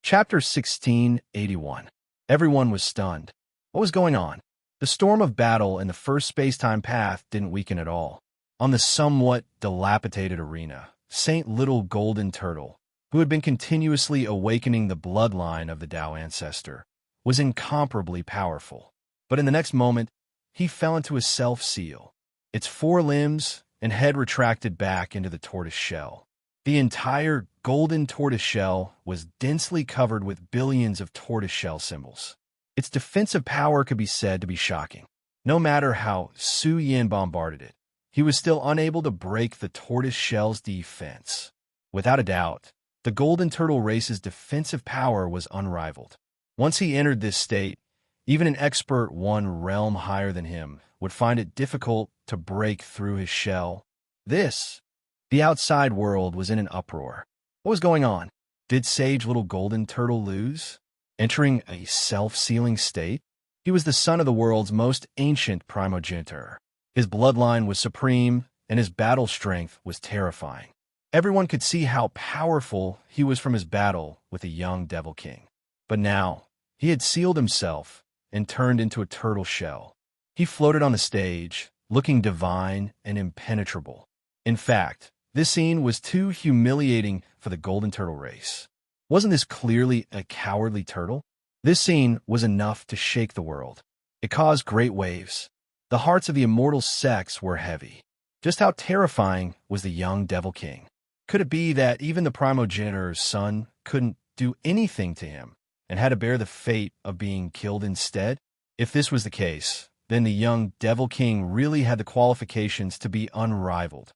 Chapter 1681. Everyone was stunned. What was going on? The storm of battle in the first space-time path didn't weaken at all. On the somewhat dilapidated arena, Saint Little Golden Turtle, who had been continuously awakening the bloodline of the Tao ancestor, was incomparably powerful. But in the next moment, he fell into a self-seal. Its four limbs and head retracted back into the tortoise shell. The entire golden tortoise shell was densely covered with billions of tortoise shell symbols. Its defensive power could be said to be shocking. No matter how Su Yin bombarded it, he was still unable to break the tortoise shell's defense. Without a doubt, the golden turtle race's defensive power was unrivaled. Once he entered this state, even an expert one realm higher than him would find it difficult to break through his shell. The outside world was in an uproar. What was going on? Did Sage Little Golden Turtle lose, entering a self-sealing state? He was the son of the world's most ancient primogenitor. His bloodline was supreme, and his battle strength was terrifying. Everyone could see how powerful he was from his battle with the young Devil King. But now, he had sealed himself and turned into a turtle shell. He floated on the stage, looking divine and impenetrable. In fact, this scene was too humiliating for the Golden Turtle race. Wasn't this clearly a cowardly turtle? This scene was enough to shake the world. It caused great waves. The hearts of the immortal sex were heavy. Just how terrifying was the young Devil King? Could it be that even the primogenitor's son couldn't do anything to him and had to bear the fate of being killed instead? If this was the case, then the young Devil King really had the qualifications to be unrivaled.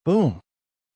Boom!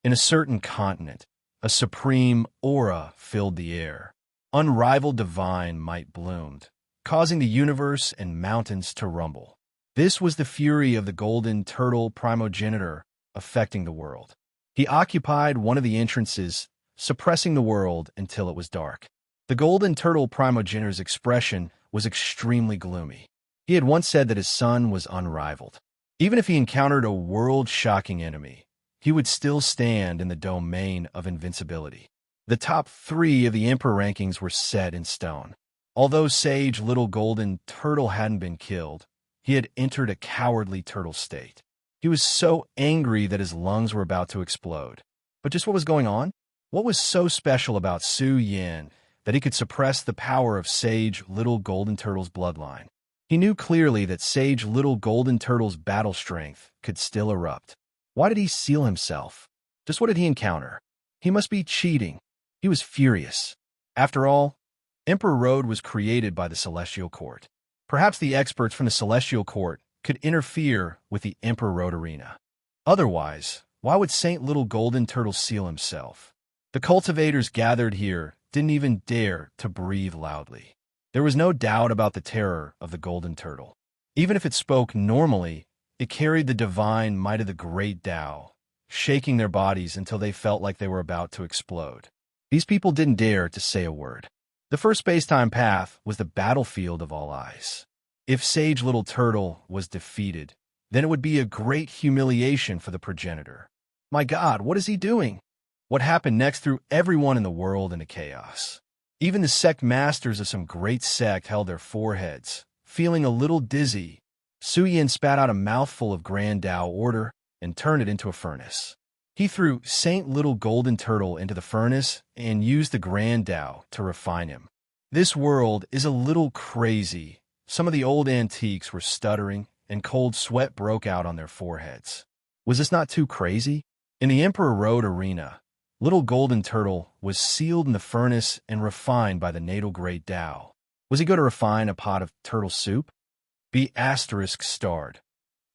In a certain continent, a supreme aura filled the air. Unrivaled divine might bloomed, causing the universe and mountains to rumble. This was the fury of the golden turtle primogenitor affecting the world. He occupied one of the entrances, suppressing the world until it was dark. The golden turtle primogenitor's expression was extremely gloomy. He had once said that his son was unrivaled. Even if he encountered a world-shocking enemy, he would still stand in the domain of invincibility. The top 3 of the Emperor rankings were set in stone. Although Sage Little Golden Turtle hadn't been killed, he had entered a cowardly turtle state. He was so angry that his lungs were about to explode. But just what was going on? What was so special about Su Yin that he could suppress the power of Sage Little Golden Turtle's bloodline? He knew clearly that Sage Little Golden Turtle's battle strength could still erupt. Why did he seal himself? Just what did he encounter? He must be cheating. He was furious. After all, Emperor Road was created by the Celestial Court. Perhaps the experts from the Celestial Court could interfere with the Emperor Road arena. Otherwise, why would Saint Little Golden Turtle seal himself? The cultivators gathered here didn't even dare to breathe loudly. There was no doubt about the terror of the Golden Turtle. Even if it spoke normally, it carried the divine might of the great Tao, shaking their bodies until they felt like they were about to explode. These people didn't dare to say a word. The first space-time path was the battlefield of all eyes. If Sage Little Turtle was defeated, then it would be a great humiliation for the progenitor. My God, what is he doing? What happened next threw everyone in the world into chaos. Even the sect masters of some great sect held their foreheads, feeling a little dizzy. Su Yin spat out a mouthful of Grand Tao Order and turned it into a furnace. He threw Saint Little Golden Turtle into the furnace and used the Grand Tao to refine him. This world is a little crazy. Some of the old antiques were stuttering, and cold sweat broke out on their foreheads. Was this not too crazy? In the Emperor Road arena, Little Golden Turtle was sealed in the furnace and refined by the natal great Tao. Was he going to refine a pot of turtle soup? Be asterisk starred.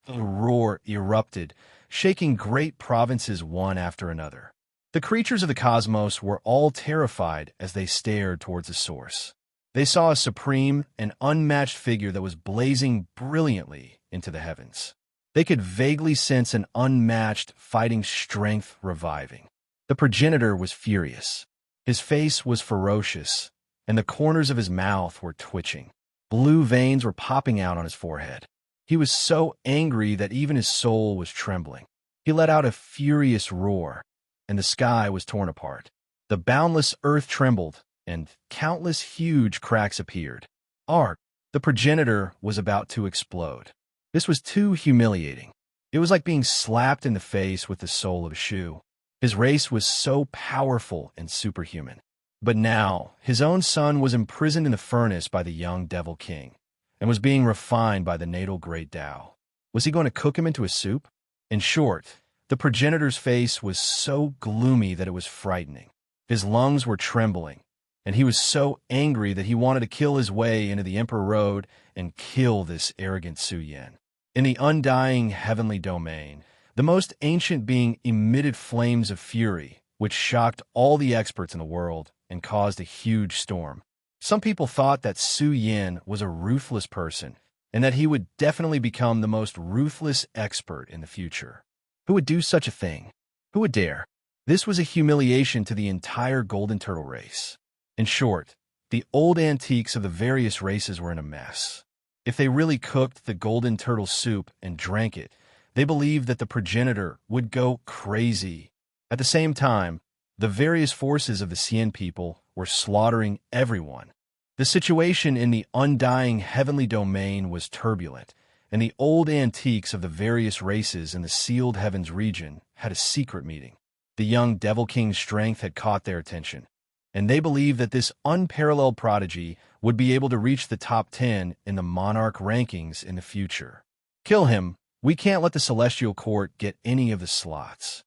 A roar erupted, shaking great provinces one after another. The creatures of the cosmos were all terrified as they stared towards the source. They saw a supreme and unmatched figure that was blazing brilliantly into the heavens. They could vaguely sense an unmatched fighting strength reviving. The progenitor was furious. His face was ferocious, and the corners of his mouth were twitching. Blue veins were popping out on his forehead. He was so angry that even his soul was trembling. He let out a furious roar, and the sky was torn apart. The boundless earth trembled, and countless huge cracks appeared. Ark, the progenitor, was about to explode. This was too humiliating. It was like being slapped in the face with the sole of a shoe. His race was so powerful and superhuman. But now, his own son was imprisoned in the furnace by the young Devil King, and was being refined by the natal Great Tao. Was he going to cook him into a soup? In short, the progenitor's face was so gloomy that it was frightening. His lungs were trembling, and he was so angry that he wanted to kill his way into the Emperor Road and kill this arrogant Su Yin. In the undying heavenly domain, the most ancient being emitted flames of fury, which shocked all the experts in the world and caused a huge storm. Some people thought that Su Yin was a ruthless person, and that he would definitely become the most ruthless expert in the future. Who would do such a thing? Who would dare? This was a humiliation to the entire Golden Turtle race. In short, the old antiques of the various races were in a mess. If they really cooked the Golden Turtle soup and drank it, they believed that the progenitor would go crazy. At the same time, the various forces of the Xian people were slaughtering everyone. The situation in the undying heavenly domain was turbulent, and the old antiques of the various races in the sealed heavens region had a secret meeting. The young Devil King's strength had caught their attention, and they believed that this unparalleled prodigy would be able to reach the top 10 in the monarch rankings in the future. Kill him. We can't let the Celestial Court get any of the slots.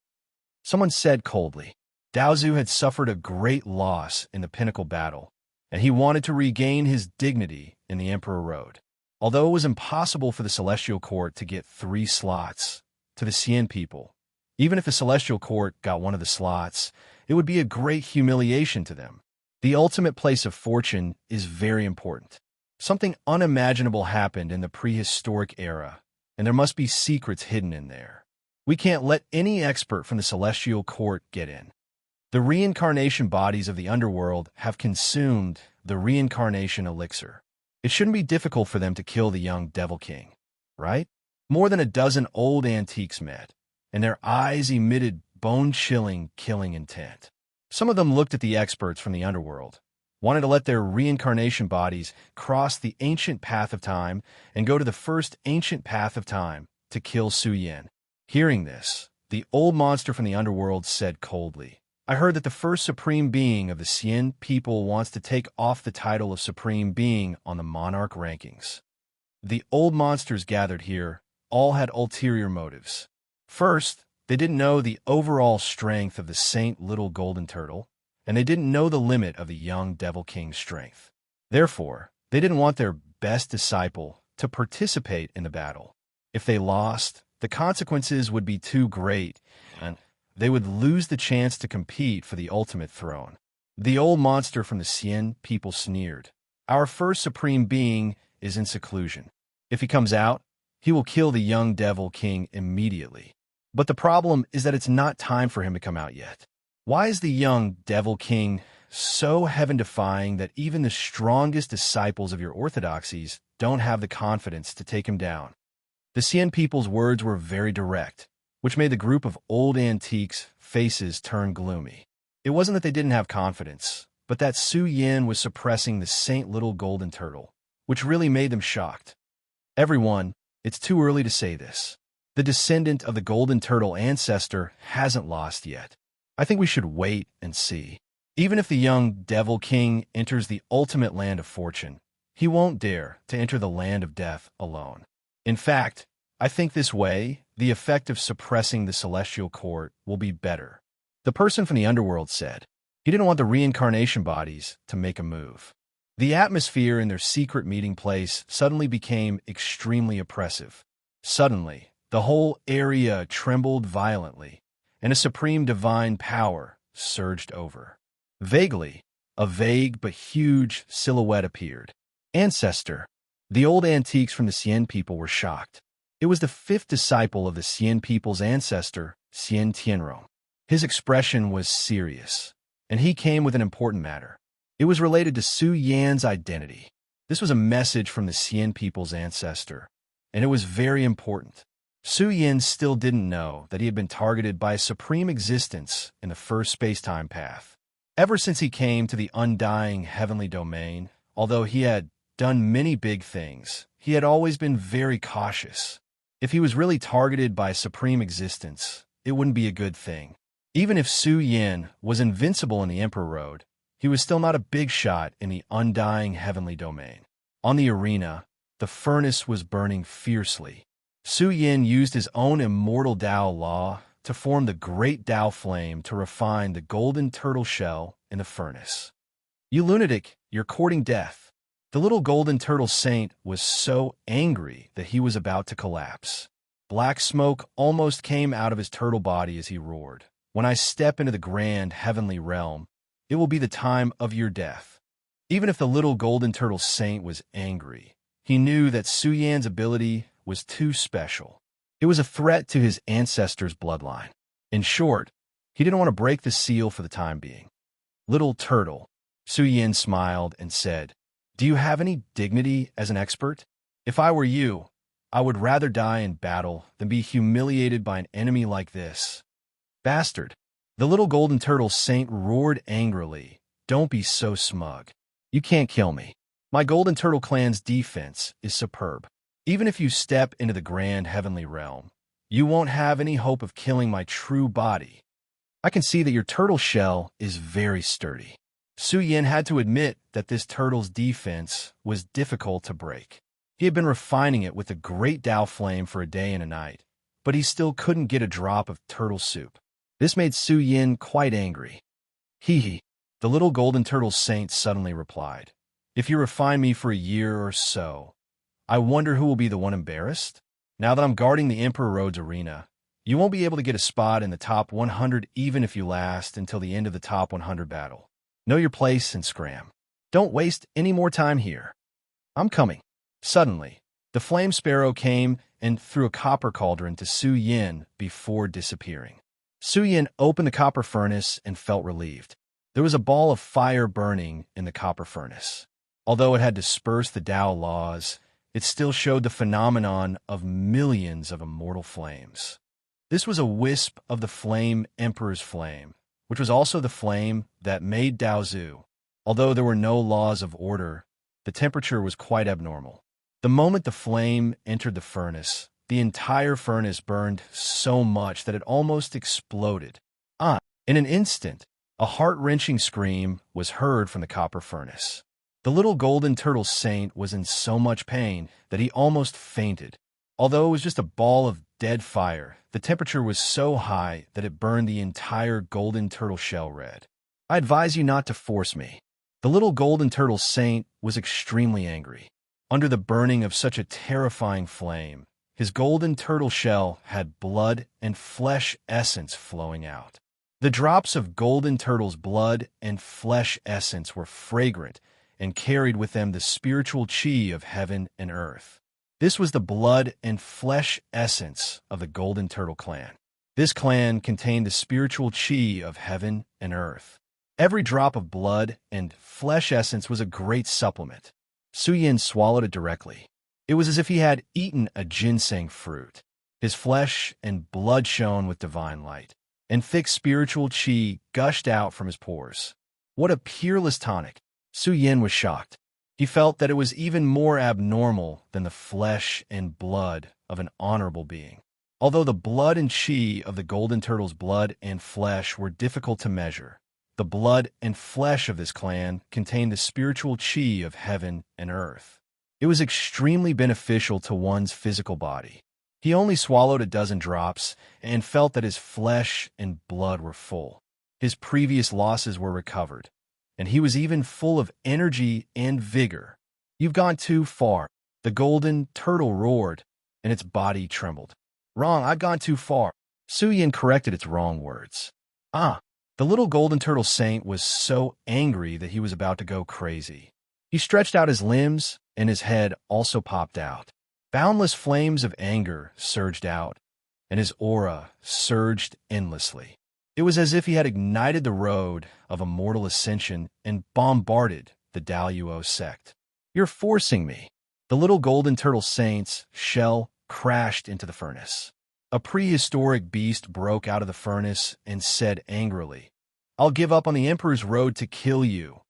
Someone said coldly. Daozu had suffered a great loss in the pinnacle battle, and he wanted to regain his dignity in the Emperor Road. Although it was impossible for the Celestial Court to get 3 slots to the Xian people, even if the Celestial Court got one of the slots, it would be a great humiliation to them. The ultimate place of fortune is very important. Something unimaginable happened in the prehistoric era, and there must be secrets hidden in there. We can't let any expert from the Celestial Court get in. The reincarnation bodies of the underworld have consumed the reincarnation elixir. It shouldn't be difficult for them to kill the young Devil King, right? More than a dozen old antiques met, and their eyes emitted bone-chilling, killing intent. Some of them looked at the experts from the underworld, wanted to let their reincarnation bodies cross the ancient path of time and go to the first ancient path of time to kill Su Yin. Hearing this, the old monster from the underworld said coldly, I heard that the first supreme being of the Xian people wants to take off the title of supreme being on the monarch rankings. The old monsters gathered here all had ulterior motives. First, they didn't know the overall strength of the Saint Little Golden Turtle, and they didn't know the limit of the young Devil King's strength. Therefore, they didn't want their best disciple to participate in the battle. If they lost, the consequences would be too great, and they would lose the chance to compete for the ultimate throne. The old monster from the Xian people sneered. Our first supreme being is in seclusion. If he comes out, he will kill the young Devil King immediately. But the problem is that it's not time for him to come out yet. Why is the young Devil King so heaven-defying that even the strongest disciples of your orthodoxies don't have the confidence to take him down? The Xian people's words were very direct, which made the group of old antiques' faces turn gloomy. It wasn't that they didn't have confidence, but that Su Yin was suppressing the Saint Little Golden Turtle, which really made them shocked. Everyone, it's too early to say this. The descendant of the Golden Turtle ancestor hasn't lost yet. I think we should wait and see. Even if the young Devil King enters the ultimate land of fortune, he won't dare to enter the land of death alone. In fact, I think this way, the effect of suppressing the Celestial Court will be better. The person from the underworld said. He didn't want the reincarnation bodies to make a move. The atmosphere in their secret meeting place suddenly became extremely oppressive. Suddenly, the whole area trembled violently, and a supreme divine power surged over. Vaguely, a vague but huge silhouette appeared. Ancestor. The old antiques from the Xian people were shocked. It was the 5th disciple of the Xian people's ancestor, Xian Tianrong. His expression was serious, and he came with an important matter. It was related to Su Yan's identity. This was a message from the Xian people's ancestor, and it was very important. Su Yin still didn't know that he had been targeted by a supreme existence in the first space-time path. Ever since he came to the undying heavenly domain, although he had done many big things, he had always been very cautious. If he was really targeted by supreme existence, it wouldn't be a good thing. Even if Su Yin was invincible in the Emperor Road, he was still not a big shot in the undying heavenly domain. On the arena, the furnace was burning fiercely. Su Yin used his own immortal Tao law to form the great Tao flame to refine the golden turtle shell in the furnace. "You lunatic, you're courting death." The little golden turtle saint was so angry that he was about to collapse. Black smoke almost came out of his turtle body as he roared. "When I step into the grand heavenly realm, it will be the time of your death." Even if the little golden turtle saint was angry, he knew that Su Yan's ability was too special. It was a threat to his ancestors' bloodline. In short, he didn't want to break the seal for the time being. "Little turtle," Su Yin smiled and said, "do you have any dignity as an expert? If I were you, I would rather die in battle than be humiliated by an enemy like this." "Bastard!" The little golden turtle saint roared angrily. "Don't be so smug. You can't kill me. My golden turtle clan's defense is superb. Even if you step into the grand heavenly realm, you won't have any hope of killing my true body. I can see that your turtle shell is very sturdy." Su Yin had to admit that this turtle's defense was difficult to break. He had been refining it with the great Tao flame for a day and a night, but he still couldn't get a drop of turtle soup. This made Su Yin quite angry. "Hee hee," the little golden turtle saint suddenly replied. "If you refine me for a year or so, I wonder who will be the one embarrassed? Now that I'm guarding the Emperor Road's arena, you won't be able to get a spot in the top 100 even if you last until the end of the top 100 battle. Know your place and scram. Don't waste any more time here. I'm coming." Suddenly, the flame sparrow came and threw a copper cauldron to Su Yin before disappearing. Su Yin opened the copper furnace and felt relieved. There was a ball of fire burning in the copper furnace. Although it had dispersed the Tao laws, it still showed the phenomenon of millions of immortal flames. This was a wisp of the flame Emperor's flame, which was also the flame that made Daozu. Although there were no laws of order, the temperature was quite abnormal. The moment the flame entered the furnace, the entire furnace burned so much that it almost exploded. In an instant, a heart-wrenching scream was heard from the copper furnace. The little golden turtle saint was in so much pain that he almost fainted. Although it was just a ball of dead fire, the temperature was so high that it burned the entire golden turtle shell red. "I advise you not to force me." The little golden turtle saint was extremely angry. Under the burning of such a terrifying flame, his golden turtle shell had blood and flesh essence flowing out. The drops of golden turtle's blood and flesh essence were fragrant and carried with them the spiritual chi of heaven and earth. This was the blood and flesh essence of the Golden Turtle Clan. This clan contained the spiritual chi of heaven and earth. Every drop of blood and flesh essence was a great supplement. Su Yin swallowed it directly. It was as if he had eaten a ginseng fruit. His flesh and blood shone with divine light, and thick spiritual chi gushed out from his pores. What a peerless tonic! Su Yin was shocked. He felt that it was even more abnormal than the flesh and blood of an honorable being. Although the blood and chi of the golden turtle's blood and flesh were difficult to measure, the blood and flesh of this clan contained the spiritual chi of heaven and earth. It was extremely beneficial to one's physical body. He only swallowed a dozen drops and felt that his flesh and blood were full. His previous losses were recovered, and he was even full of energy and vigor. "You've gone too far," the golden turtle roared, and its body trembled. "Wrong, I've gone too far." Su Yin corrected its wrong words. The little golden turtle saint was so angry that he was about to go crazy. He stretched out his limbs, and his head also popped out. Boundless flames of anger surged out, and his aura surged endlessly. It was as if he had ignited the road of immortal ascension and bombarded the Daoyuo sect. "You're forcing me." The little golden turtle saint's shell crashed into the furnace. A prehistoric beast broke out of the furnace and said angrily, I'll give up on the Emperor's road to kill you.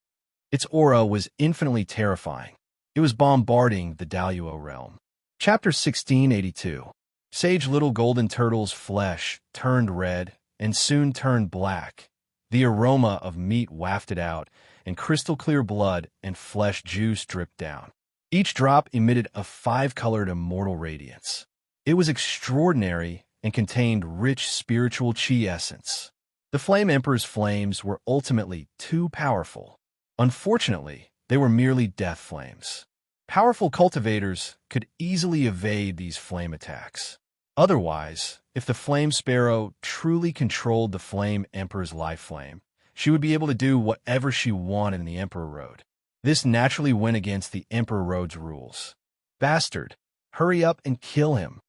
Its aura was infinitely terrifying. It was bombarding the Daluo realm. Chapter 1682. Sage Little Golden Turtle's flesh turned red and soon turned black. The aroma of meat wafted out, and crystal-clear blood and flesh juice dripped down. Each drop emitted a five-colored immortal radiance. It was extraordinary and contained rich spiritual chi essence. The Flame Emperor's flames were ultimately too powerful. Unfortunately, they were merely death flames. Powerful cultivators could easily evade these flame attacks. Otherwise, if the Flame Sparrow truly controlled the Flame Emperor's life flame, she would be able to do whatever she wanted in the Emperor Road. This naturally went against the Emperor Road's rules. Bastard, hurry up and kill him.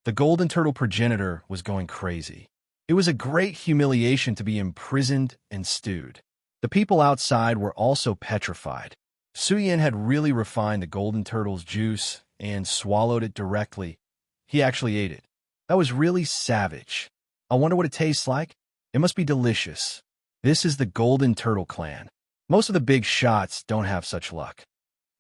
The Golden Turtle progenitor was going crazy. It was a great humiliation to be imprisoned and stewed. The people outside were also petrified. Suyin had really refined the Golden Turtle's juice and swallowed it directly. He actually ate it. That was really savage. I wonder what it tastes like. It must be delicious. This is the Golden Turtle clan. Most of the big shots don't have such luck.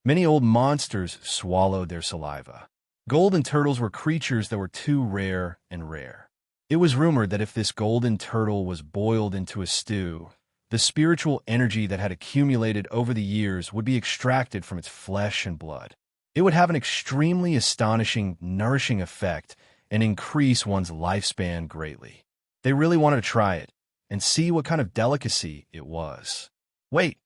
Many old monsters swallowed their saliva. Golden turtles were creatures that were too rare and rare. It was rumored that if this golden turtle was boiled into a stew, the spiritual energy that had accumulated over the years would be extracted from its flesh and blood. It would have an extremely astonishing, nourishing effect and increase one's lifespan greatly. They really wanted to try it and see what kind of delicacy it was. Wait,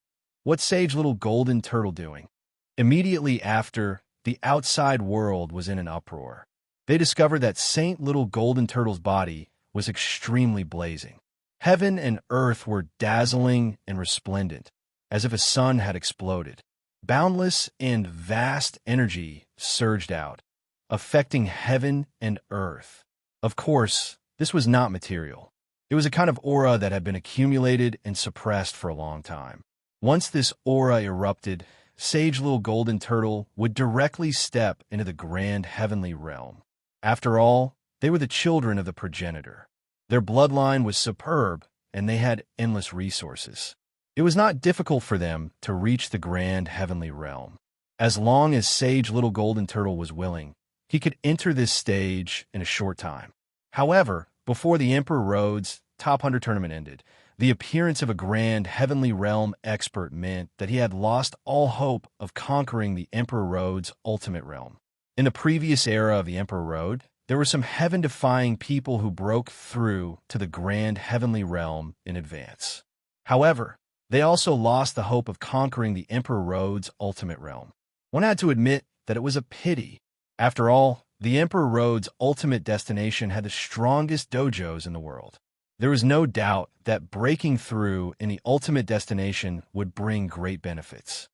what's Sage Little Golden Turtle doing? Immediately after, the outside world was in an uproar. They discovered that Saint Little Golden Turtle's body was extremely blazing. Heaven and earth were dazzling and resplendent, as if a sun had exploded. Boundless and vast energy surged out, affecting heaven and earth. Of course, this was not material. It was a kind of aura that had been accumulated and suppressed for a long time. Once this aura erupted, Sage Little Golden Turtle would directly step into the grand heavenly realm. After all, they were the children of the progenitor. Their bloodline was superb, and they had endless resources. It was not difficult for them to reach the grand heavenly realm. As long as Sage Little Golden Turtle was willing, he could enter this stage in a short time. However, before the Emperor Road's Top 100 tournament ended, the appearance of a grand heavenly realm expert meant that he had lost all hope of conquering the Emperor Road's ultimate realm. In the previous era of the Emperor Road, there were some heaven-defying people who broke through to the grand heavenly realm in advance. However, they also lost the hope of conquering the Emperor Road's ultimate realm. One had to admit that it was a pity. After all, the Emperor Road's ultimate destination had the strongest dojos in the world. There was no doubt that breaking through in the ultimate destination would bring great benefits.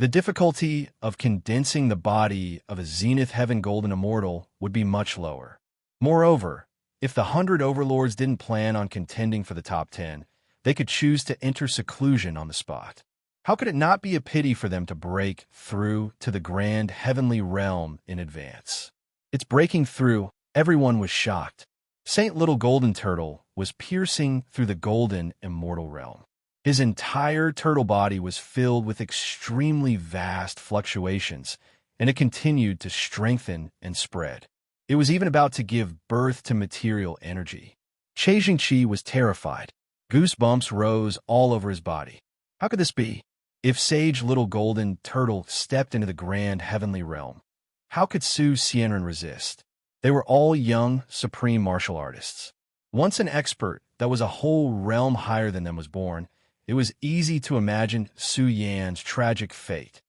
The difficulty of condensing the body of a Zenith Heaven Golden Immortal would be much lower. Moreover, if the 100 Overlords didn't plan on contending for the top 10, they could choose to enter seclusion on the spot. How could it not be a pity for them to break through to the grand heavenly realm in advance? Its breaking through, everyone was shocked. Saint Little Golden Turtle was piercing through the golden immortal realm. His entire turtle body was filled with extremely vast fluctuations, and it continued to strengthen and spread. It was even about to give birth to material energy. Chi was terrified. Goosebumps rose all over his body. How could this be? If Sage Little Golden Turtle stepped into the grand heavenly realm, how could Su Xianren resist? They were all young, supreme martial artists. Once an expert that was a whole realm higher than them was born, it was easy to imagine Su Yan's tragic fate.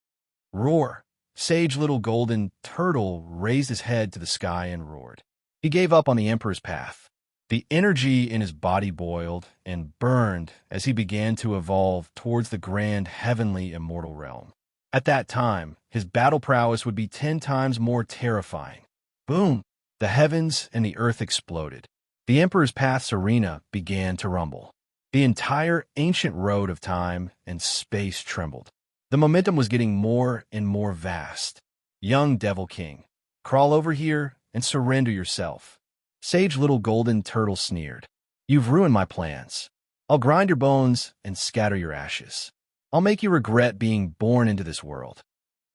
Roar! Sage Little Golden Turtle raised his head to the sky and roared. He gave up on the Emperor's path. The energy in his body boiled and burned as he began to evolve towards the grand heavenly immortal realm. At that time, his battle prowess would be 10 times more terrifying. Boom! The heavens and the earth exploded. The Emperor's path's arena began to rumble. The entire ancient road of time and space trembled. The momentum was getting more and more vast. Young Devil King, crawl over here and surrender yourself. Sage Little Golden Turtle sneered. You've ruined my plans. I'll grind your bones and scatter your ashes. I'll make you regret being born into this world."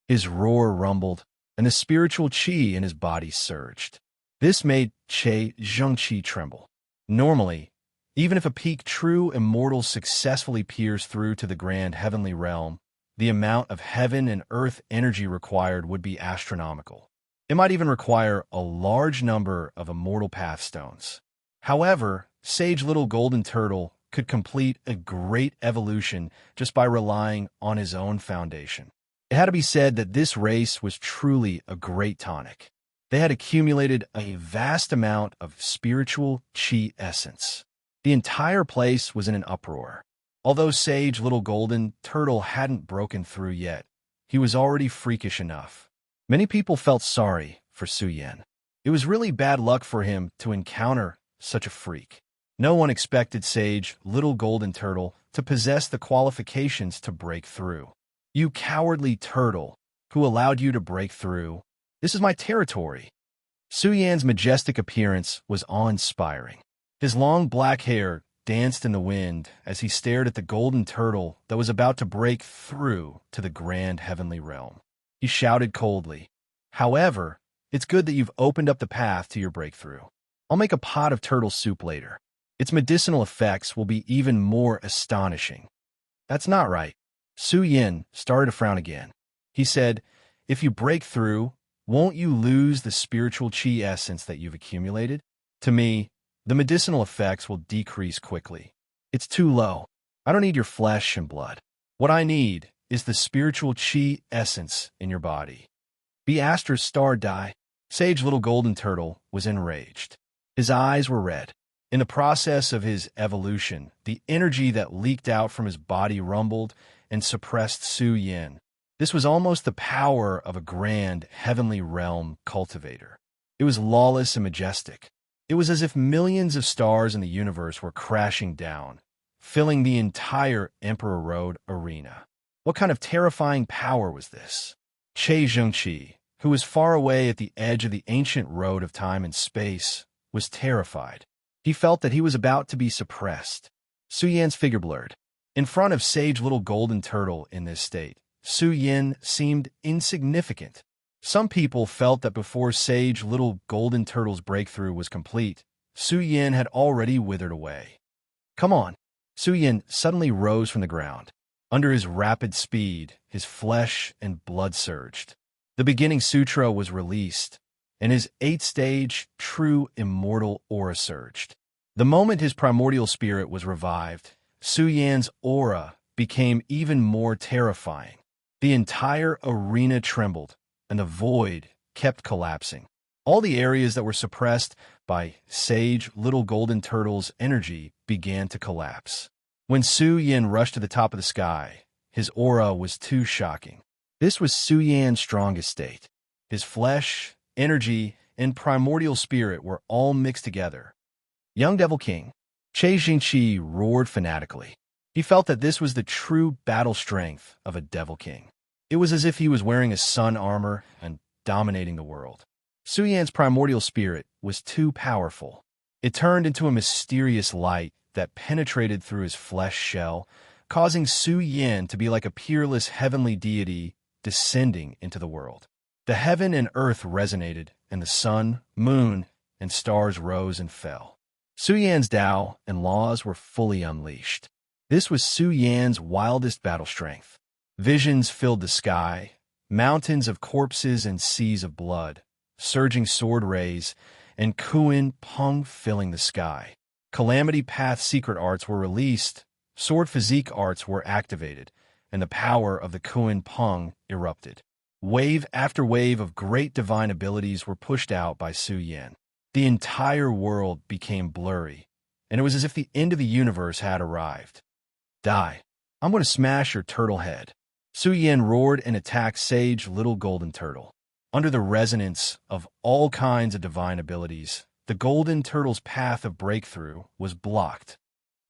His roar rumbled, and the spiritual qi in his body surged. This made Che Zhengqi tremble. Normally, even if a peak true immortal successfully peers through to the grand heavenly realm, the amount of heaven and earth energy required would be astronomical. It might even require a large number of immortal path stones. However, Sage Little Golden Turtle could complete a great evolution just by relying on his own foundation. It had to be said that this race was truly a great tonic. They had accumulated a vast amount of spiritual qi essence. The entire place was in an uproar. Although Sage Little Golden Turtle hadn't broken through yet, he was already freakish enough. Many people felt sorry for Su Yan. It was really bad luck for him to encounter such a freak. No one expected Sage Little Golden Turtle to possess the qualifications to break through. "You cowardly turtle, who allowed you to break through? This is my territory." Su Yan's majestic appearance was awe-inspiring. His long black hair danced in the wind as he stared at the golden turtle that was about to break through to the grand heavenly realm. He shouted coldly, "However, it's good that you've opened up the path to your breakthrough. I'll make a pot of turtle soup later. Its medicinal effects will be even more astonishing." "That's not right." Su Yan started to frown again. He said, "If you break through, won't you lose the spiritual qi essence that you've accumulated? To me, the medicinal effects will decrease quickly. It's too low. I don't need your flesh and blood. What I need is the spiritual qi essence in your body." Beaster's star die. Sage Little Golden Turtle was enraged. His eyes were red. In the process of his evolution, the energy that leaked out from his body rumbled and suppressed Su Yan. This was almost the power of a grand heavenly realm cultivator. It was lawless and majestic. It was as if millions of stars in the universe were crashing down, filling the entire Emperor Road arena. What kind of terrifying power was this? Che Zhengqi, who was far away at the edge of the ancient road of time and space, was terrified. He felt that he was about to be suppressed. Su Yan's figure blurred. In front of Sage Little Golden Turtle in this state, Su Yan seemed insignificant. Some people felt that before Sage Little Golden Turtle's breakthrough was complete, Su Yan had already withered away. "Come on." Su Yan suddenly rose from the ground. Under his rapid speed, his flesh and blood surged. The beginning sutra was released, and his 8th-stage, true immortal aura surged. The moment his primordial spirit was revived, Su Yan's aura became even more terrifying. The entire arena trembled, and the void kept collapsing. All the areas that were suppressed by Sage Little Golden Turtle's energy began to collapse. When Su Yan rushed to the top of the sky, his aura was too shocking. This was Su Yan's strongest state. His flesh, energy, and primordial spirit were all mixed together. "Young Devil King." Che Zhengqi roared fanatically. He felt that this was the true battle strength of a Devil King. It was as if he was wearing a sun armor and dominating the world. Su Yan's primordial spirit was too powerful. It turned into a mysterious light that penetrated through his flesh shell, causing Su Yan to be like a peerless heavenly deity descending into the world. The heaven and earth resonated, and the sun, moon, and stars rose and fell. Su Yan's Tao and laws were fully unleashed. This was Su Yan's wildest battle strength. Visions filled the sky, mountains of corpses and seas of blood, surging sword rays, and Kuan Peng filling the sky. Calamity Path secret arts were released, sword physique arts were activated, and the power of the Kuan Peng erupted. Wave after wave of great divine abilities were pushed out by Su Yan. The entire world became blurry, and it was as if the end of the universe had arrived. "Die. I'm going to smash your turtle head." Su Yan roared and attacked Sage Little Golden Turtle. Under the resonance of all kinds of divine abilities, the Golden Turtle's path of breakthrough was blocked.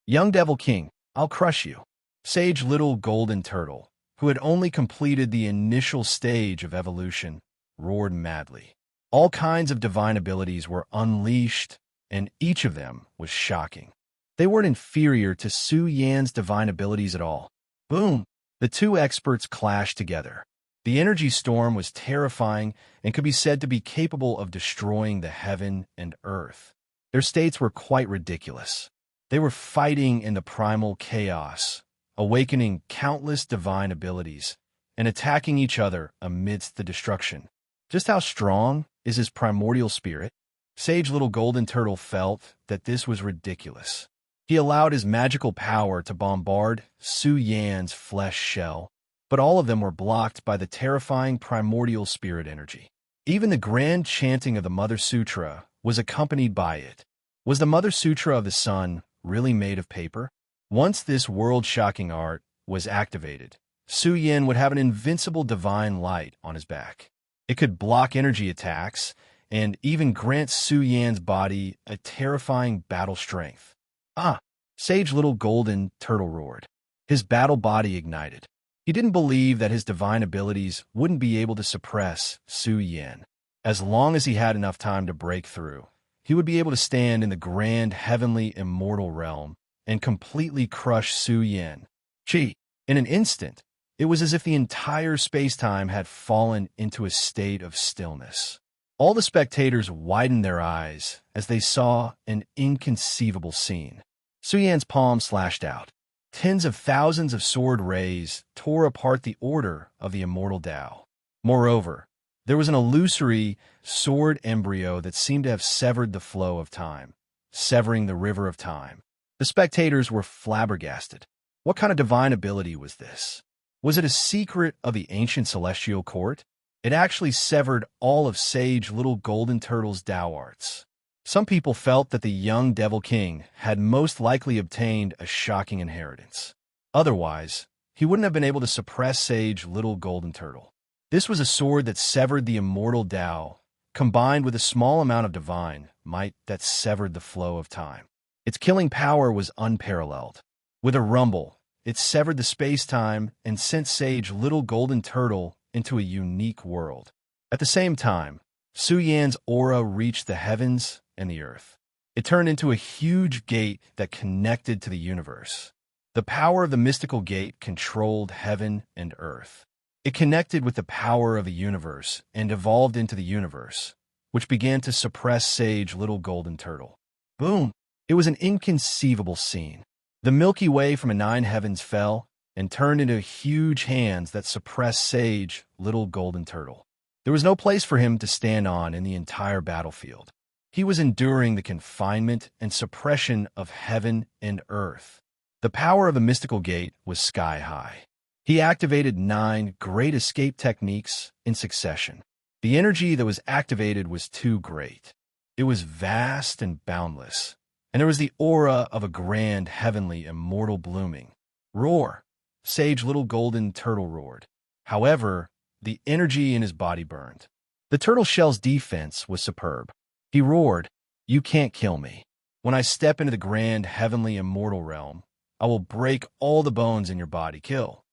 "Young Devil King, I'll crush you." Sage Little Golden Turtle, who had only completed the initial stage of evolution, roared madly. All kinds of divine abilities were unleashed, and each of them was shocking. They weren't inferior to Su Yan's divine abilities at all. Boom! The two experts clashed together. The energy storm was terrifying and could be said to be capable of destroying the heaven and earth. Their states were quite ridiculous. They were fighting in the primal chaos, awakening countless divine abilities, and attacking each other amidst the destruction. Just how strong is his primordial spirit? Sage Little Golden Turtle felt that this was ridiculous. He allowed his magical power to bombard Su Yan's flesh shell, but all of them were blocked by the terrifying primordial spirit energy. Even the grand chanting of the Mother Sutra was accompanied by it. Was the Mother Sutra of the Sun really made of paper? Once this world-shocking art was activated, Su Yan would have an invincible divine light on his back. It could block energy attacks and even grant Su Yan's body a terrifying battle strength. Ah! Sage Little Golden Turtle roared. His battle body ignited. He didn't believe that his divine abilities wouldn't be able to suppress Su Yan. As long as he had enough time to break through, he would be able to stand in the grand heavenly immortal realm and completely crush Su Yan. Gee, in an instant, it was as if the entire space-time had fallen into a state of stillness. All the spectators widened their eyes as they saw an inconceivable scene. Su Yan's palm slashed out. Tens of thousands of sword rays tore apart the order of the immortal Tao. Moreover, there was an illusory sword embryo that seemed to have severed the flow of time, severing the river of time. The spectators were flabbergasted. What kind of divine ability was this? Was it a secret of the ancient celestial court? It actually severed all of Sage Little Golden Turtle's Tao arts. Some people felt that the young Devil King had most likely obtained a shocking inheritance. Otherwise, he wouldn't have been able to suppress Sage Little Golden Turtle. This was a sword that severed the immortal Tao, combined with a small amount of divine might that severed the flow of time. Its killing power was unparalleled. With a rumble, it severed the space-time and sent Sage Little Golden Turtle into a unique world. At the same time, Su Yan's aura reached the heavens and the earth. It turned into a huge gate that connected to the universe. The power of the mystical gate controlled heaven and earth. It connected with the power of the universe and evolved into the universe, which began to suppress Sage Little Golden Turtle. Boom! It was an inconceivable scene. The Milky Way from the nine heavens fell and turned into huge hands that suppressed Sage Little Golden Turtle. There was no place for him to stand on in the entire battlefield. He was enduring the confinement and suppression of heaven and earth. The power of the mystical gate was sky high. He activated 9 great escape techniques in succession. The energy that was activated was too great. It was vast and boundless, and there was the aura of a grand, heavenly, immortal blooming. Roar! Sage Little Golden Turtle roared. However, the energy in his body burned. The turtle shell's defense was superb. He roared, "You can't kill me. When I step into the grand, heavenly, immortal realm, I will break all the bones in your body. Kill."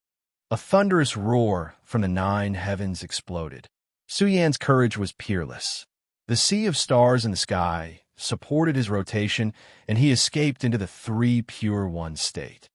A thunderous roar from the 9 heavens exploded. Su Yan's courage was peerless. The sea of stars in the sky supported his rotation, and he escaped into the 3 pure one state.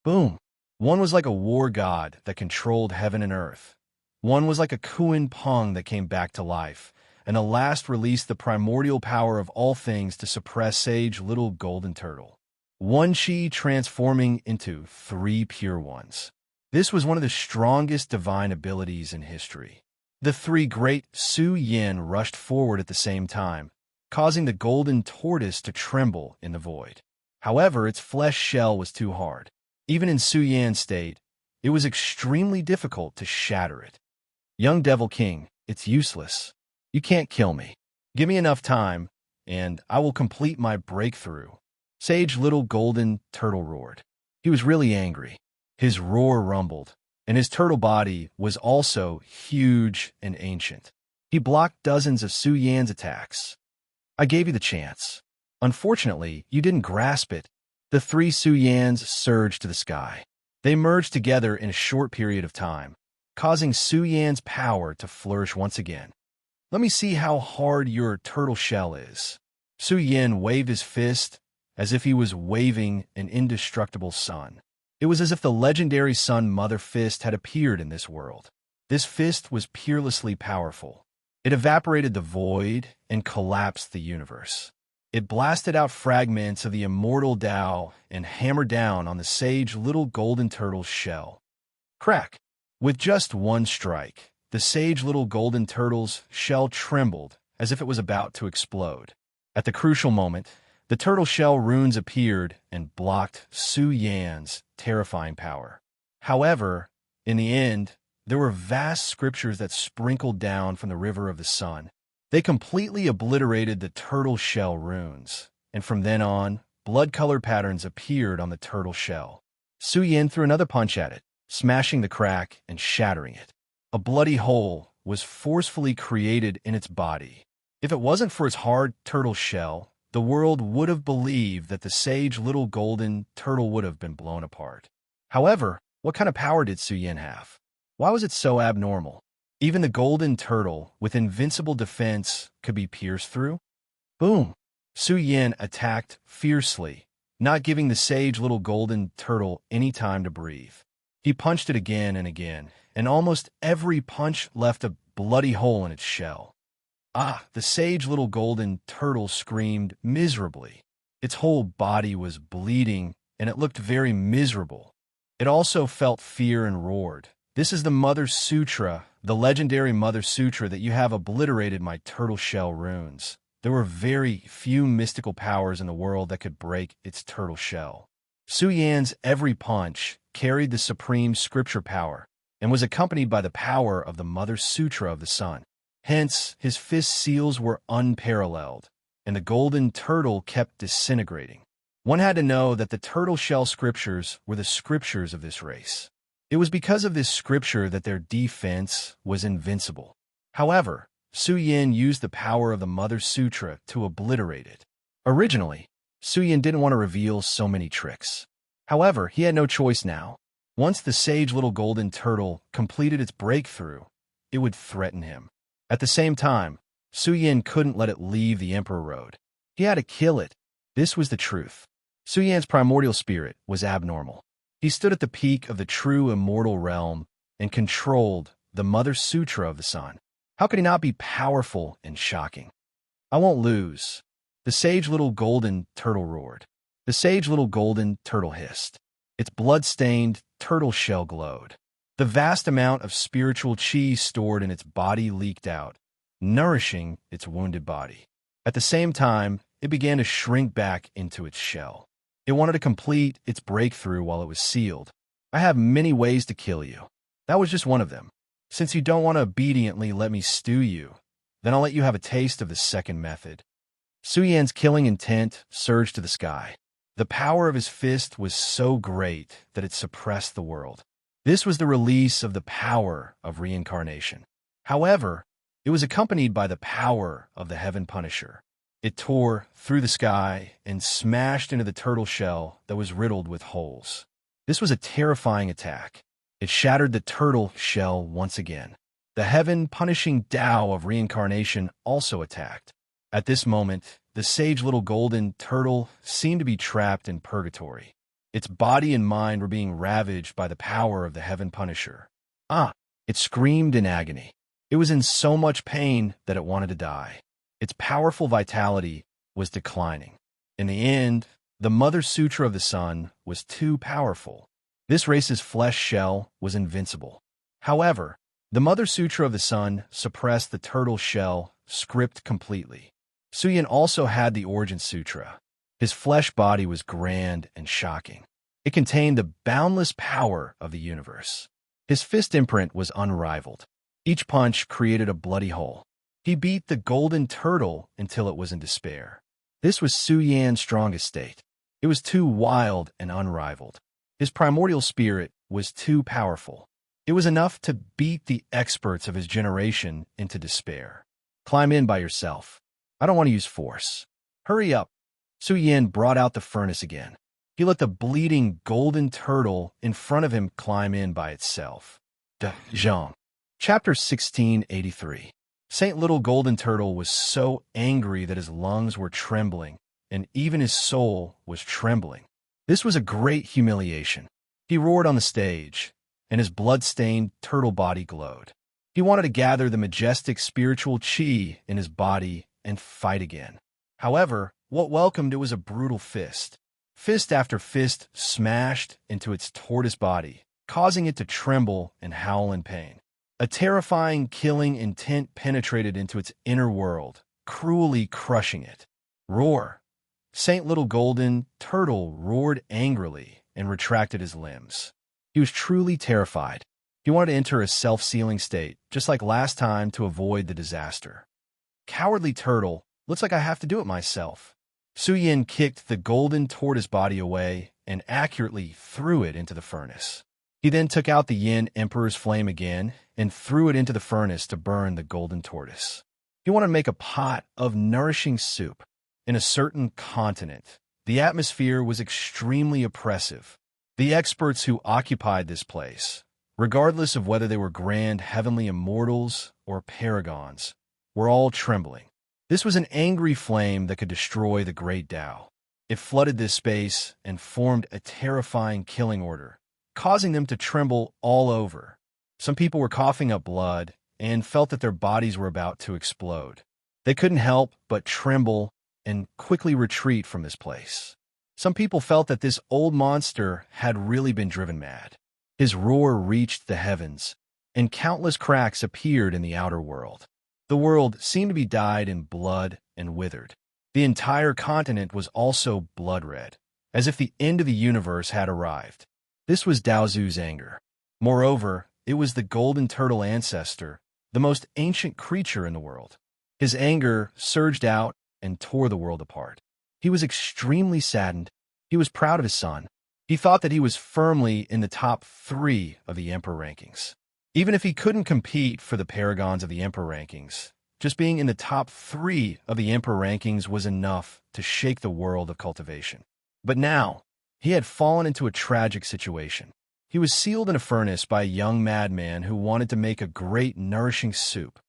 Boom! One was like a war god that controlled heaven and earth. One was like a Kuan Pong that came back to life, and the last released the primordial power of all things to suppress Sage Little Golden Turtle. One chi transforming into 3 pure ones. This was one of the strongest divine abilities in history. The 3 great Su Yan rushed forward at the same time, causing the golden tortoise to tremble in the void. However, its flesh shell was too hard. Even in Su Yan's state, it was extremely difficult to shatter it. Young Devil King, it's useless. You can't kill me. Give me enough time, and I will complete my breakthrough. Sage Little Golden Turtle roared. He was really angry. His roar rumbled, and his turtle body was also huge and ancient. He blocked dozens of Su Yan's attacks. I gave you the chance. Unfortunately, you didn't grasp it. The 3 Su Yans surged to the sky. They merged together in a short period of time, causing Su Yan's power to flourish once again. Let me see how hard your turtle shell is. Su Yan waved his fist, as if he was waving an indestructible sun. It was as if the legendary Sun Mother Fist had appeared in this world. This fist was peerlessly powerful. It evaporated the void and collapsed the universe. It blasted out fragments of the immortal Tao and hammered down on the sage little golden turtle's shell. Crack! With just one strike, the sage little golden turtle's shell trembled as if it was about to explode. At the crucial moment, the turtle shell runes appeared and blocked Su Yan's terrifying power. However, in the end, there were vast scriptures that sprinkled down from the river of the sun. They completely obliterated the turtle shell runes, and from then on, blood-colored patterns appeared on the turtle shell. Su Yan threw another punch at it, smashing the crack and shattering it. A bloody hole was forcefully created in its body. If it wasn't for its hard turtle shell, the world would have believed that the sage little golden turtle would have been blown apart. However, what kind of power did Su Yan have? Why was it so abnormal? Even the golden turtle, with invincible defense, could be pierced through? Boom! Su Yan attacked fiercely, not giving the sage little golden turtle any time to breathe. He punched it again and again, and almost every punch left a bloody hole in its shell. The sage little golden turtle screamed miserably. Its whole body was bleeding, and it looked very miserable. It also felt fear and roared. This is the Mother Sutra, the legendary Mother Sutra that you have obliterated my turtle shell runes. There were very few mystical powers in the world that could break its turtle shell. Su Yan's every punch carried the supreme scripture power and was accompanied by the power of the Mother Sutra of the Sun. Hence, his fist seals were unparalleled, and the golden turtle kept disintegrating. One had to know that the turtle shell scriptures were the scriptures of this race. It was because of this scripture that their defense was invincible. However, Su Yan used the power of the Mother Sutra to obliterate it. Originally, Su Yan didn't want to reveal so many tricks. However, he had no choice now. Once the sage little golden turtle completed its breakthrough, it would threaten him. At the same time, Su Yan couldn't let it leave the Emperor Road. He had to kill it. This was the truth. Su Yan's primordial spirit was abnormal. He stood at the peak of the true immortal realm and controlled the Mother Sutra of the Sun. How could he not be powerful and shocking? I won't lose. The sage little golden turtle roared. The sage little golden turtle hissed. Its blood-stained turtle shell glowed. The vast amount of spiritual chi stored in its body leaked out, nourishing its wounded body. At the same time, it began to shrink back into its shell. It wanted to complete its breakthrough while it was sealed. I have many ways to kill you. That was just one of them. Since you don't want to obediently let me stew you, then I'll let you have a taste of the second method. Su Yan's killing intent surged to the sky. The power of his fist was so great that it suppressed the world. This was the release of the power of reincarnation. However, it was accompanied by the power of the Heaven Punisher. It tore through the sky and smashed into the turtle shell that was riddled with holes. This was a terrifying attack. It shattered the turtle shell once again. The heaven-punishing Tao of reincarnation also attacked. At this moment, the sage little golden turtle seemed to be trapped in purgatory. Its body and mind were being ravaged by the power of the Heaven Punisher. It screamed in agony. It was in so much pain that it wanted to die. Its powerful vitality was declining. In the end, the Mother Sutra of the Sun was too powerful. This race's flesh shell was invincible. However, the Mother Sutra of the Sun suppressed the turtle shell script completely. Su Yan also had the Origin Sutra. His flesh body was grand and shocking. It contained the boundless power of the universe. His fist imprint was unrivaled. Each punch created a bloody hole. He beat the golden turtle until it was in despair. This was Su Yan's strongest state. It was too wild and unrivaled. His primordial spirit was too powerful. It was enough to beat the experts of his generation into despair. Climb in by yourself. I don't want to use force. Hurry up. Su Yan brought out the furnace again. He let the bleeding golden turtle in front of him climb in by itself. Zhang. Chapter 1683. Saint Little Golden Turtle was so angry that his lungs were trembling, and even his soul was trembling. This was a great humiliation. He roared on the stage, and his blood-stained turtle body glowed. He wanted to gather the majestic spiritual chi in his body and fight again. However, what welcomed it was a brutal fist. Fist after fist smashed into its tortoise body, causing it to tremble and howl in pain. A terrifying, killing intent penetrated into its inner world, cruelly crushing it. Roar! Saint Little Golden Turtle roared angrily and retracted his limbs. He was truly terrified. He wanted to enter a self-sealing state, just like last time, to avoid the disaster. Cowardly turtle, looks like I have to do it myself. Su Yin kicked the golden tortoise body away and accurately threw it into the furnace. He then took out the Yin Emperor's flame again and threw it into the furnace to burn the golden tortoise. He wanted to make a pot of nourishing soup. In a certain continent, the atmosphere was extremely oppressive. The experts who occupied this place, regardless of whether they were grand heavenly immortals or paragons, were all trembling. This was an angry flame that could destroy the great Tao. It flooded this space and formed a terrifying killing order, causing them to tremble all over. Some people were coughing up blood and felt that their bodies were about to explode. They couldn't help but tremble and quickly retreat from this place. Some people felt that this old monster had really been driven mad. His roar reached the heavens, and countless cracks appeared in the outer world. The world seemed to be dyed in blood and withered. The entire continent was also blood-red, as if the end of the universe had arrived. This was Daozu's anger. Moreover, it was the golden turtle ancestor, the most ancient creature in the world. His anger surged out and tore the world apart. He was extremely saddened. He was proud of his son. He thought that he was firmly in the top 3 of the Emperor rankings. Even if he couldn't compete for the paragons of the Emperor rankings, just being in the top 3 of the Emperor rankings was enough to shake the world of cultivation. But now, he had fallen into a tragic situation. He was sealed in a furnace by a young madman who wanted to make a great nourishing soup.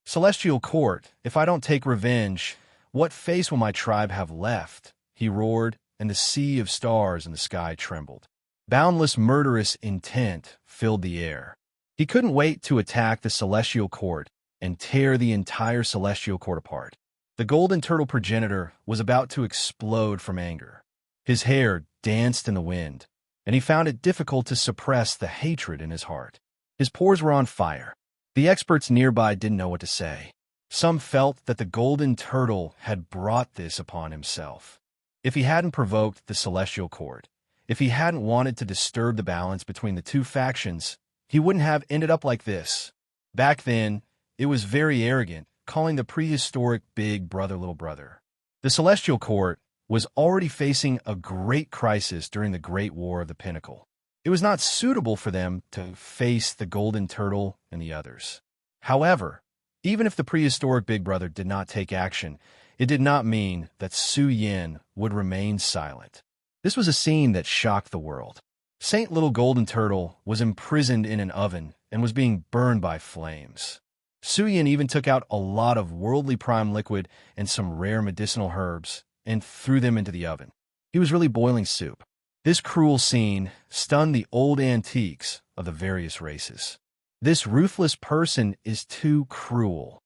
Celestial Court, if I don't take revenge, what face will my tribe have left? He roared, and the sea of stars in the sky trembled. Boundless murderous intent filled the air. He couldn't wait to attack the Celestial Court and tear the entire Celestial Court apart. The golden turtle progenitor was about to explode from anger. His hair danced in the wind, and he found it difficult to suppress the hatred in his heart. His pores were on fire. The experts nearby didn't know what to say. Some felt that the golden turtle had brought this upon himself. If he hadn't provoked the Celestial Court, if he hadn't wanted to disturb the balance between the two factions, he wouldn't have ended up like this. Back then, it was very arrogant, calling the prehistoric big brother little brother. The Celestial Court was already facing a great crisis during the Great War of the Pinnacle. It was not suitable for them to face the golden turtle and the others. However, even if the prehistoric big brother did not take action, it did not mean that Su Yin would remain silent. This was a scene that shocked the world. Saint Little Golden Turtle was imprisoned in an oven and was being burned by flames. Su Yin even took out a lot of worldly prime liquid and some rare medicinal herbs and threw them into the oven. He was really boiling soup. This cruel scene stunned the old antiques of the various races. This ruthless person is too cruel.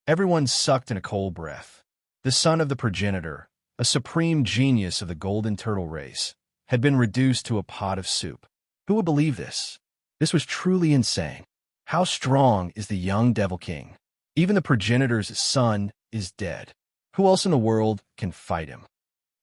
Everyone sucked in a cold breath. The son of the progenitor, a supreme genius of the golden turtle race, had been reduced to a pot of soup. Who would believe this? This was truly insane. How strong is the young Devil King? Even the progenitor's son is dead. Who else in the world can fight him?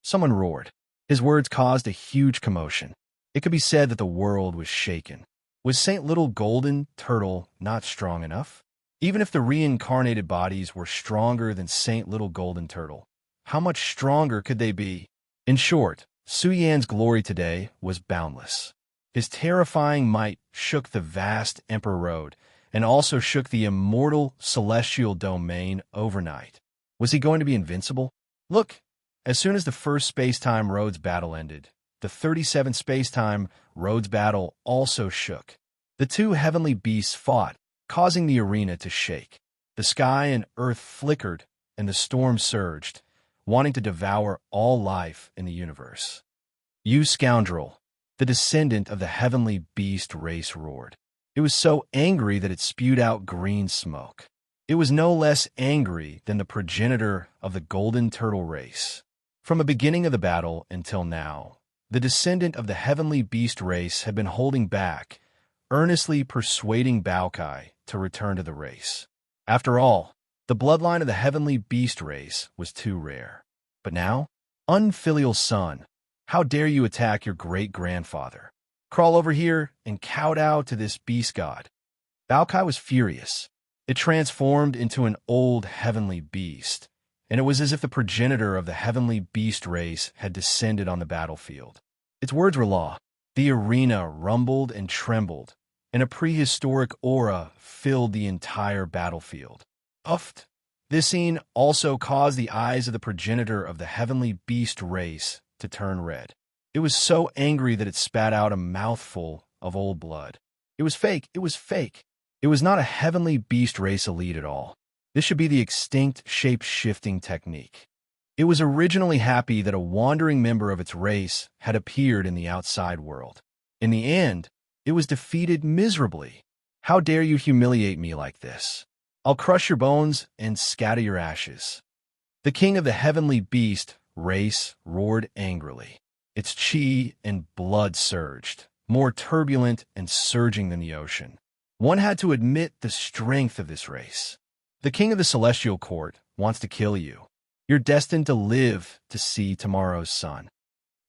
Someone roared. His words caused a huge commotion. It could be said that the world was shaken. Was Saint Little Golden Turtle not strong enough? Even if the reincarnated bodies were stronger than Saint Little Golden Turtle, how much stronger could they be? In short, Su Yan's glory today was boundless. His terrifying might shook the vast Emperor Road and also shook the immortal celestial domain overnight. Was he going to be invincible? Look, as soon as the first space-time roads battle ended, the 37th space-time roads battle also shook. The two heavenly beasts fought, causing the arena to shake. The sky and earth flickered, and the storm surged, wanting to devour all life in the universe. "You scoundrel!" the descendant of the heavenly beast race roared. It was so angry that it spewed out green smoke. It was no less angry than the progenitor of the golden turtle race. From the beginning of the battle until now, the descendant of the heavenly beast race had been holding back, earnestly persuading Baokai to return to the race. After all, the bloodline of the heavenly beast race was too rare. But now, unfilial son, how dare you attack your great-grandfather? Crawl over here and kowtow to this beast god. Baokai was furious. It transformed into an old heavenly beast, and it was as if the progenitor of the heavenly beast race had descended on the battlefield. Its words were law. The arena rumbled and trembled, and a prehistoric aura filled the entire battlefield. Uft! This scene also caused the eyes of the progenitor of the heavenly beast race to turn red. It was so angry that it spat out a mouthful of old blood. It was fake. It was fake. It was not a heavenly beast race elite at all. This should be the extinct shape-shifting technique. It was originally happy that a wandering member of its race had appeared in the outside world. In the end, it was defeated miserably. How dare you humiliate me like this? I'll crush your bones and scatter your ashes. The king of the heavenly beast race roared angrily. Its chi and blood surged, more turbulent and surging than the ocean. One had to admit the strength of this race. The king of the celestial court wants to kill you. You're destined to live to see tomorrow's sun.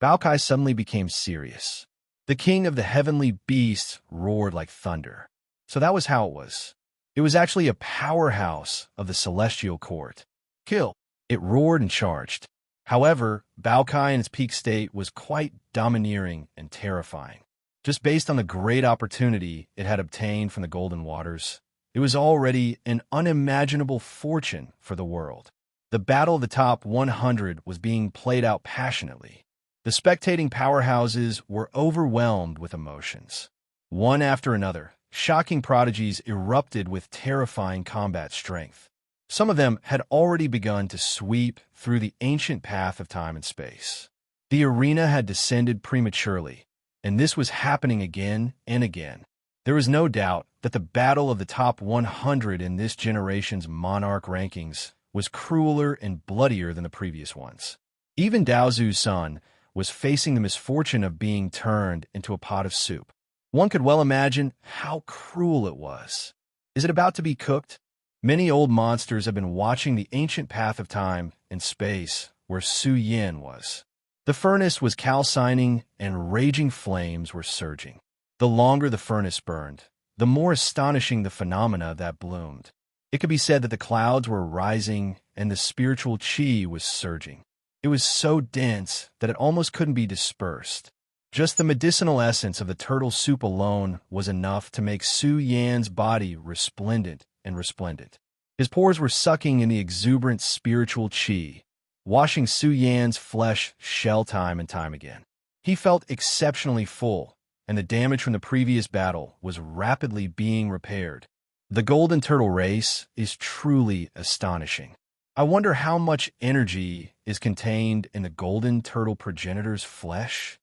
Baokai suddenly became serious. The king of the heavenly beasts roared like thunder. So that was how it was. It was actually a powerhouse of the celestial court. Kill! It roared and charged. However, Baokai in its peak state was quite domineering and terrifying. Just based on the great opportunity it had obtained from the Golden Waters, it was already an unimaginable fortune for the world. The battle of the top 100 was being played out passionately. The spectating powerhouses were overwhelmed with emotions. One after another, shocking prodigies erupted with terrifying combat strength. Some of them had already begun to sweep through the ancient path of time and space. The arena had descended prematurely, and this was happening again and again. There was no doubt that the battle of the top 100 in this generation's monarch rankings was crueler and bloodier than the previous ones. Even Daozu's son was facing the misfortune of being turned into a pot of soup. One could well imagine how cruel it was. Is it about to be cooked? Many old monsters have been watching the ancient path of time and space where Su Yin was. The furnace was calcining and raging flames were surging. The longer the furnace burned, the more astonishing the phenomena that bloomed. It could be said that the clouds were rising and the spiritual chi was surging. It was so dense that it almost couldn't be dispersed. Just the medicinal essence of the turtle soup alone was enough to make Su Yan's body resplendent and resplendent. His pores were sucking in the exuberant spiritual chi, washing Su Yan's flesh shell time and time again. He felt exceptionally full, and the damage from the previous battle was rapidly being repaired. The golden turtle race is truly astonishing. I wonder how much energy is contained in the golden turtle progenitor's flesh?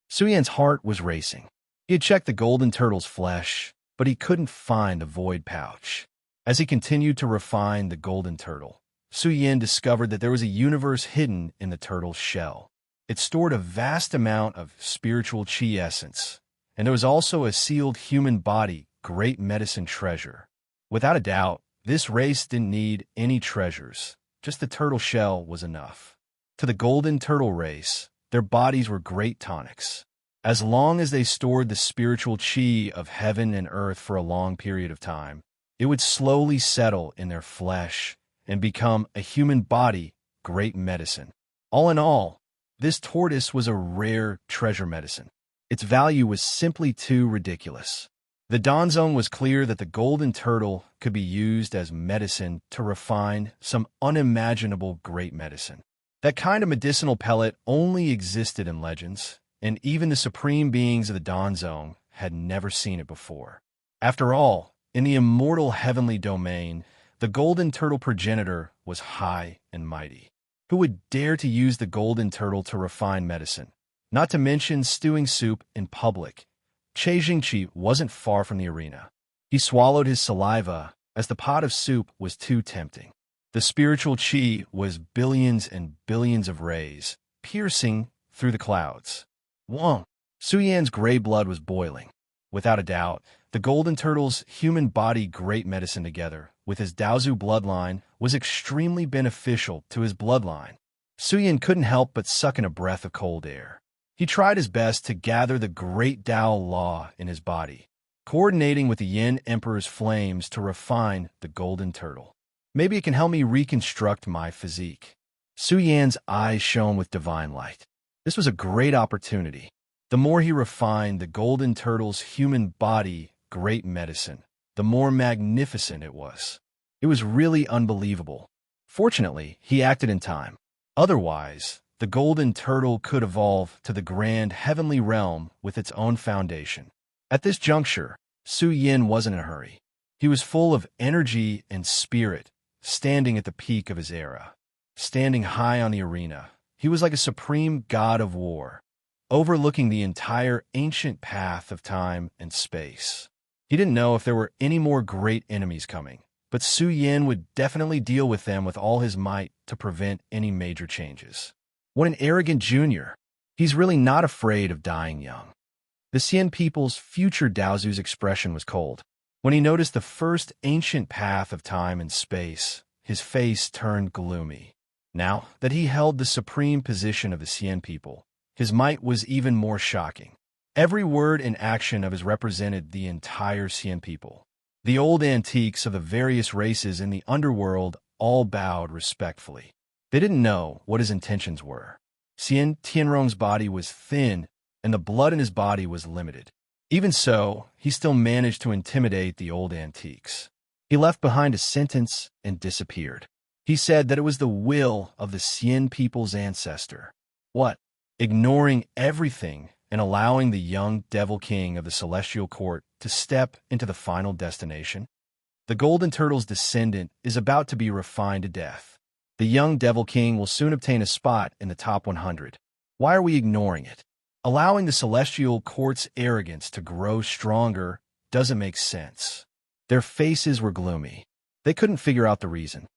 Su Yan's heart was racing. He had checked the golden turtle's flesh, but he couldn't find the void pouch. As he continued to refine the golden turtle, Su Yan discovered that there was a universe hidden in the turtle's shell. It stored a vast amount of spiritual chi essence, and there was also a sealed human body, great medicine treasure. Without a doubt, this race didn't need any treasures. Just the turtle shell was enough. To the golden turtle race, their bodies were great tonics. As long as they stored the spiritual chi of heaven and earth for a long period of time, it would slowly settle in their flesh and become a human body, great medicine. All in all, this tortoise was a rare treasure medicine. Its value was simply too ridiculous. The Danzong was clear that the golden turtle could be used as medicine to refine some unimaginable great medicine. That kind of medicinal pellet only existed in legends, and even the supreme beings of the Danzong had never seen it before. After all, in the immortal heavenly domain, the golden turtle progenitor was high and mighty. Who would dare to use the golden turtle to refine medicine? Not to mention stewing soup in public. Che Jingqi wasn't far from the arena. He swallowed his saliva as the pot of soup was too tempting. The spiritual qi was billions and billions of rays, piercing through the clouds. Wong! Su Yan's gray blood was boiling. Without a doubt, the golden turtle's human body great medicine together with his Daozu bloodline was extremely beneficial to his bloodline. Su Yan couldn't help but suck in a breath of cold air. He tried his best to gather the great Dao law in his body, coordinating with the Yin Emperor's flames to refine the golden turtle. Maybe it can help me reconstruct my physique. Su Yan's eyes shone with divine light. This was a great opportunity. The more he refined the golden turtle's human body great medicine, the more magnificent it was. It was really unbelievable. Fortunately, he acted in time. Otherwise, the golden turtle could evolve to the grand heavenly realm with its own foundation. At this juncture, Su Yin wasn't in a hurry. He was full of energy and spirit, standing at the peak of his era. Standing high on the arena, he was like a supreme god of war, overlooking the entire ancient path of time and space. He didn't know if there were any more great enemies coming, but Su Yin would definitely deal with them with all his might to prevent any major changes. What an arrogant junior! He's really not afraid of dying young. The Xian people's future Daozu's expression was cold. When he noticed the first ancient path of time and space, his face turned gloomy. Now that he held the supreme position of the Xian people, his might was even more shocking. Every word and action of his represented the entire Xian people. The old antiques of the various races in the underworld all bowed respectfully. They didn't know what his intentions were. Xian Tianrong's body was thin, and the blood in his body was limited. Even so, he still managed to intimidate the old antiques. He left behind a sentence and disappeared. He said that it was the will of the Xian people's ancestor. What? Ignoring everything and allowing the young devil king of the celestial court to step into the final destination? The golden turtle's descendant is about to be refined to death. The young devil king will soon obtain a spot in the top 100. Why are we ignoring it? Allowing the celestial court's arrogance to grow stronger doesn't make sense. Their faces were gloomy. They couldn't figure out the reason.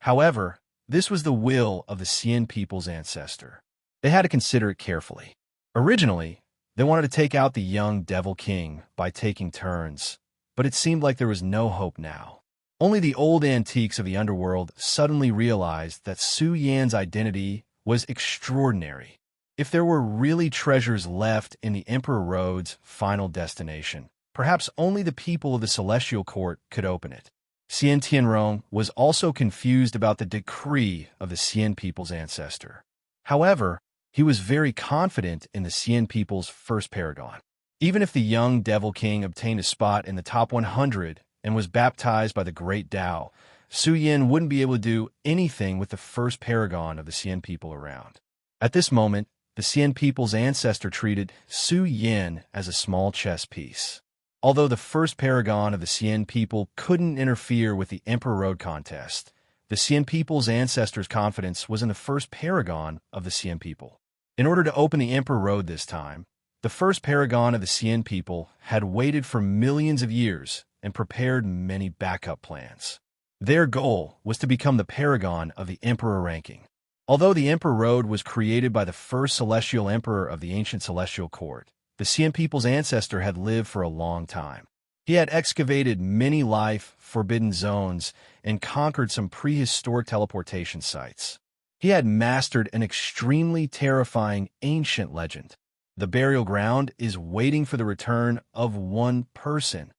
However, this was the will of the Xian people's ancestor. They had to consider it carefully. Originally, they wanted to take out the young devil king by taking turns, but it seemed like there was no hope now. Only the old antiques of the underworld suddenly realized that Su Yan's identity was extraordinary. If there were really treasures left in the Emperor Road's final destination, perhaps only the people of the Celestial Court could open it. Xian Tianrong was also confused about the decree of the Xian people's ancestor. However, he was very confident in the Xian people's first paragon. Even if the young devil king obtained a spot in the top 100 and was baptized by the great Dao, Su Yin wouldn't be able to do anything with the first paragon of the Xian people around. At this moment, the Xian people's ancestor treated Su Yin as a small chess piece. Although the first paragon of the Xian people couldn't interfere with the Emperor Road contest, the Xian people's ancestor's confidence was in the first paragon of the Xian people. In order to open the Emperor Road this time, the first paragon of the Xian people had waited for millions of years and prepared many backup plans. Their goal was to become the paragon of the Emperor ranking. Although the Emperor Road was created by the first celestial emperor of the ancient celestial court, the Xian people's ancestor had lived for a long time. He had excavated many life-forbidden zones and conquered some prehistoric teleportation sites. He had mastered an extremely terrifying ancient legend. The burial ground is waiting for the return of one person.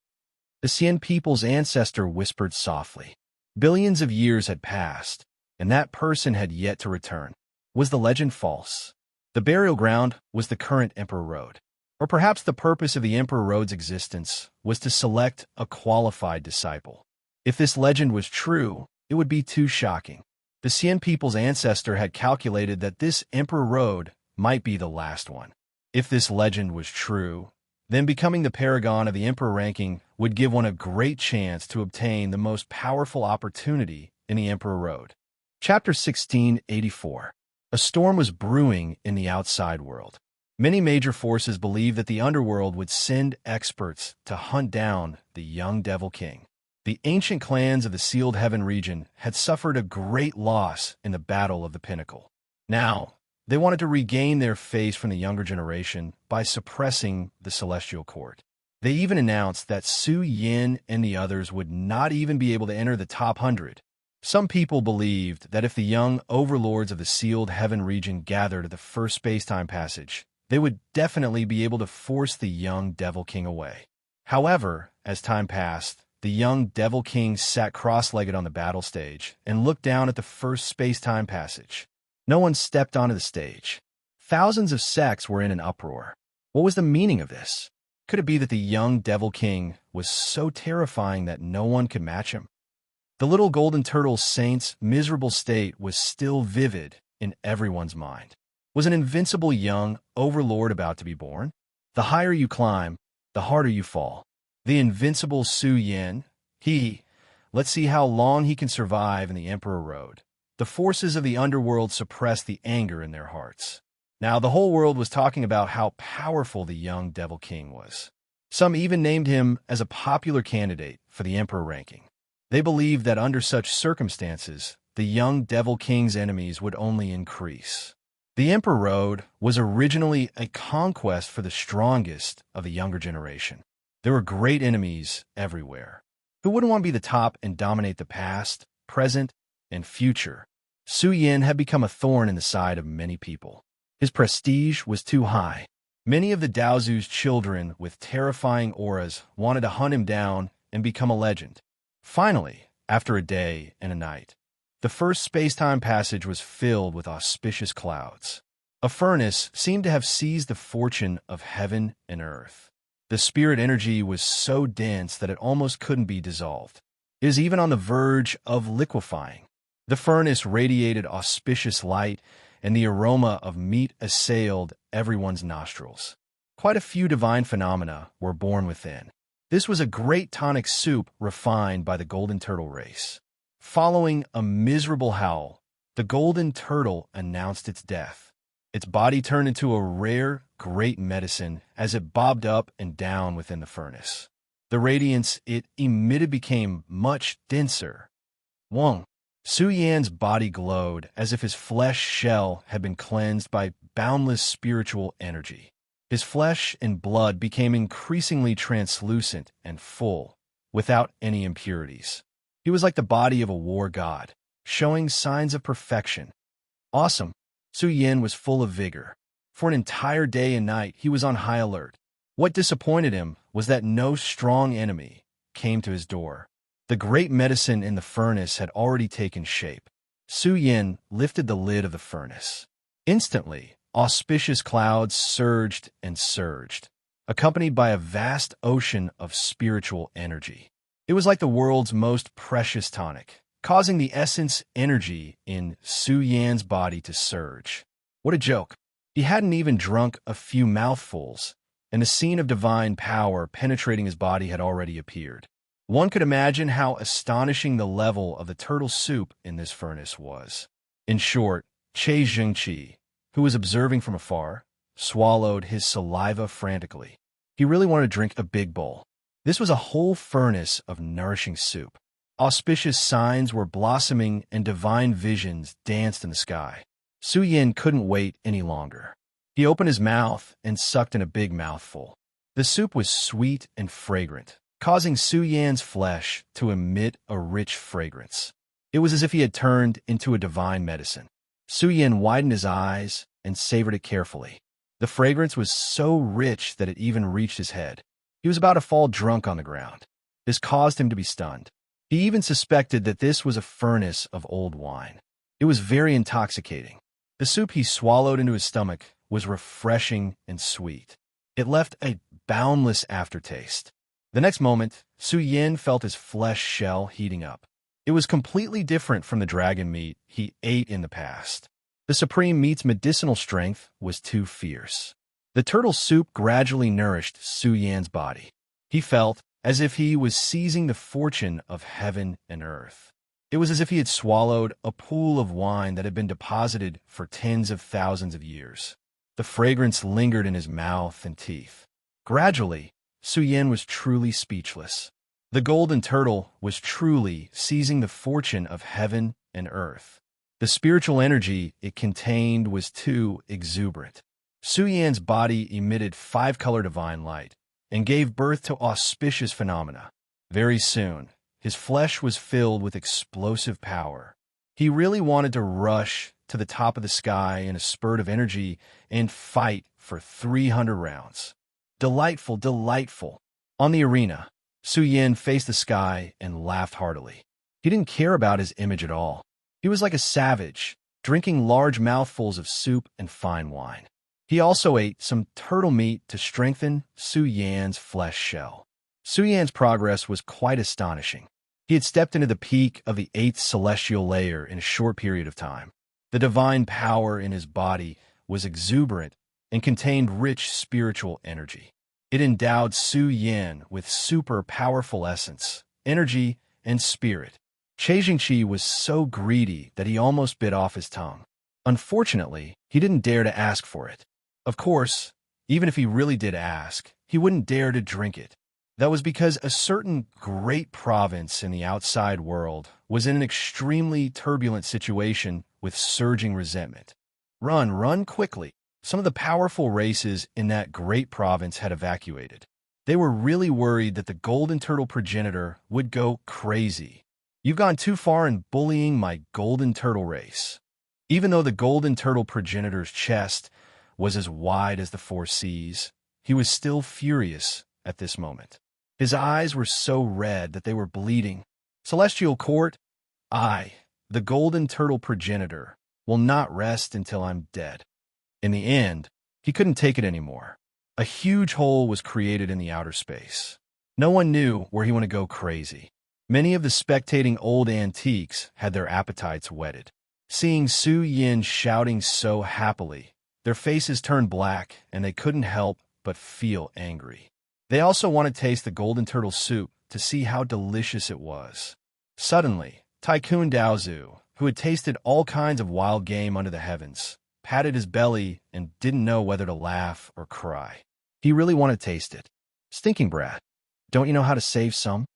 The Xian people's ancestor whispered softly. Billions of years had passed, and that person had yet to return. Was the legend false? The burial ground was the current Emperor Road. Or perhaps the purpose of the Emperor Road's existence was to select a qualified disciple. If this legend was true, it would be too shocking. The Xian people's ancestor had calculated that this Emperor Road might be the last one. If this legend was true, then becoming the paragon of the Emperor ranking would give one a great chance to obtain the most powerful opportunity in the Emperor Road. Chapter 1684. A storm was brewing in the outside world. Many major forces believed that the underworld would send experts to hunt down the young Devil King. The ancient clans of the Sealed Heaven region had suffered a great loss in the Battle of the Pinnacle. Now, they wanted to regain their face from the younger generation by suppressing the Celestial Court. They even announced that Su Yin and the others would not even be able to enter the top 100. Some people believed that if the young overlords of the Sealed Heaven region gathered at the first space-time passage, they would definitely be able to force the young Devil King away. However, as time passed, the young Devil King sat cross-legged on the battle stage and looked down at the first space-time passage. No one stepped onto the stage. Thousands of sects were in an uproar. What was the meaning of this? Could it be that the young Devil King was so terrifying that no one could match him? The little golden turtle saint's miserable state was still vivid in everyone's mind. Was an invincible young overlord about to be born? The higher you climb, the harder you fall. The invincible Su Yin, let's see how long he can survive in the Emperor Road. The forces of the underworld suppressed the anger in their hearts. Now the whole world was talking about how powerful the young Devil King was. Some even named him as a popular candidate for the Emperor ranking. They believed that under such circumstances, the young Devil King's enemies would only increase. The Emperor Road was originally a conquest for the strongest of the younger generation. There were great enemies everywhere. Who wouldn't want to be the top and dominate the past, present, and future? Su Yin had become a thorn in the side of many people. His prestige was too high. Many of the Daozu's children with terrifying auras wanted to hunt him down and become a legend. Finally, after a day and a night, the first space-time passage was filled with auspicious clouds. A furnace seemed to have seized the fortune of heaven and earth. The spirit energy was so dense that it almost couldn't be dissolved. It was even on the verge of liquefying. The furnace radiated auspicious light, and the aroma of meat assailed everyone's nostrils. Quite a few divine phenomena were born within. This was a great tonic soup refined by the golden turtle race. Following a miserable howl, the golden turtle announced its death. Its body turned into a rare, great medicine as it bobbed up and down within the furnace. The radiance it emitted became much denser. Wong. Su Yan's body glowed as if his flesh shell had been cleansed by boundless spiritual energy. His flesh and blood became increasingly translucent and full, without any impurities. He was like the body of a war god, showing signs of perfection. Awesome. Su Yin was full of vigor. For an entire day and night, he was on high alert. What disappointed him was that no strong enemy came to his door. The great medicine in the furnace had already taken shape. Su Yin lifted the lid of the furnace. Instantly, auspicious clouds surged and surged, accompanied by a vast ocean of spiritual energy. It was like the world's most precious tonic, causing the essence energy in Su Yan's body to surge. What a joke. He hadn't even drunk a few mouthfuls, and the scene of divine power penetrating his body had already appeared. One could imagine how astonishing the level of the turtle soup in this furnace was. In short, Che Zhengqi, who was observing from afar, swallowed his saliva frantically. He really wanted to drink a big bowl. This was a whole furnace of nourishing soup. Auspicious signs were blossoming and divine visions danced in the sky. Su Yin couldn't wait any longer. He opened his mouth and sucked in a big mouthful. The soup was sweet and fragrant, causing Su Yan's flesh to emit a rich fragrance. It was as if he had turned into a divine medicine. Su Yin widened his eyes and savored it carefully. The fragrance was so rich that it even reached his head. He was about to fall drunk on the ground. This caused him to be stunned. He even suspected that this was a furnace of old wine. It was very intoxicating. The soup he swallowed into his stomach was refreshing and sweet. It left a boundless aftertaste. The next moment, Su Yin felt his flesh shell heating up. It was completely different from the dragon meat he ate in the past. The supreme meat's medicinal strength was too fierce. The turtle soup gradually nourished Su Yan's body. He felt as if he was seizing the fortune of heaven and earth. It was as if he had swallowed a pool of wine that had been deposited for tens of thousands of years. The fragrance lingered in his mouth and teeth. Gradually, Su Yin was truly speechless. The golden turtle was truly seizing the fortune of heaven and earth. The spiritual energy it contained was too exuberant. Su Yan's body emitted five-color divine light and gave birth to auspicious phenomena. Very soon, his flesh was filled with explosive power. He really wanted to rush to the top of the sky in a spurt of energy and fight for 300 rounds. Delightful, delightful. On the arena, Su Yin faced the sky and laughed heartily. He didn't care about his image at all. He was like a savage, drinking large mouthfuls of soup and fine wine. He also ate some turtle meat to strengthen Su Yan's flesh shell. Su Yan's progress was quite astonishing. He had stepped into the peak of the 8th celestial layer in a short period of time. The divine power in his body was exuberant and contained rich spiritual energy. It endowed Su Yin with super powerful essence, energy, and spirit. Qi was so greedy that he almost bit off his tongue. Unfortunately, he didn't dare to ask for it. Of course, even if he really did ask, he wouldn't dare to drink it. That was because a certain great province in the outside world was in an extremely turbulent situation with surging resentment. Run quickly. Some of the powerful races in that great province had evacuated. They were really worried that the golden turtle progenitor would go crazy. You've gone too far in bullying my golden turtle race. Even though the golden turtle progenitor's chest was as wide as the four seas, he was still furious at this moment. His eyes were so red that they were bleeding. Celestial Court, I, the golden turtle progenitor, will not rest until I'm dead. In the end, he couldn't take it anymore. A huge hole was created in the outer space. No one knew where he would go crazy. Many of the spectating old antiques had their appetites whetted. Seeing Su Yin shouting so happily, their faces turned black and they couldn't help but feel angry. They also wanted to taste the golden turtle soup to see how delicious it was. Suddenly, Tycoon Daozu, who had tasted all kinds of wild game under the heavens, patted his belly and didn't know whether to laugh or cry. He really wanted to taste it. Stinking brat, don't you know how to save some?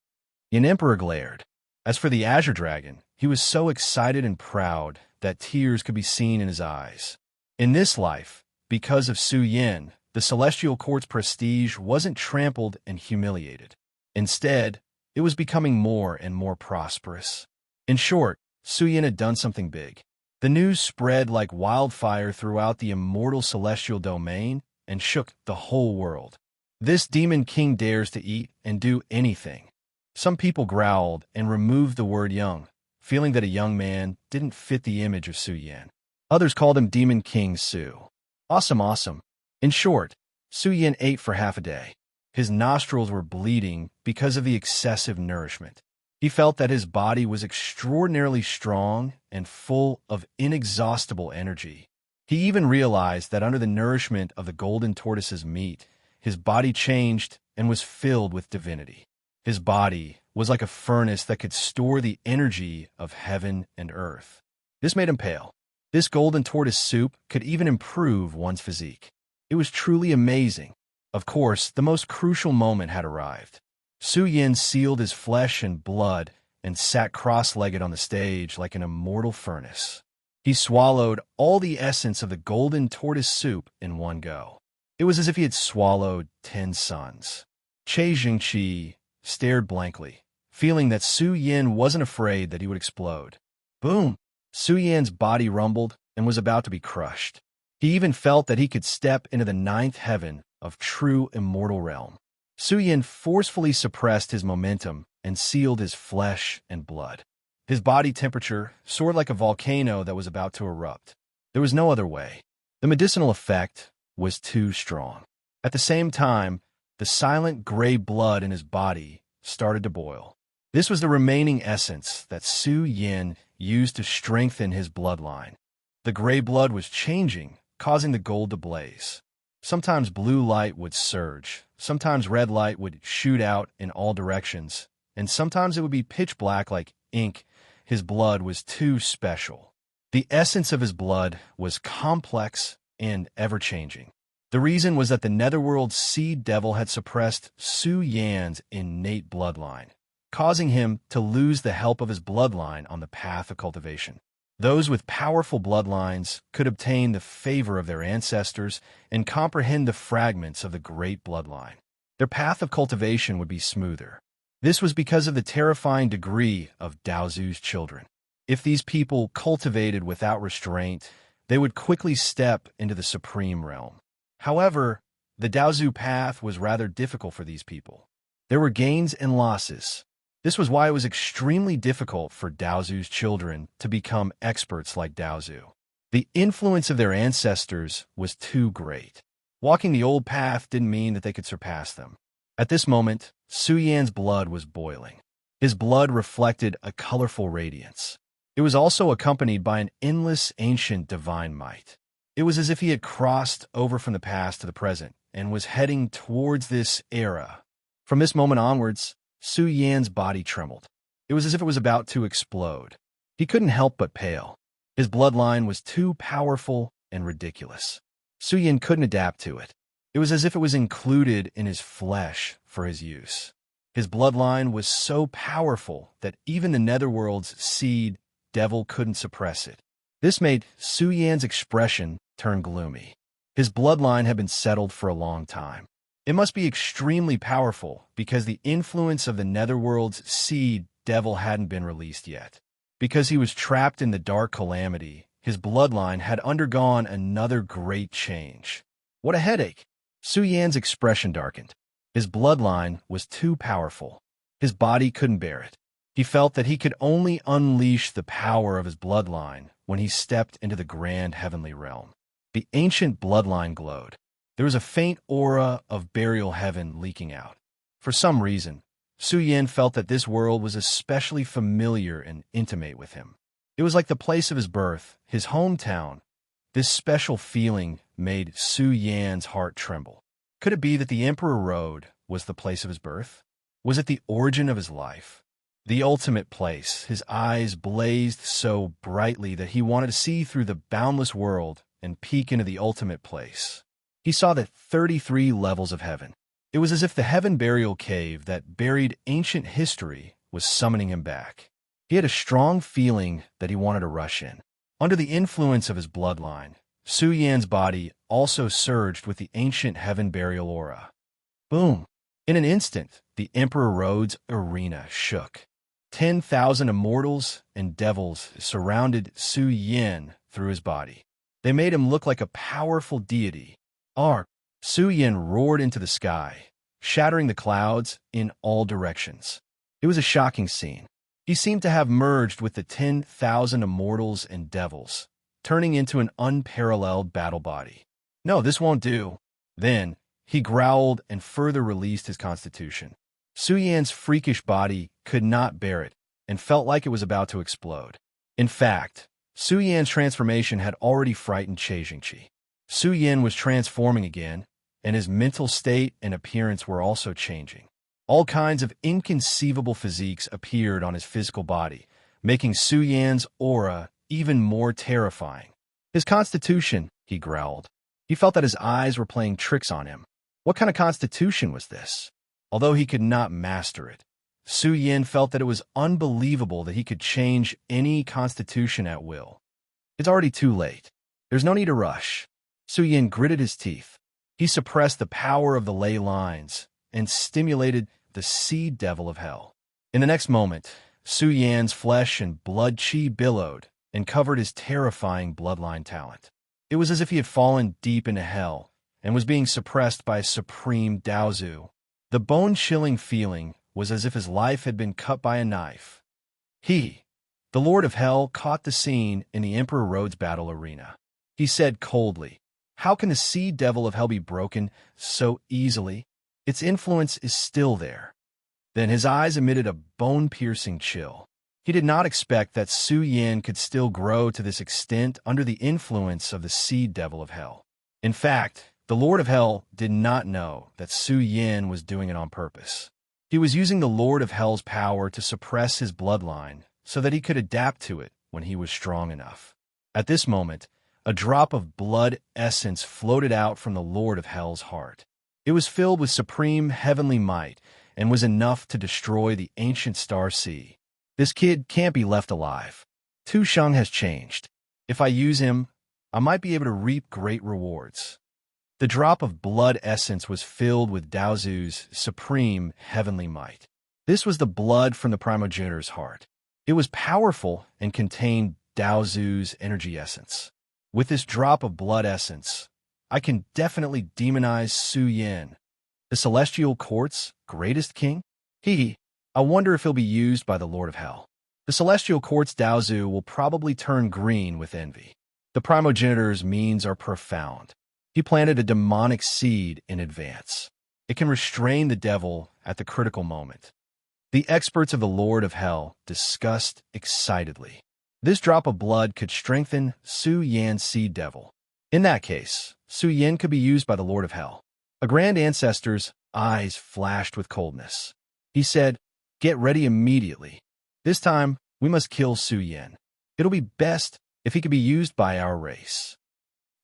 Yin Emperor glared. As for the Azure Dragon, he was so excited and proud that tears could be seen in his eyes. In this life, because of Su Yin, the Celestial Court's prestige wasn't trampled and humiliated. Instead, it was becoming more and more prosperous. In short, Su Yin had done something big. The news spread like wildfire throughout the immortal celestial domain and shook the whole world. This demon king dares to eat and do anything. Some people growled and removed the word young, feeling that a young man didn't fit the image of Su Yin. Others called him Demon King Su. Awesome. In short, Su Yin ate for half a day. His nostrils were bleeding because of the excessive nourishment. He felt that his body was extraordinarily strong and full of inexhaustible energy. He even realized that under the nourishment of the golden tortoise's meat, his body changed and was filled with divinity. His body was like a furnace that could store the energy of heaven and earth. This made him pale. This golden tortoise soup could even improve one's physique. It was truly amazing. Of course, the most crucial moment had arrived. Su Yin sealed his flesh and blood and sat cross-legged on the stage like an immortal furnace. He swallowed all the essence of the golden tortoise soup in one go. It was as if he had swallowed 10 suns. Qi stared blankly, feeling that Su Yin wasn't afraid that he would explode. Boom! Su Yin's body rumbled and was about to be crushed. He even felt that he could step into the 9th heaven of true immortal realm. Su Yin forcefully suppressed his momentum and sealed his flesh and blood. His body temperature soared like a volcano that was about to erupt. There was no other way. The medicinal effect was too strong. At the same time, the silent gray blood in his body started to boil. This was the remaining essence that Su Yin used to strengthen his bloodline. The gray blood was changing, causing the gold to blaze. Sometimes blue light would surge, sometimes red light would shoot out in all directions, and sometimes it would be pitch black like ink his blood was too special. The essence of his blood was complex and ever-changing. The reason was that the Netherworld's seed devil had suppressed Su Yan's innate bloodline, causing him to lose the help of his bloodline on the path of cultivation. Those with powerful bloodlines could obtain the favor of their ancestors and comprehend the fragments of the great bloodline. Their path of cultivation would be smoother. This was because of the terrifying degree of Daozu's children. If these people cultivated without restraint, they would quickly step into the supreme realm. However, the Daozu path was rather difficult for these people. There were gains and losses. This was why it was extremely difficult for Daozu's children to become experts like Daozu. The influence of their ancestors was too great. Walking the old path didn't mean that they could surpass them. At this moment, Su Yan's blood was boiling. His blood reflected a colorful radiance. It was also accompanied by an endless ancient divine might. It was as if he had crossed over from the past to the present and was heading towards this era. From this moment onwards, Su Yan's body trembled. It was as if it was about to explode. He couldn't help but pale. His bloodline was too powerful and ridiculous. Su Yan couldn't adapt to it. It was as if it was included in his flesh for his use. His bloodline was so powerful that even the Netherworld's seed devil couldn't suppress it. This made Su Yan's expression turn gloomy. His bloodline had been settled for a long time. It must be extremely powerful because the influence of the Netherworld's seed devil hadn't been released yet. Because he was trapped in the dark calamity, his bloodline had undergone another great change. What a headache! Su Yan's expression darkened. His bloodline was too powerful. His body couldn't bear it. He felt that he could only unleash the power of his bloodline when he stepped into the grand heavenly realm. The ancient bloodline glowed. There was a faint aura of burial heaven leaking out. For some reason, Su Yan felt that this world was especially familiar and intimate with him. It was like the place of his birth, his hometown. This special feeling made Su Yan's heart tremble. Could it be that the Emperor Road was the place of his birth? Was it the origin of his life? The ultimate place. His eyes blazed so brightly that he wanted to see through the boundless world and peek into the ultimate place. He saw the 33 levels of heaven. It was as if the heaven burial cave that buried ancient history was summoning him back. He had a strong feeling that he wanted to rush in. Under the influence of his bloodline, Su Yan's body also surged with the ancient heaven burial aura. Boom! In an instant, the Emperor Road's arena shook. 10,000 immortals and devils surrounded Su Yan through his body. They made him look like a powerful deity. Su Yan roared into the sky, shattering the clouds in all directions. It was a shocking scene. He seemed to have merged with the 10,000 immortals and devils, turning into an unparalleled battle body. No, this won't do. Then, he growled and further released his constitution. Su Yan's freakish body could not bear it and felt like it was about to explode. In fact, Su Yan's transformation had already frightened Qi. Su Yan was transforming again, and his mental state and appearance were also changing. All kinds of inconceivable physiques appeared on his physical body, making Su Yan's aura even more terrifying. His constitution, he growled. He felt that his eyes were playing tricks on him. What kind of constitution was this? Although he could not master it, Su Yan felt that it was unbelievable that he could change any constitution at will. It's already too late. There's no need to rush. Su Yan gritted his teeth. He suppressed the power of the ley lines and stimulated the seed devil of hell. In the next moment, Su Yan's flesh and blood qi billowed and covered his terrifying bloodline talent. It was as if he had fallen deep into hell and was being suppressed by a supreme Daozu. The bone-chilling feeling was as if his life had been cut by a knife. He, the Lord of Hell, caught the scene in the Emperor Road's battle arena. He said coldly, "How can the seed devil of hell be broken so easily? Its influence is still there." Then his eyes emitted a bone-piercing chill. He did not expect that Su Yan could still grow to this extent under the influence of the seed devil of hell. In fact, the Lord of Hell did not know that Su Yan was doing it on purpose. He was using the Lord of Hell's power to suppress his bloodline so that he could adapt to it when he was strong enough. At this moment, a drop of blood essence floated out from the Lord of Hell's heart. It was filled with supreme heavenly might and was enough to destroy the ancient star sea. This kid can't be left alive. Tu Sheng has changed. If I use him, I might be able to reap great rewards. The drop of blood essence was filled with Daozu's supreme heavenly might. This was the blood from the primogenitor's heart. It was powerful and contained Daozu's energy essence. With this drop of blood essence, I can definitely demonize Su Yin, the celestial court's greatest king. I wonder if he'll be used by the Lord of Hell. The celestial court's Daozu will probably turn green with envy. The primogenitor's means are profound. He planted a demonic seed in advance. It can restrain the devil at the critical moment. The experts of the Lord of Hell discussed excitedly. This drop of blood could strengthen Su Yan's seed devil. In that case, Su Yan could be used by the Lord of Hell. A grand ancestor's eyes flashed with coldness. He said, "Get ready immediately. This time, we must kill Su Yan. It'll be best if he could be used by our race."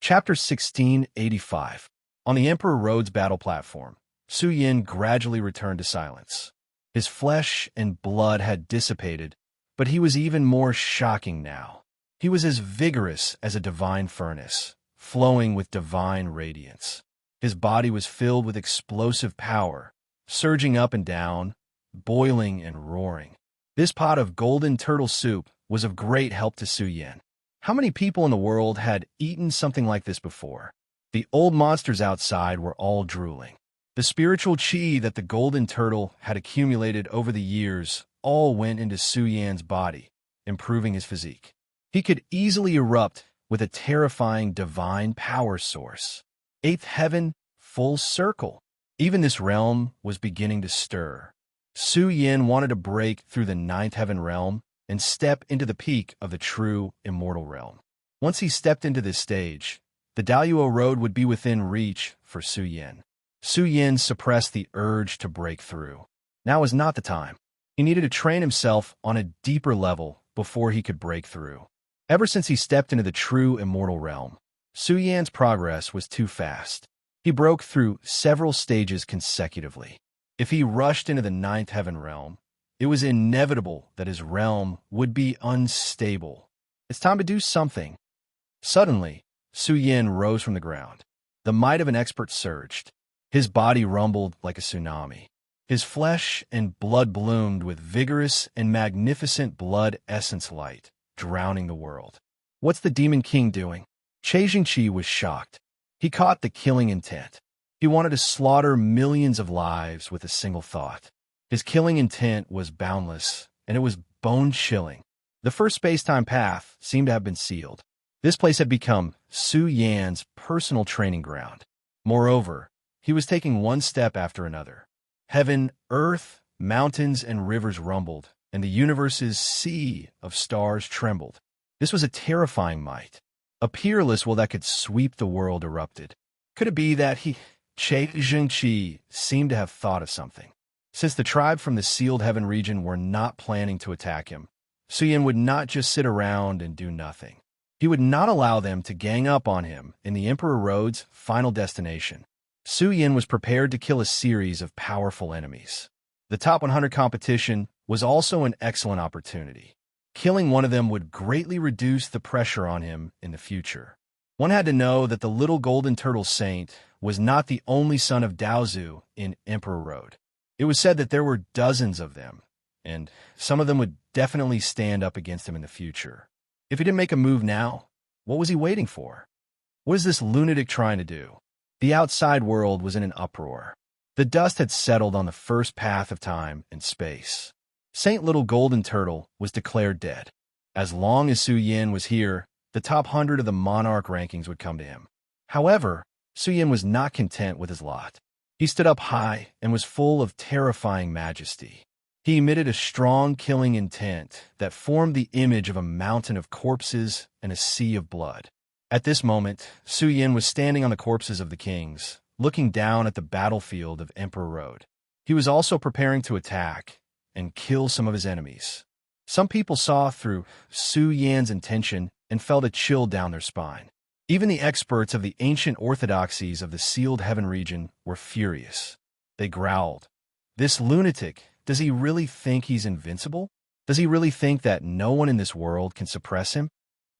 Chapter 1685. On the Emperor Road's battle platform, Su Yan gradually returned to silence. His flesh and blood had dissipated, but he was even more shocking now. He was as vigorous as a divine furnace, flowing with divine radiance. His body was filled with explosive power, surging up and down, boiling and roaring. This pot of golden turtle soup was of great help to Su Yan. How many people in the world had eaten something like this before? The old monsters outside were all drooling. The spiritual chi that the golden turtle had accumulated over the years all went into Su Yan's body, improving his physique. He could easily erupt with a terrifying divine power source. Eighth heaven, full circle. Even this realm was beginning to stir. Su Yan wanted to break through the ninth heaven realm and step into the peak of the true immortal realm. Once he stepped into this stage, the Daoyuo road would be within reach for Su Yan. Su Yan suppressed the urge to break through. Now was not the time. He needed to train himself on a deeper level before he could break through. Ever since he stepped into the true immortal realm, Su Yan's progress was too fast. He broke through several stages consecutively. If he rushed into the ninth heaven realm, it was inevitable that his realm would be unstable. It's time to do something. Suddenly, Su Yan rose from the ground. The might of an expert surged. His body rumbled like a tsunami. His flesh and blood bloomed with vigorous and magnificent blood essence light, drowning the world. What's the Demon King doing? Che Jingqi was shocked. He caught the killing intent. He wanted to slaughter millions of lives with a single thought. His killing intent was boundless, and it was bone-chilling. The first space-time path seemed to have been sealed. This place had become Su Yan's personal training ground. Moreover, he was taking one step after another. Heaven, earth, mountains, and rivers rumbled, and the universe's sea of stars trembled. This was a terrifying might. A peerless will that could sweep the world erupted. Could it be that Che Jingqi seemed to have thought of something? Since the tribe from the sealed heaven region were not planning to attack him, Su Yan would not just sit around and do nothing. He would not allow them to gang up on him in the Emperor Road's final destination. Su Yan was prepared to kill a series of powerful enemies. The top 100 competition was also an excellent opportunity. Killing one of them would greatly reduce the pressure on him in the future. One had to know that the little golden turtle saint was not the only son of Daozu in Emperor Road. It was said that there were dozens of them, and some of them would definitely stand up against him in the future. If he didn't make a move now, what was he waiting for? What is this lunatic trying to do? The outside world was in an uproar. The dust had settled on the first path of time and space. Saint Little Golden Turtle was declared dead. As long as Su Yan was here, the top 100 of the monarch rankings would come to him. However, Su Yan was not content with his lot. He stood up high and was full of terrifying majesty. He emitted a strong killing intent that formed the image of a mountain of corpses and a sea of blood. At this moment, Su Yan was standing on the corpses of the kings, looking down at the battlefield of Emperor Road. He was also preparing to attack and kill some of his enemies. Some people saw through Su Yan's intention and felt a chill down their spine. Even the experts of the ancient orthodoxies of the sealed heaven region were furious. They growled, "This lunatic, does he really think he's invincible? Does he really think that no one in this world can suppress him?"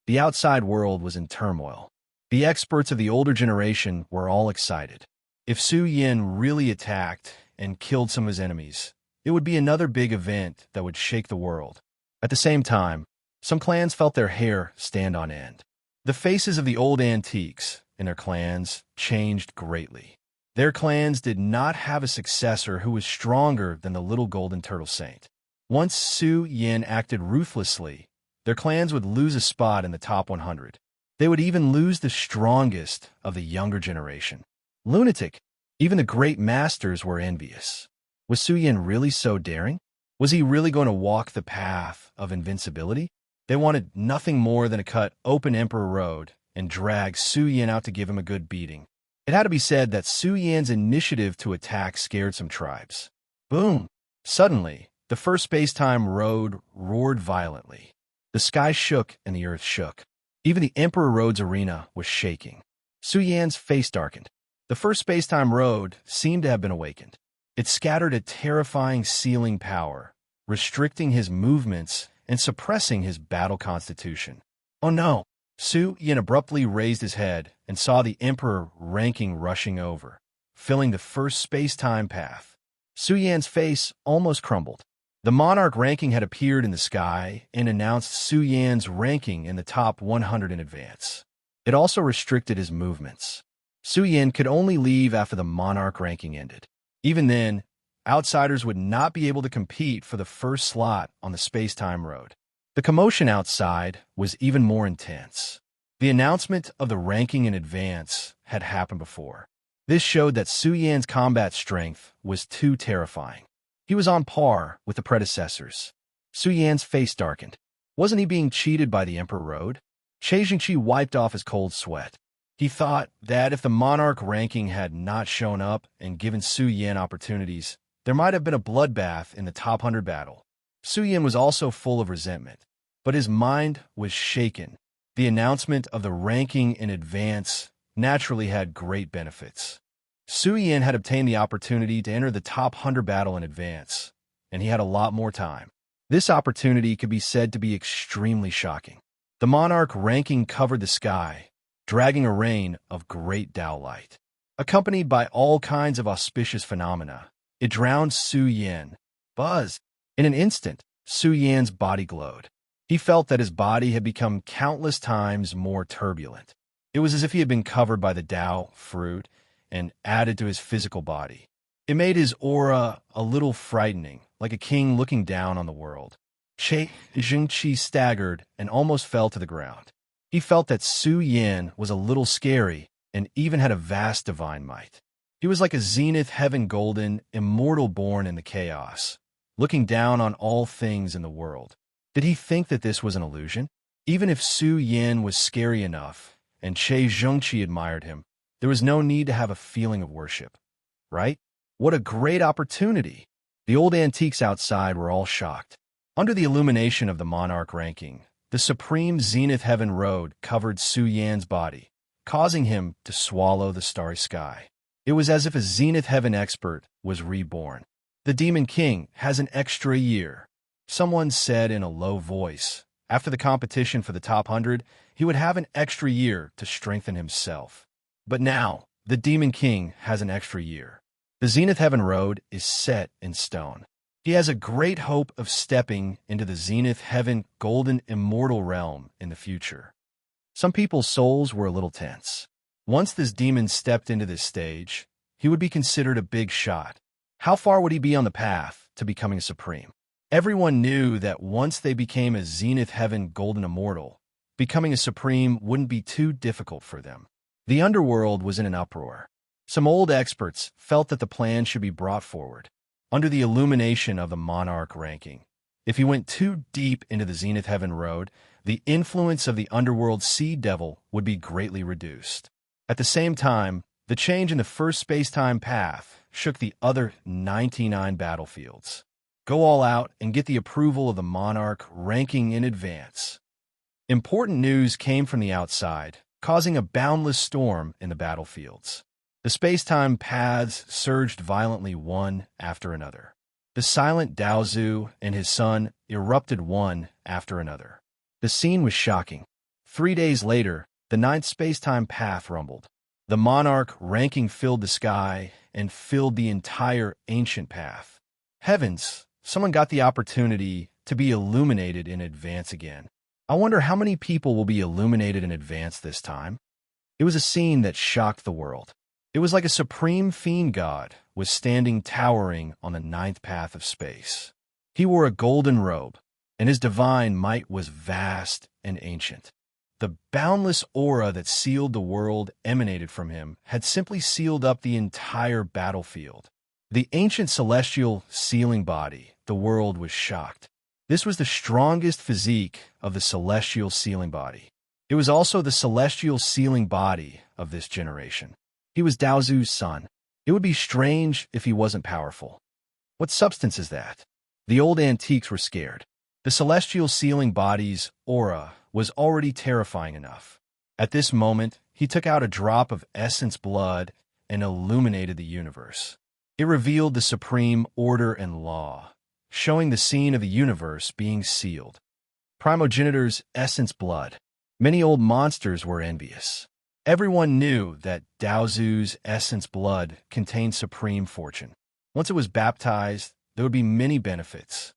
The outside world was in turmoil. The experts of the older generation were all excited. If Su Yin really attacked and killed some of his enemies, it would be another big event that would shake the world. At the same time, some clans felt their hair stand on end. The faces of the old antiques in their clans changed greatly. Their clans did not have a successor who was stronger than the little golden turtle saint. Once Su Yin acted ruthlessly, their clans would lose a spot in the top 100. They would even lose the strongest of the younger generation. Lunatic! Even the great masters were envious. Was Su Yin really so daring? Was he really going to walk the path of invincibility? They wanted nothing more than to cut open Emperor Road and drag Su Yin out to give him a good beating. It had to be said that Su Yan's initiative to attack scared some tribes. Boom! Suddenly, the first space-time road roared violently. The sky shook and the earth shook. Even the Emperor Road's arena was shaking. Su Yan's face darkened. The first space-time road seemed to have been awakened. It scattered a terrifying sealing power, restricting his movements and suppressing his battle constitution. Oh no! Su Yin abruptly raised his head and saw the Emperor ranking rushing over, filling the first space-time path. Su Yan's face almost crumbled. The monarch ranking had appeared in the sky and announced Su Yan's ranking in the top 100 in advance. It also restricted his movements. Su Yin could only leave after the monarch ranking ended. Even then, outsiders would not be able to compete for the first slot on the space-time road. The commotion outside was even more intense. The announcement of the ranking in advance had happened before. This showed that Su Yan's combat strength was too terrifying. He was on par with the predecessors. Su Yan's face darkened. Wasn't he being cheated by the Emperor Road? Che Jingqi wiped off his cold sweat. He thought that if the monarch ranking had not shown up and given Su Yin opportunities, there might have been a bloodbath in the top 100 battle. Su Yin was also full of resentment, but his mind was shaken. The announcement of the ranking in advance naturally had great benefits. Su Yin had obtained the opportunity to enter the top 100 battle in advance, and he had a lot more time. This opportunity could be said to be extremely shocking. The monarch ranking covered the sky, dragging a rain of great Tao light. Accompanied by all kinds of auspicious phenomena, it drowned Su Yin. Buzz! In an instant, Su Yan's body glowed. He felt that his body had become countless times more turbulent. It was as if he had been covered by the Tao fruit and added to his physical body. It made his aura a little frightening, like a king looking down on the world. Che Jingqi staggered and almost fell to the ground. He felt that Su Yin was a little scary and even had a vast divine might. He was like a zenith heaven golden, immortal born in the chaos, looking down on all things in the world. Did he think that this was an illusion? Even if Su Yin was scary enough and Che Jingqi admired him, there was no need to have a feeling of worship, right? What a great opportunity! The old antiques outside were all shocked. Under the illumination of the monarch ranking, the supreme zenith heaven road covered Su Yan's body, causing him to swallow the starry sky. It was as if a zenith heaven expert was reborn. The Demon King has an extra year, someone said in a low voice. After the competition for the top 100, he would have an extra year to strengthen himself. But now, the Demon King has an extra year. The Zenith Heaven Road is set in stone. He has a great hope of stepping into the Zenith Heaven golden immortal realm in the future. Some people's souls were a little tense. Once this demon stepped into this stage, he would be considered a big shot. How far would he be on the path to becoming supreme? Everyone knew that once they became a Zenith Heaven golden immortal, becoming a supreme wouldn't be too difficult for them. The underworld was in an uproar. Some old experts felt that the plan should be brought forward. Under the illumination of the monarch ranking, if he went too deep into the Zenith Heaven Road, the influence of the underworld sea devil would be greatly reduced. At the same time, the change in the first space-time path shook the other 99 battlefields. Go all out and get the approval of the monarch ranking in advance. Important news came from the outside, causing a boundless storm in the battlefields. The space-time paths surged violently one after another. The silent Daozu and his son erupted one after another. The scene was shocking. 3 days later, the ninth space-time path rumbled. The monarch ranking filled the sky and filled the entire ancient path. Heavens, someone got the opportunity to be illuminated in advance again. I wonder how many people will be illuminated in advance this time. It was a scene that shocked the world. It was like a supreme fiend god was standing towering on the ninth path of space. He wore a golden robe, and his divine might was vast and ancient. The boundless aura that sealed the world emanated from him had simply sealed up the entire battlefield. The ancient celestial sealing body, the world was shocked. This was the strongest physique of the celestial sealing body. It was also the celestial sealing body of this generation. He was Daozu's son. It would be strange if he wasn't powerful. What substance is that? The old antiques were scared. The celestial sealing body's aura was already terrifying enough. At this moment, he took out a drop of essence blood and illuminated the universe. It revealed the supreme order and law, showing the scene of the universe being sealed. Primogenitor's essence blood. Many old monsters were envious. Everyone knew that Daozu's essence blood contained supreme fortune. Once it was baptized, there would be many benefits.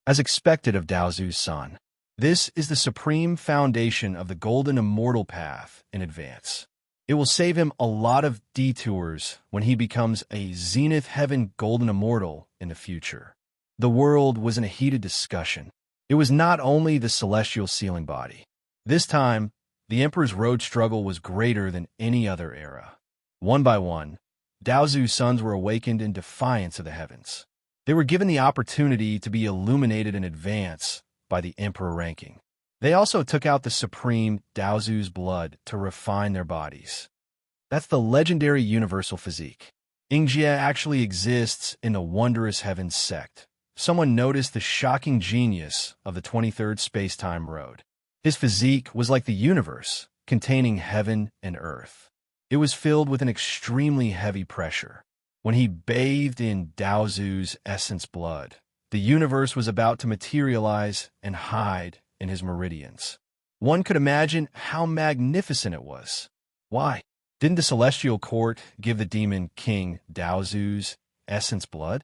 As expected of Daozu's son, this is the supreme foundation of the golden immortal path in advance. It will save him a lot of detours when he becomes a Zenith Heaven golden immortal in the future. The world was in a heated discussion. It was not only the celestial sealing body. This time, the Emperor's road struggle was greater than any other era. One by one, Daozu's sons were awakened in defiance of the heavens. They were given the opportunity to be illuminated in advance by the Emperor ranking. They also took out the supreme Daozu's blood to refine their bodies. That's the legendary universal physique. Ingjie actually exists in the wondrous heavens sect. Someone noticed the shocking genius of the 23rd space-time road. His physique was like the universe, containing heaven and earth. It was filled with an extremely heavy pressure. When he bathed in Daozu's essence blood, the universe was about to materialize and hide in his meridians. One could imagine how magnificent it was. Why? Didn't the celestial court give the demon king Daozu's essence blood?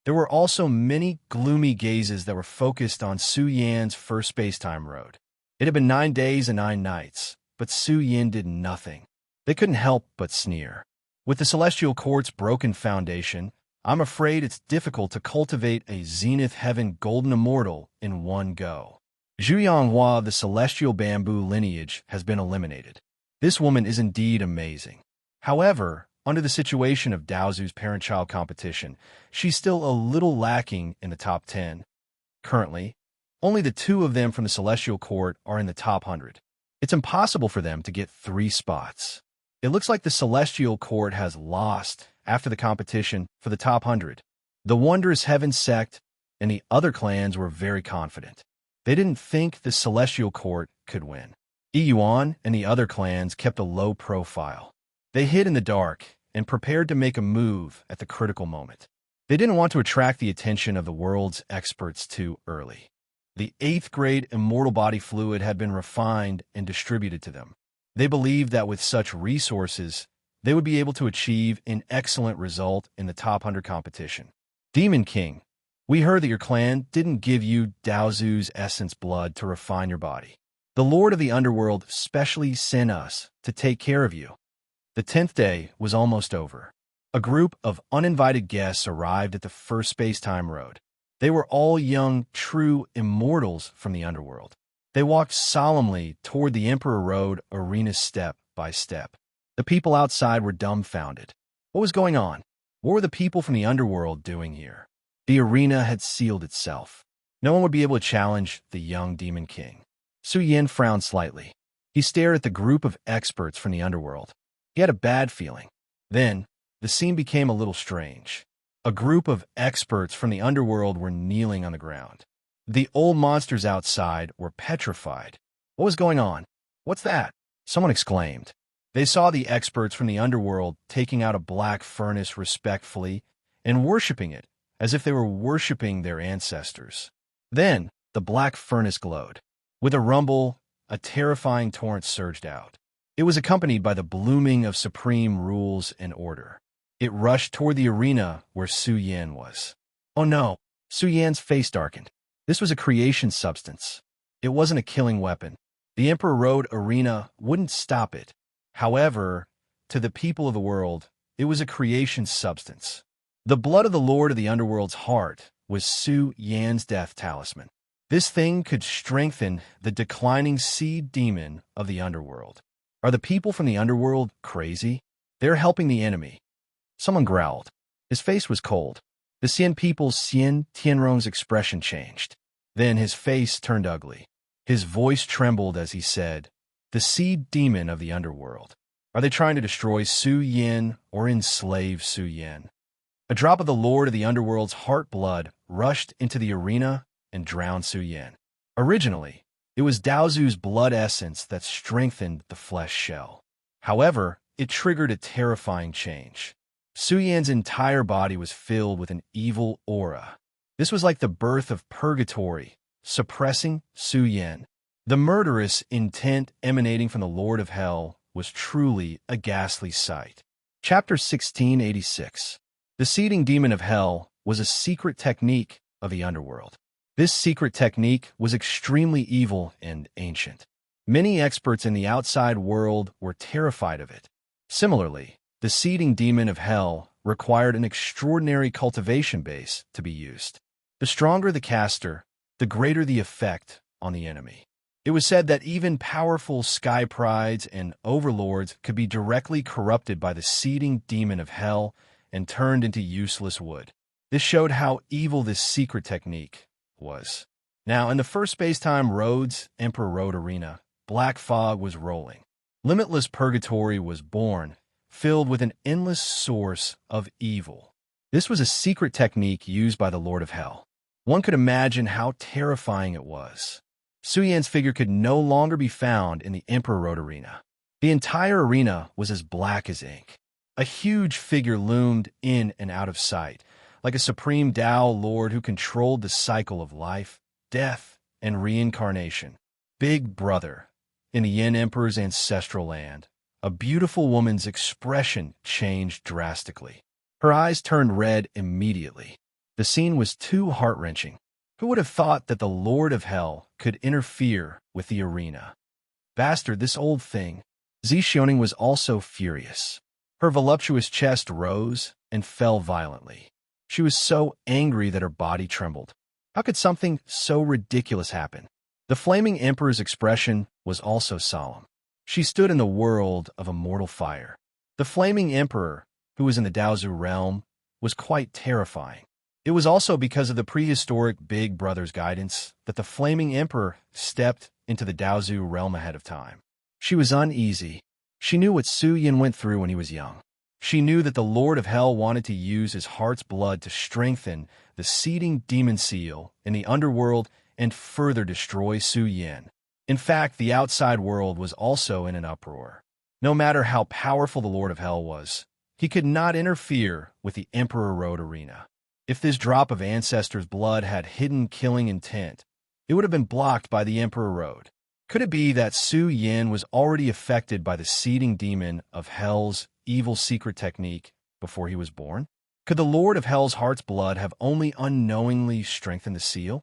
There were also many gloomy gazes that were focused on Su Yan's first space-time road. It had been 9 days and 9 nights, but Su Yan did nothing. They couldn't help but sneer. With the celestial court's broken foundation, I'm afraid it's difficult to cultivate a Zenith Heaven golden immortal in one go. Zhu Yanghua of the celestial bamboo lineage has been eliminated. This woman is indeed amazing. However, under the situation of Daozu's parent-child competition, she's still a little lacking in the top 10. Currently, only the 2 of them from the Celestial Court are in the top 100. It's impossible for them to get 3 spots. It looks like the Celestial Court has lost after the competition for the top 100. The Wondrous Heaven sect and the other clans were very confident. They didn't think the Celestial Court could win. Yuan and the other clans kept a low profile. They hid in the dark and prepared to make a move at the critical moment. They didn't want to attract the attention of the world's experts too early. The 8th grade immortal body fluid had been refined and distributed to them. They believed that with such resources, they would be able to achieve an excellent result in the top 100 competition. Demon King, we heard that your clan didn't give you Daozu's essence blood to refine your body. The Lord of the Underworld specially sent us to take care of you. The 10th day was almost over. A group of uninvited guests arrived at the first space-time road. They were all young, true immortals from the underworld. They walked solemnly toward the Emperor Road arena step by step. The people outside were dumbfounded. What was going on? What were the people from the underworld doing here? The arena had sealed itself. No one would be able to challenge the young Demon King. Su Yan frowned slightly. He stared at the group of experts from the underworld. He had a bad feeling. Then, the scene became a little strange. A A group of experts from the underworld were kneeling on the ground. The old monsters outside were petrified. What was going on? What's that? Someone exclaimed. They saw the experts from the underworld taking out a black furnace respectfully and worshipping it as if they were worshipping their ancestors. Then the black furnace glowed. With a rumble, a terrifying torrent surged out. It was accompanied by the blooming of supreme rules and order. It rushed toward the arena where Su Yan was. Oh no! Su Yan's face darkened. This was a creation substance. It wasn't a killing weapon. The Emperor Road arena wouldn't stop it. However, to the people of the world, it was a creation substance. The blood of the Lord of the Underworld's heart was Su Yan's death talisman. This thing could strengthen the declining seed demon of the underworld. Are the people from the underworld crazy? They're helping the enemy. Someone growled. His face was cold. The Xian people's Xian Tianrong's expression changed. Then his face turned ugly. His voice trembled as he said, "The seed demon of the underworld. Are they trying to destroy Su Yan or enslave Su Yan?" A drop of the Lord of the Underworld's heart blood rushed into the arena and drowned Su Yan. Originally, it was Daozu's blood essence that strengthened the flesh shell. However, it triggered a terrifying change. Su Yan's entire body was filled with an evil aura. This was like the birth of purgatory, suppressing Su Yan. The murderous intent emanating from the Lord of Hell was truly a ghastly sight. Chapter 1686. The seeding demon of hell was a secret technique of the underworld. This secret technique was extremely evil and ancient. Many experts in the outside world were terrified of it. Similarly, the seeding demon of hell required an extraordinary cultivation base to be used. The stronger the caster, the greater the effect on the enemy. It was said that even powerful sky prides and overlords could be directly corrupted by the seeding demon of hell and turned into useless wood. This showed how evil this secret technique was. Now, in the first space-time Road's Emperor Road Arena, black fog was rolling. Limitless purgatory was born, filled with an endless source of evil. This was a secret technique used by the Lord of Hell. One could imagine how terrifying it was. Su Yan's figure could no longer be found in the Emperor Road Arena. The entire arena was as black as ink. A huge figure loomed in and out of sight, like a supreme Tao Lord who controlled the cycle of life, death, and reincarnation. Big Brother. In the Yin Emperor's ancestral land, a beautiful woman's expression changed drastically. Her eyes turned red immediately. The scene was too heart-wrenching. Who would have thought that the Lord of Hell could interfere with the arena? Bastard, this old thing. Zixioning was also furious. Her voluptuous chest rose and fell violently. She was so angry that her body trembled. How could something so ridiculous happen? The flaming emperor's expression was also solemn. She stood in the world of immortal fire. The flaming emperor, who was in the Daozu realm, was quite terrifying. It was also because of the prehistoric Big Brother's guidance that the flaming emperor stepped into the Daozu realm ahead of time. She was uneasy. She knew what Su Yan went through when he was young. She knew that the Lord of Hell wanted to use his heart's blood to strengthen the seeding demon seal in the underworld and further destroy Su Yan. In fact, the outside world was also in an uproar. No matter how powerful the Lord of Hell was, he could not interfere with the Emperor Road Arena. If this drop of ancestors' blood had hidden killing intent, it would have been blocked by the Emperor Road. Could it be that Su Yan was already affected by the seeding demon of Hell's evil secret technique before he was born? Could the Lord of Hell's heart's blood have only unknowingly strengthened the seal?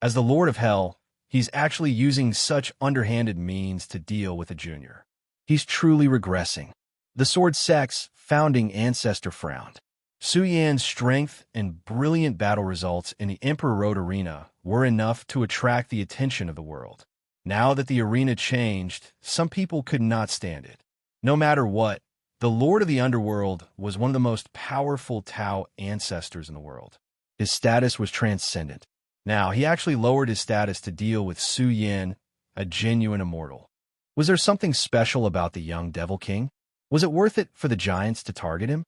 As the Lord of Hell, he's actually using such underhanded means to deal with a junior. He's truly regressing. The Sword Sect's founding ancestor frowned. Su Yan's strength and brilliant battle results in the Emperor Road Arena were enough to attract the attention of the world. Now that the arena changed, some people could not stand it. No matter what, the Lord of the Underworld was one of the most powerful Tao ancestors in the world. His status was transcendent. Now, he actually lowered his status to deal with Su Yan, a genuine immortal. Was there something special about the young Devil King? Was it worth it for the giants to target him?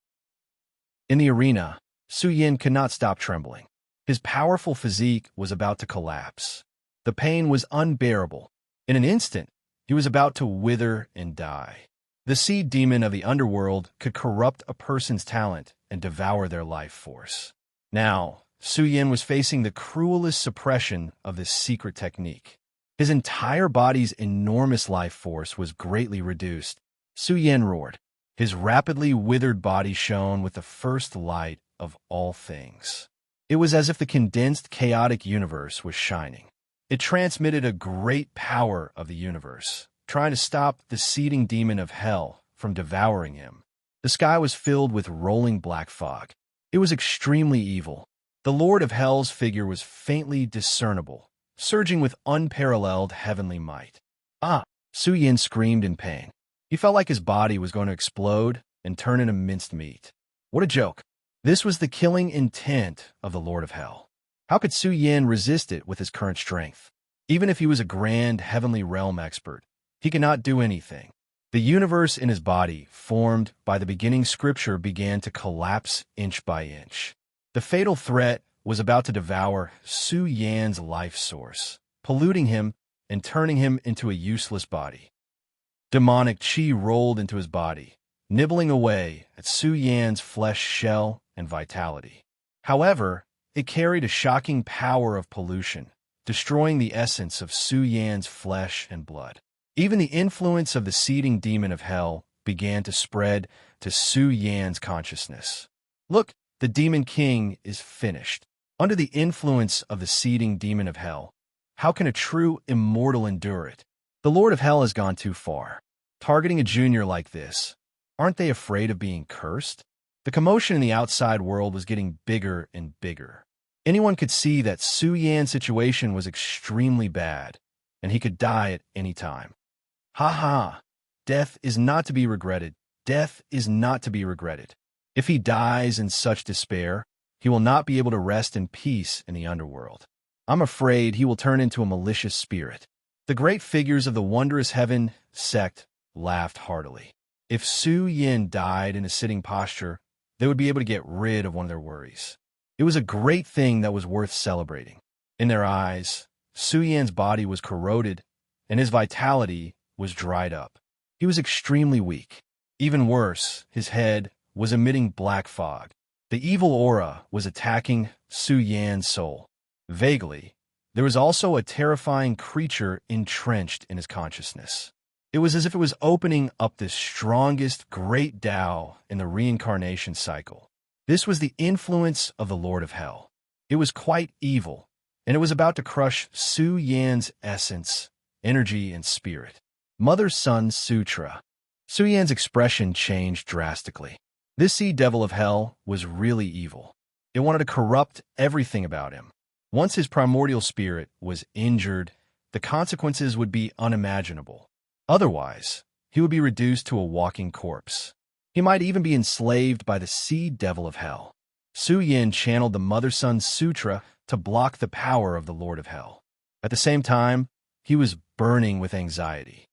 In the arena, Su Yin could not stop trembling. His powerful physique was about to collapse. The pain was unbearable. In an instant, he was about to wither and die. The seed demon of the underworld could corrupt a person's talent and devour their life force. Now, Su Yin was facing the cruelest suppression of this secret technique. His entire body's enormous life force was greatly reduced. Su Yin roared. His rapidly withered body shone with the first light of all things. It was as if the condensed, chaotic universe was shining. It transmitted a great power of the universe, trying to stop the seeding demon of hell from devouring him. The sky was filled with rolling black fog. It was extremely evil. The Lord of Hell's figure was faintly discernible, surging with unparalleled heavenly might. Ah! Su Yin screamed in pain. He felt like his body was going to explode and turn into minced meat. What a joke. This was the killing intent of the Lord of Hell. How could Su Yin resist it with his current strength? Even if he was a grand heavenly realm expert, he could not do anything. The universe in his body, formed by the beginning scripture, began to collapse inch by inch. The fatal threat was about to devour Su Yan's life source, polluting him and turning him into a useless body. Demonic qi rolled into his body, nibbling away at Su Yan's flesh shell and vitality. However, it carried a shocking power of pollution, destroying the essence of Su Yan's flesh and blood. Even the influence of the seeding demon of hell began to spread to Su Yan's consciousness. Look, the demon king is finished. Under the influence of the seeding demon of hell, how can a true immortal endure it? The Lord of Hell has gone too far. Targeting a junior like this, aren't they afraid of being cursed? The commotion in the outside world was getting bigger and bigger. Anyone could see that Su Yan's situation was extremely bad, and he could die at any time. Ha ha! Death is not to be regretted. Death is not to be regretted. If he dies in such despair, he will not be able to rest in peace in the underworld. I'm afraid he will turn into a malicious spirit. The great figures of the wondrous heaven sect laughed heartily. If Su Yin died in a sitting posture, they would be able to get rid of one of their worries. It was a great thing that was worth celebrating. In their eyes, Su Yin's body was corroded, and his vitality was dried up. He was extremely weak. Even worse, his head was emitting black fog. The evil aura was attacking Su Yan's soul. Vaguely, there was also a terrifying creature entrenched in his consciousness. It was as if it was opening up the strongest great Tao in the reincarnation cycle. This was the influence of the Lord of Hell. It was quite evil, and it was about to crush Su Yan's essence, energy, and spirit. Mother-Son Sutra. Su Yan's expression changed drastically. This sea devil of hell was really evil. It wanted to corrupt everything about him. Once his primordial spirit was injured, the consequences would be unimaginable. Otherwise, he would be reduced to a walking corpse. He might even be enslaved by the sea devil of hell. Su Yin channeled the Mother-Son Sutra to block the power of the Lord of Hell. At the same time, he was burning with anxiety.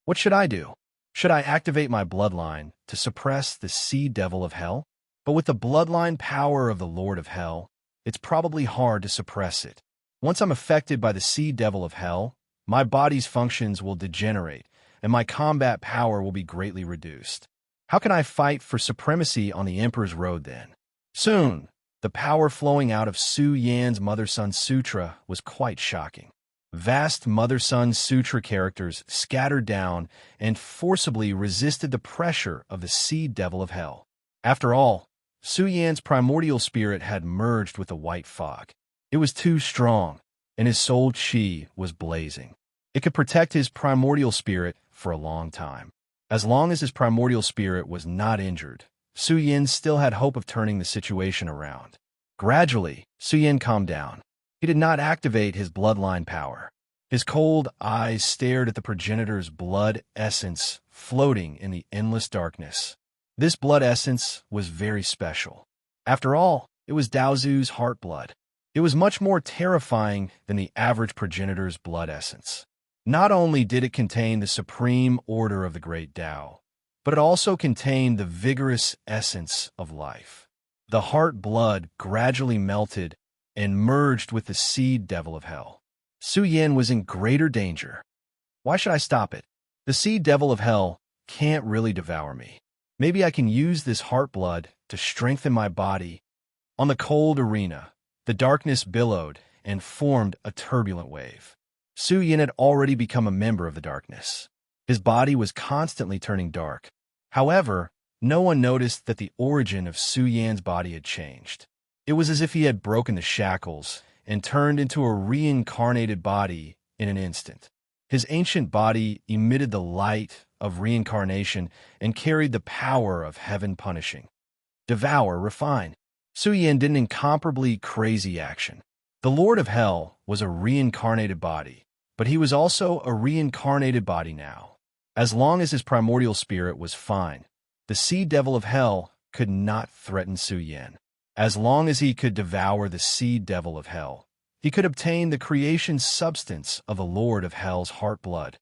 What should I do? Should I activate my bloodline to suppress the sea devil of hell? But with the bloodline power of the Lord of Hell, it's probably hard to suppress it. Once I'm affected by the sea devil of hell, my body's functions will degenerate, and my combat power will be greatly reduced. How can I fight for supremacy on the Emperor's Road then? Soon, the power flowing out of Su Yan's Mother-Son Sutra was quite shocking. Vast Mother-Son Sutra characters scattered down and forcibly resisted the pressure of the sea devil of hell. After all, Su Yan's primordial spirit had merged with the white fog. It was too strong, and his soul qi was blazing. It could protect his primordial spirit for a long time. As long as his primordial spirit was not injured, Su Yin still had hope of turning the situation around. Gradually, Su Yin calmed down. He did not activate his bloodline power. His cold eyes stared at the progenitor's blood essence floating in the endless darkness. This blood essence was very special. After all, it was Daozu's heart blood. It was much more terrifying than the average progenitor's blood essence. Not only did it contain the supreme order of the great Tao, but it also contained the vigorous essence of life. The heart blood gradually melted and merged with the seed devil of hell. Su Yin was in greater danger. Why should I stop it? The seed devil of hell can't really devour me. Maybe I can use this heart blood to strengthen my body. On the cold arena, the darkness billowed and formed a turbulent wave. Su Yin had already become a member of the darkness. His body was constantly turning dark. However, no one noticed that the origin of Su Yan's body had changed. It was as if he had broken the shackles and turned into a reincarnated body in an instant. His ancient body emitted the light of reincarnation and carried the power of heaven punishing. Devour, refine. Su Yin did an incomparably crazy action. The Lord of Hell was a reincarnated body, but he was also a reincarnated body now. As long as his primordial spirit was fine, the seed devil of hell could not threaten Su Yin. As long as he could devour the seed devil of hell, he could obtain the creation substance of the Lord of Hell's heart blood.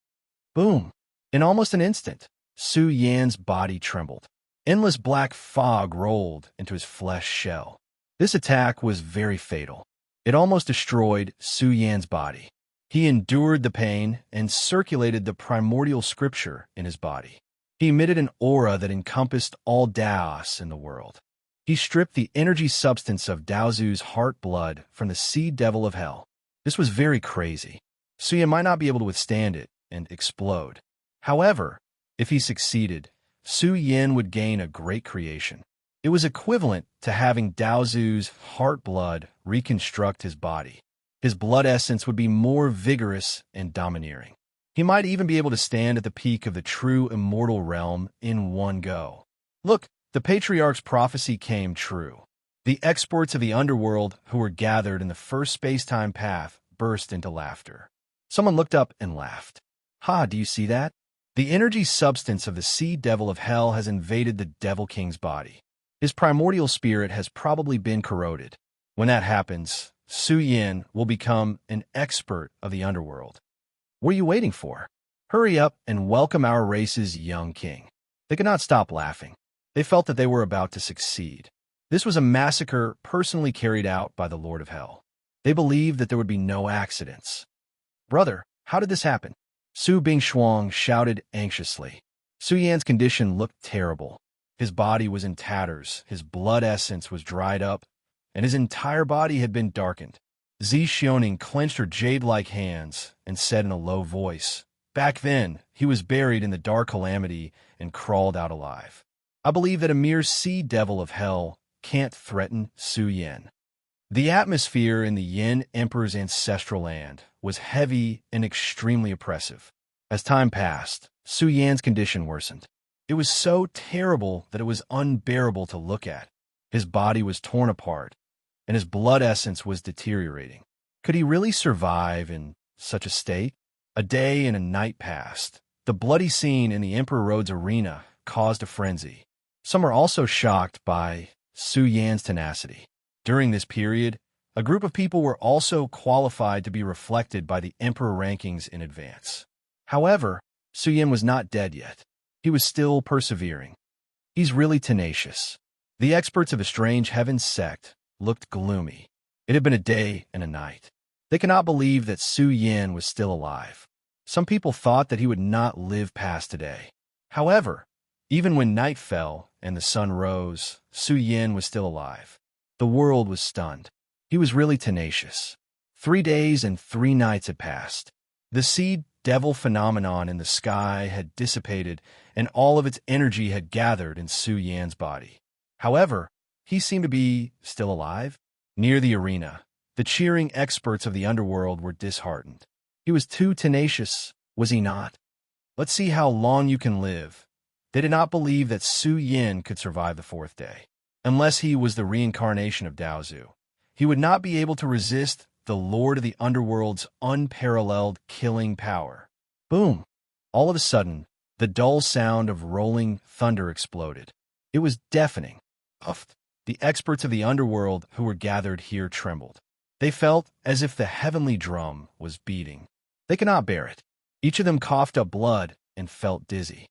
Boom! In almost an instant, Su Yan's body trembled. Endless black fog rolled into his flesh shell. This attack was very fatal. It almost destroyed Su Yan's body. He endured the pain and circulated the primordial scripture in his body. He emitted an aura that encompassed all Daos in the world. He stripped the energy substance of Daozu's heart blood from the seed devil of hell. This was very crazy. Su Yan might not be able to withstand it and explode. However, if he succeeded, Su Yin would gain a great creation. It was equivalent to having Daozu's heart blood reconstruct his body. His blood essence would be more vigorous and domineering. He might even be able to stand at the peak of the true immortal realm in one go. Look, the patriarch's prophecy came true. The experts of the underworld who were gathered in the first space-time path burst into laughter. Someone looked up and laughed. Ha, do you see that? The energy substance of the seed devil of hell has invaded the Devil King's body. His primordial spirit has probably been corroded. When that happens, Su Yin will become an expert of the underworld. What are you waiting for? Hurry up and welcome our race's young king. They could not stop laughing. They felt that they were about to succeed. This was a massacre personally carried out by the Lord of Hell. They believed that there would be no accidents. Brother, how did this happen? Su Bingshuang shouted anxiously. Su Yan's condition looked terrible. His body was in tatters, his blood essence was dried up, and his entire body had been darkened. Zi Xioning clenched her jade-like hands and said in a low voice, "Back then, he was buried in the dark calamity and crawled out alive. I believe that a mere sea devil of hell can't threaten Su Yin." The atmosphere in the Yin Emperor's ancestral land was heavy and extremely oppressive. As time passed, Su Yan's condition worsened. It was so terrible that it was unbearable to look at. His body was torn apart, and his blood essence was deteriorating. Could he really survive in such a state? A day and a night passed. The bloody scene in the Emperor Road's arena caused a frenzy. Some were also shocked by Su Yan's tenacity. During this period, a group of people were also qualified to be reflected by the Emperor rankings in advance. However, Su Yan was not dead yet. He was still persevering. He's really tenacious. The experts of a strange heaven sect looked gloomy. It had been a day and a night. They could not believe that Su Yin was still alive. Some people thought that he would not live past today. However, even when night fell and the sun rose, Su Yin was still alive. The world was stunned. He was really tenacious. 3 days and 3 nights had passed. The seed devil phenomenon in the sky had dissipated, and all of its energy had gathered in Su Yan's body. However, he seemed to be still alive. Near the arena, the cheering experts of the underworld were disheartened. He was too tenacious, was he not? Let's see how long you can live. They did not believe that Su Yin could survive the 4th day. Unless he was the reincarnation of Daozu, he would not be able to resist the Lord of the Underworld's unparalleled killing power. Boom! All of a sudden, the dull sound of rolling thunder exploded. It was deafening. Uff! The experts of the underworld who were gathered here trembled. They felt as if the heavenly drum was beating. They could not bear it. Each of them coughed up blood and felt dizzy.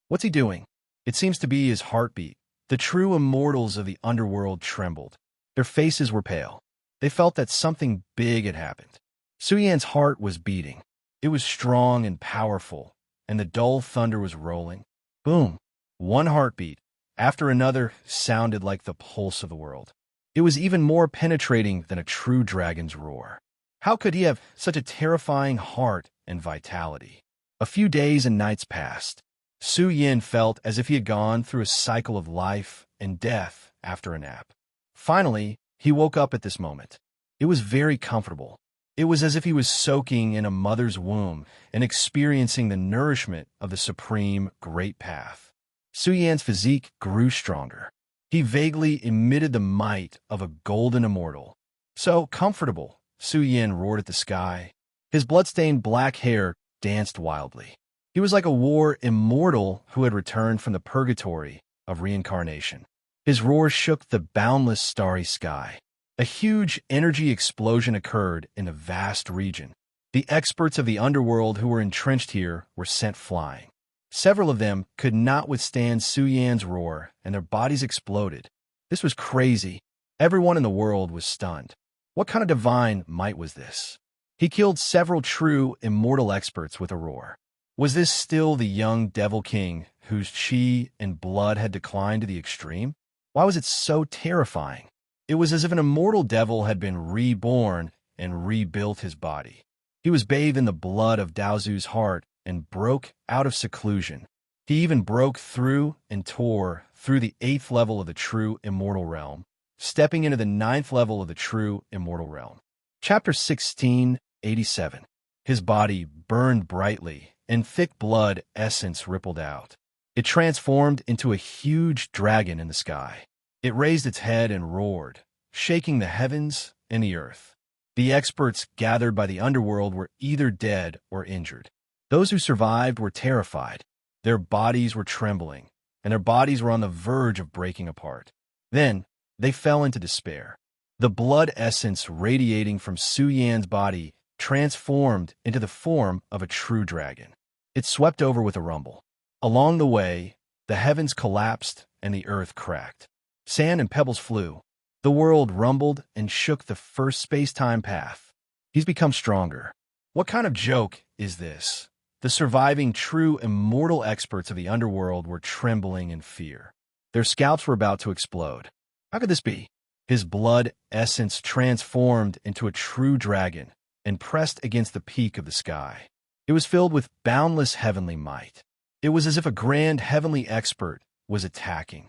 What's he doing? It seems to be his heartbeat. The true immortals of the underworld trembled. Their faces were pale. They felt that something big had happened. Su Yan's heart was beating. It was strong and powerful, and the dull thunder was rolling. Boom! One heartbeat after another sounded like the pulse of the world. It was even more penetrating than a true dragon's roar. How could he have such a terrifying heart and vitality? A few days and nights passed. Su Yan felt as if he had gone through a cycle of life and death after a nap. Finally, he woke up at this moment. It was very comfortable. It was as if he was soaking in a mother's womb and experiencing the nourishment of the supreme great path. Su Yan's physique grew stronger. He vaguely emitted the might of a golden immortal. So comfortable, Su Yan roared at the sky. His blood-stained black hair danced wildly. He was like a war immortal who had returned from the purgatory of reincarnation. His roar shook the boundless starry sky. A huge energy explosion occurred in a vast region. The experts of the underworld who were entrenched here were sent flying. Several of them could not withstand Su Yan's roar, and their bodies exploded. This was crazy. Everyone in the world was stunned. What kind of divine might was this? He killed several true immortal experts with a roar. Was this still the young Devil King whose chi and blood had declined to the extreme? Why was it so terrifying? It was as if an immortal devil had been reborn and rebuilt his body. He was bathed in the blood of Daozu's heart and broke out of seclusion. He even broke through and tore through the 8th level of the true immortal realm, stepping into the 9th level of the true immortal realm. Chapter 1687. His body burned brightly, and thick blood essence rippled out. It transformed into a huge dragon in the sky. It raised its head and roared, shaking the heavens and the earth. The experts gathered by the underworld were either dead or injured. Those who survived were terrified. Their bodies were trembling, and their bodies were on the verge of breaking apart. Then, they fell into despair. The blood essence radiating from Su Yan's body transformed into the form of a true dragon. It swept over with a rumble. Along the way, the heavens collapsed and the earth cracked. Sand and pebbles flew. The world rumbled and shook the first space-time path. He's become stronger. What kind of joke is this? The surviving true immortal experts of the underworld were trembling in fear. Their scalps were about to explode. How could this be? His blood essence transformed into a true dragon and pressed against the peak of the sky. It was filled with boundless heavenly might. It was as if a grand heavenly expert was attacking.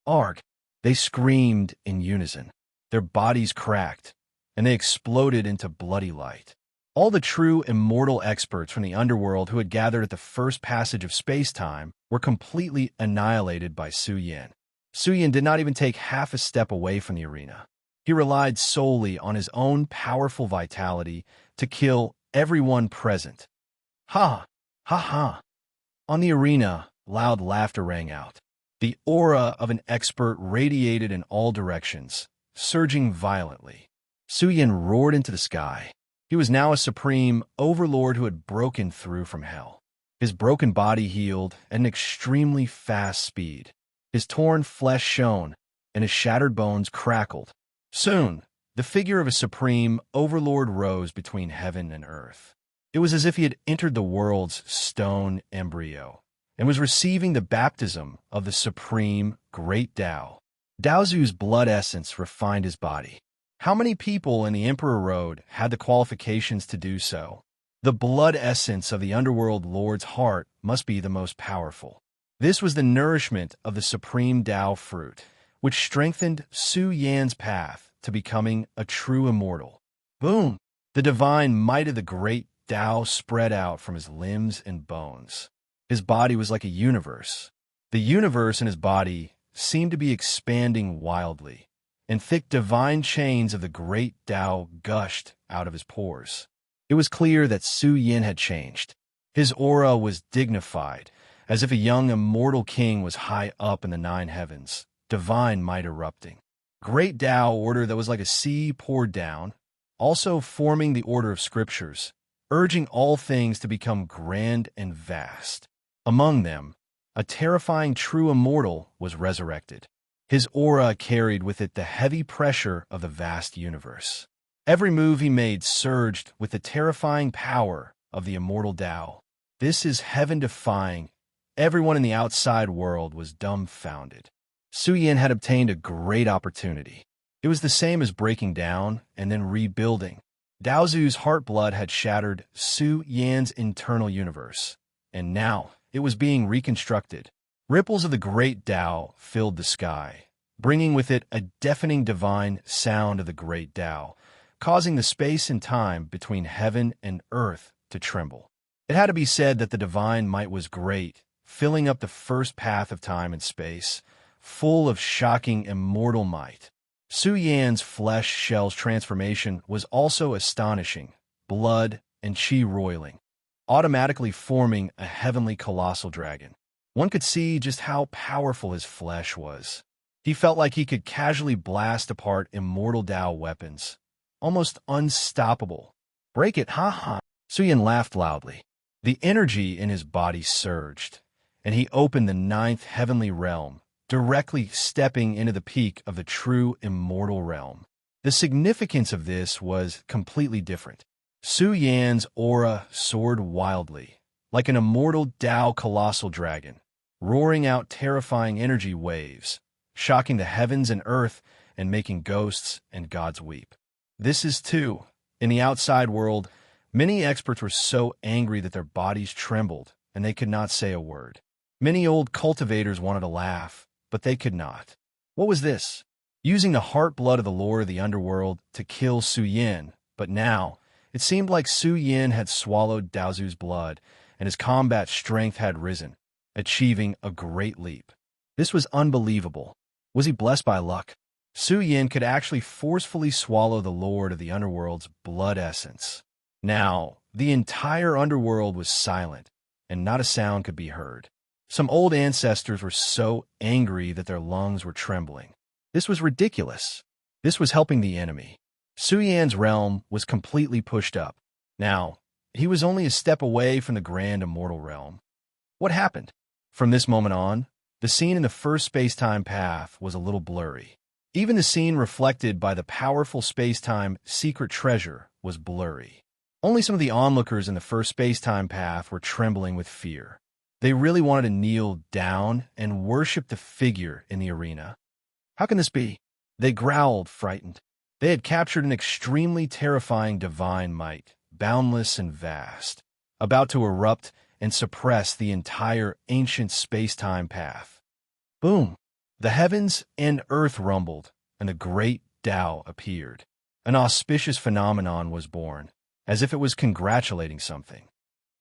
Arg! They screamed in unison. Their bodies cracked, and they exploded into bloody light. All the true immortal experts from the underworld who had gathered at the first passage of space-time were completely annihilated by Su Yan. Su Yan did not even take half a step away from the arena. He relied solely on his own powerful vitality to kill everyone present. Ha! Ha ha! On the arena, loud laughter rang out. The aura of an expert radiated in all directions, surging violently. Su Yan roared into the sky. He was now a supreme overlord who had broken through from hell. His broken body healed at an extremely fast speed. His torn flesh shone, and his shattered bones crackled. Soon, the figure of a supreme overlord rose between heaven and earth. It was as if he had entered the world's stone embryo and was receiving the baptism of the supreme great Tao. Daozu's blood essence refined his body. How many people in the Emperor Road had the qualifications to do so? The blood essence of the underworld lord's heart must be the most powerful. This was the nourishment of the supreme Tao fruit, which strengthened Su Yan's path to becoming a true immortal. Boom! The divine might of the great Tao spread out from his limbs and bones. His body was like a universe. The universe in his body seemed to be expanding wildly, and thick divine chains of the great Tao gushed out of his pores. It was clear that Su Yan had changed. His aura was dignified, as if a young immortal king was high up in the 9 heavens, divine might erupting. Great Tao order that was like a sea poured down, also forming the order of scriptures, urging all things to become grand and vast. Among them, a terrifying true immortal was resurrected. His aura carried with it the heavy pressure of the vast universe. Every move he made surged with the terrifying power of the immortal Tao. This is heaven-defying. Everyone in the outside world was dumbfounded. Su Yin had obtained a great opportunity. It was the same as breaking down and then rebuilding. Daozu's heart blood had shattered Su Yan's internal universe, and now it was being reconstructed. Ripples of the great Tao filled the sky, bringing with it a deafening divine sound of the great Tao, causing the space and time between heaven and earth to tremble. It had to be said that the divine might was great, filling up the first path of time and space, full of shocking immortal might. Su Yan's flesh shell's transformation was also astonishing, blood and qi roiling, automatically forming a heavenly colossal dragon. One could see just how powerful his flesh was. He felt like he could casually blast apart immortal Tao weapons, almost unstoppable. Break it, ha. Su Yan laughed loudly. The energy in his body surged, and he opened the ninth heavenly realm, directly stepping into the peak of the true immortal realm. The significance of this was completely different. Su Yan's aura soared wildly, like an immortal Tao colossal dragon, roaring out terrifying energy waves, shocking the heavens and earth and making ghosts and gods weep. This is too. In the outside world, many experts were so angry that their bodies trembled and they could not say a word. Many old cultivators wanted to laugh, but they could not. What was this? Using the heart blood of the lord of the underworld to kill Su Yin, but now it seemed like Su Yin had swallowed Daozu's blood and his combat strength had risen, achieving a great leap. This was unbelievable. Was he blessed by luck? Su Yin could actually forcefully swallow the lord of the underworld's blood essence. Now, the entire underworld was silent, and not a sound could be heard. Some old ancestors were so angry that their lungs were trembling. This was ridiculous. This was helping the enemy. Su Yan's realm was completely pushed up. Now, he was only a step away from the grand immortal realm. What happened? From this moment on, the scene in the first space-time path was a little blurry. Even the scene reflected by the powerful space-time secret treasure was blurry. Only some of the onlookers in the first space-time path were trembling with fear. They really wanted to kneel down and worship the figure in the arena. How can this be? They growled, frightened. They had captured an extremely terrifying divine might, boundless and vast, about to erupt and suppress the entire ancient space-time path. Boom! The heavens and earth rumbled, and the great Tao appeared. An auspicious phenomenon was born, as if it was congratulating something.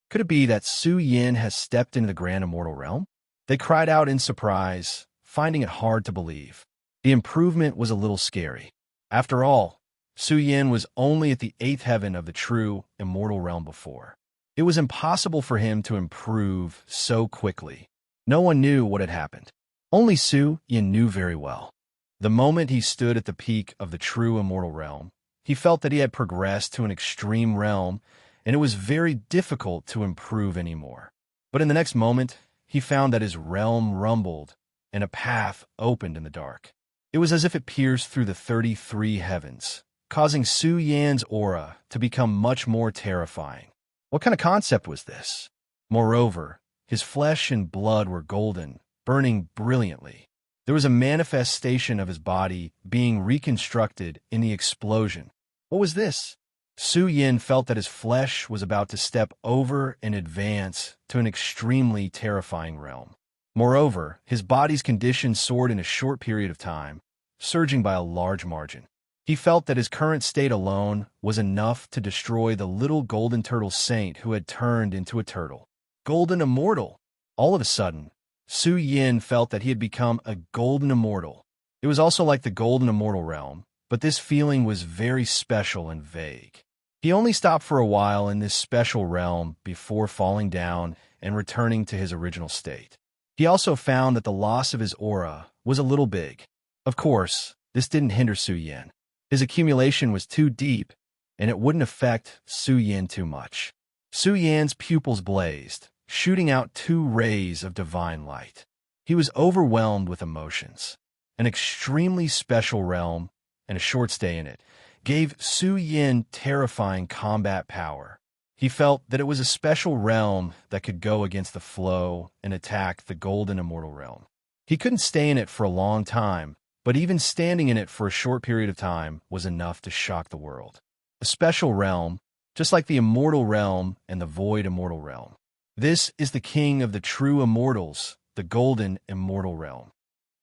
Could it be that Su Yin has stepped into the grand immortal realm? They cried out in surprise, finding it hard to believe. The improvement was a little scary. After all, Su Yin was only at the 8th heaven of the true immortal realm before. It was impossible for him to improve so quickly. No one knew what had happened. Only Su Yin knew very well. The moment he stood at the peak of the true immortal realm, he felt that he had progressed to an extreme realm, and it was very difficult to improve anymore. But in the next moment, he found that his realm rumbled, and a path opened in the dark. It was as if it pierced through the 33 heavens, causing Su Yan's aura to become much more terrifying. What kind of concept was this? Moreover, his flesh and blood were golden, burning brilliantly. There was a manifestation of his body being reconstructed in the explosion. What was this? Su Yin felt that his flesh was about to step over and advance to an extremely terrifying realm. Moreover, his body's condition soared in a short period of time, surging by a large margin. He felt that his current state alone was enough to destroy the little golden turtle saint who had turned into a turtle. Golden immortal! All of a sudden, Su Yin felt that he had become a golden immortal. It was also like the golden immortal realm, but this feeling was very special and vague. He only stopped for a while in this special realm before falling down and returning to his original state. He also found that the loss of his aura was a little big. Of course, this didn't hinder Su Yin. His accumulation was too deep, and it wouldn't affect Su Yin too much. Su Yan's pupils blazed, shooting out two rays of divine light. He was overwhelmed with emotions. An extremely special realm, and a short stay in it, gave Su Yin terrifying combat power. He felt that it was a special realm that could go against the flow and attack the golden immortal realm. He couldn't stay in it for a long time, but even standing in it for a short period of time was enough to shock the world. A special realm, just like the immortal realm and the void immortal realm. This is the king of the true immortals, the golden immortal realm.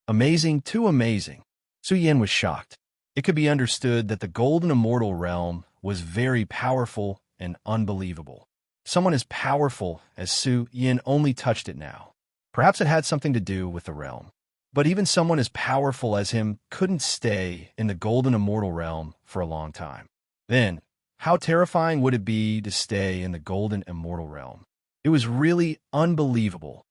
Amazing, too amazing. Su Yin was shocked. It could be understood that the golden immortal realm was very powerful and unbelievable. Someone as powerful as Su Yin only touched it now. Perhaps it had something to do with the realm. But even someone as powerful as him couldn't stay in the golden immortal realm for a long time. Then, how terrifying would it be to stay in the golden immortal realm? It was really unbelievable.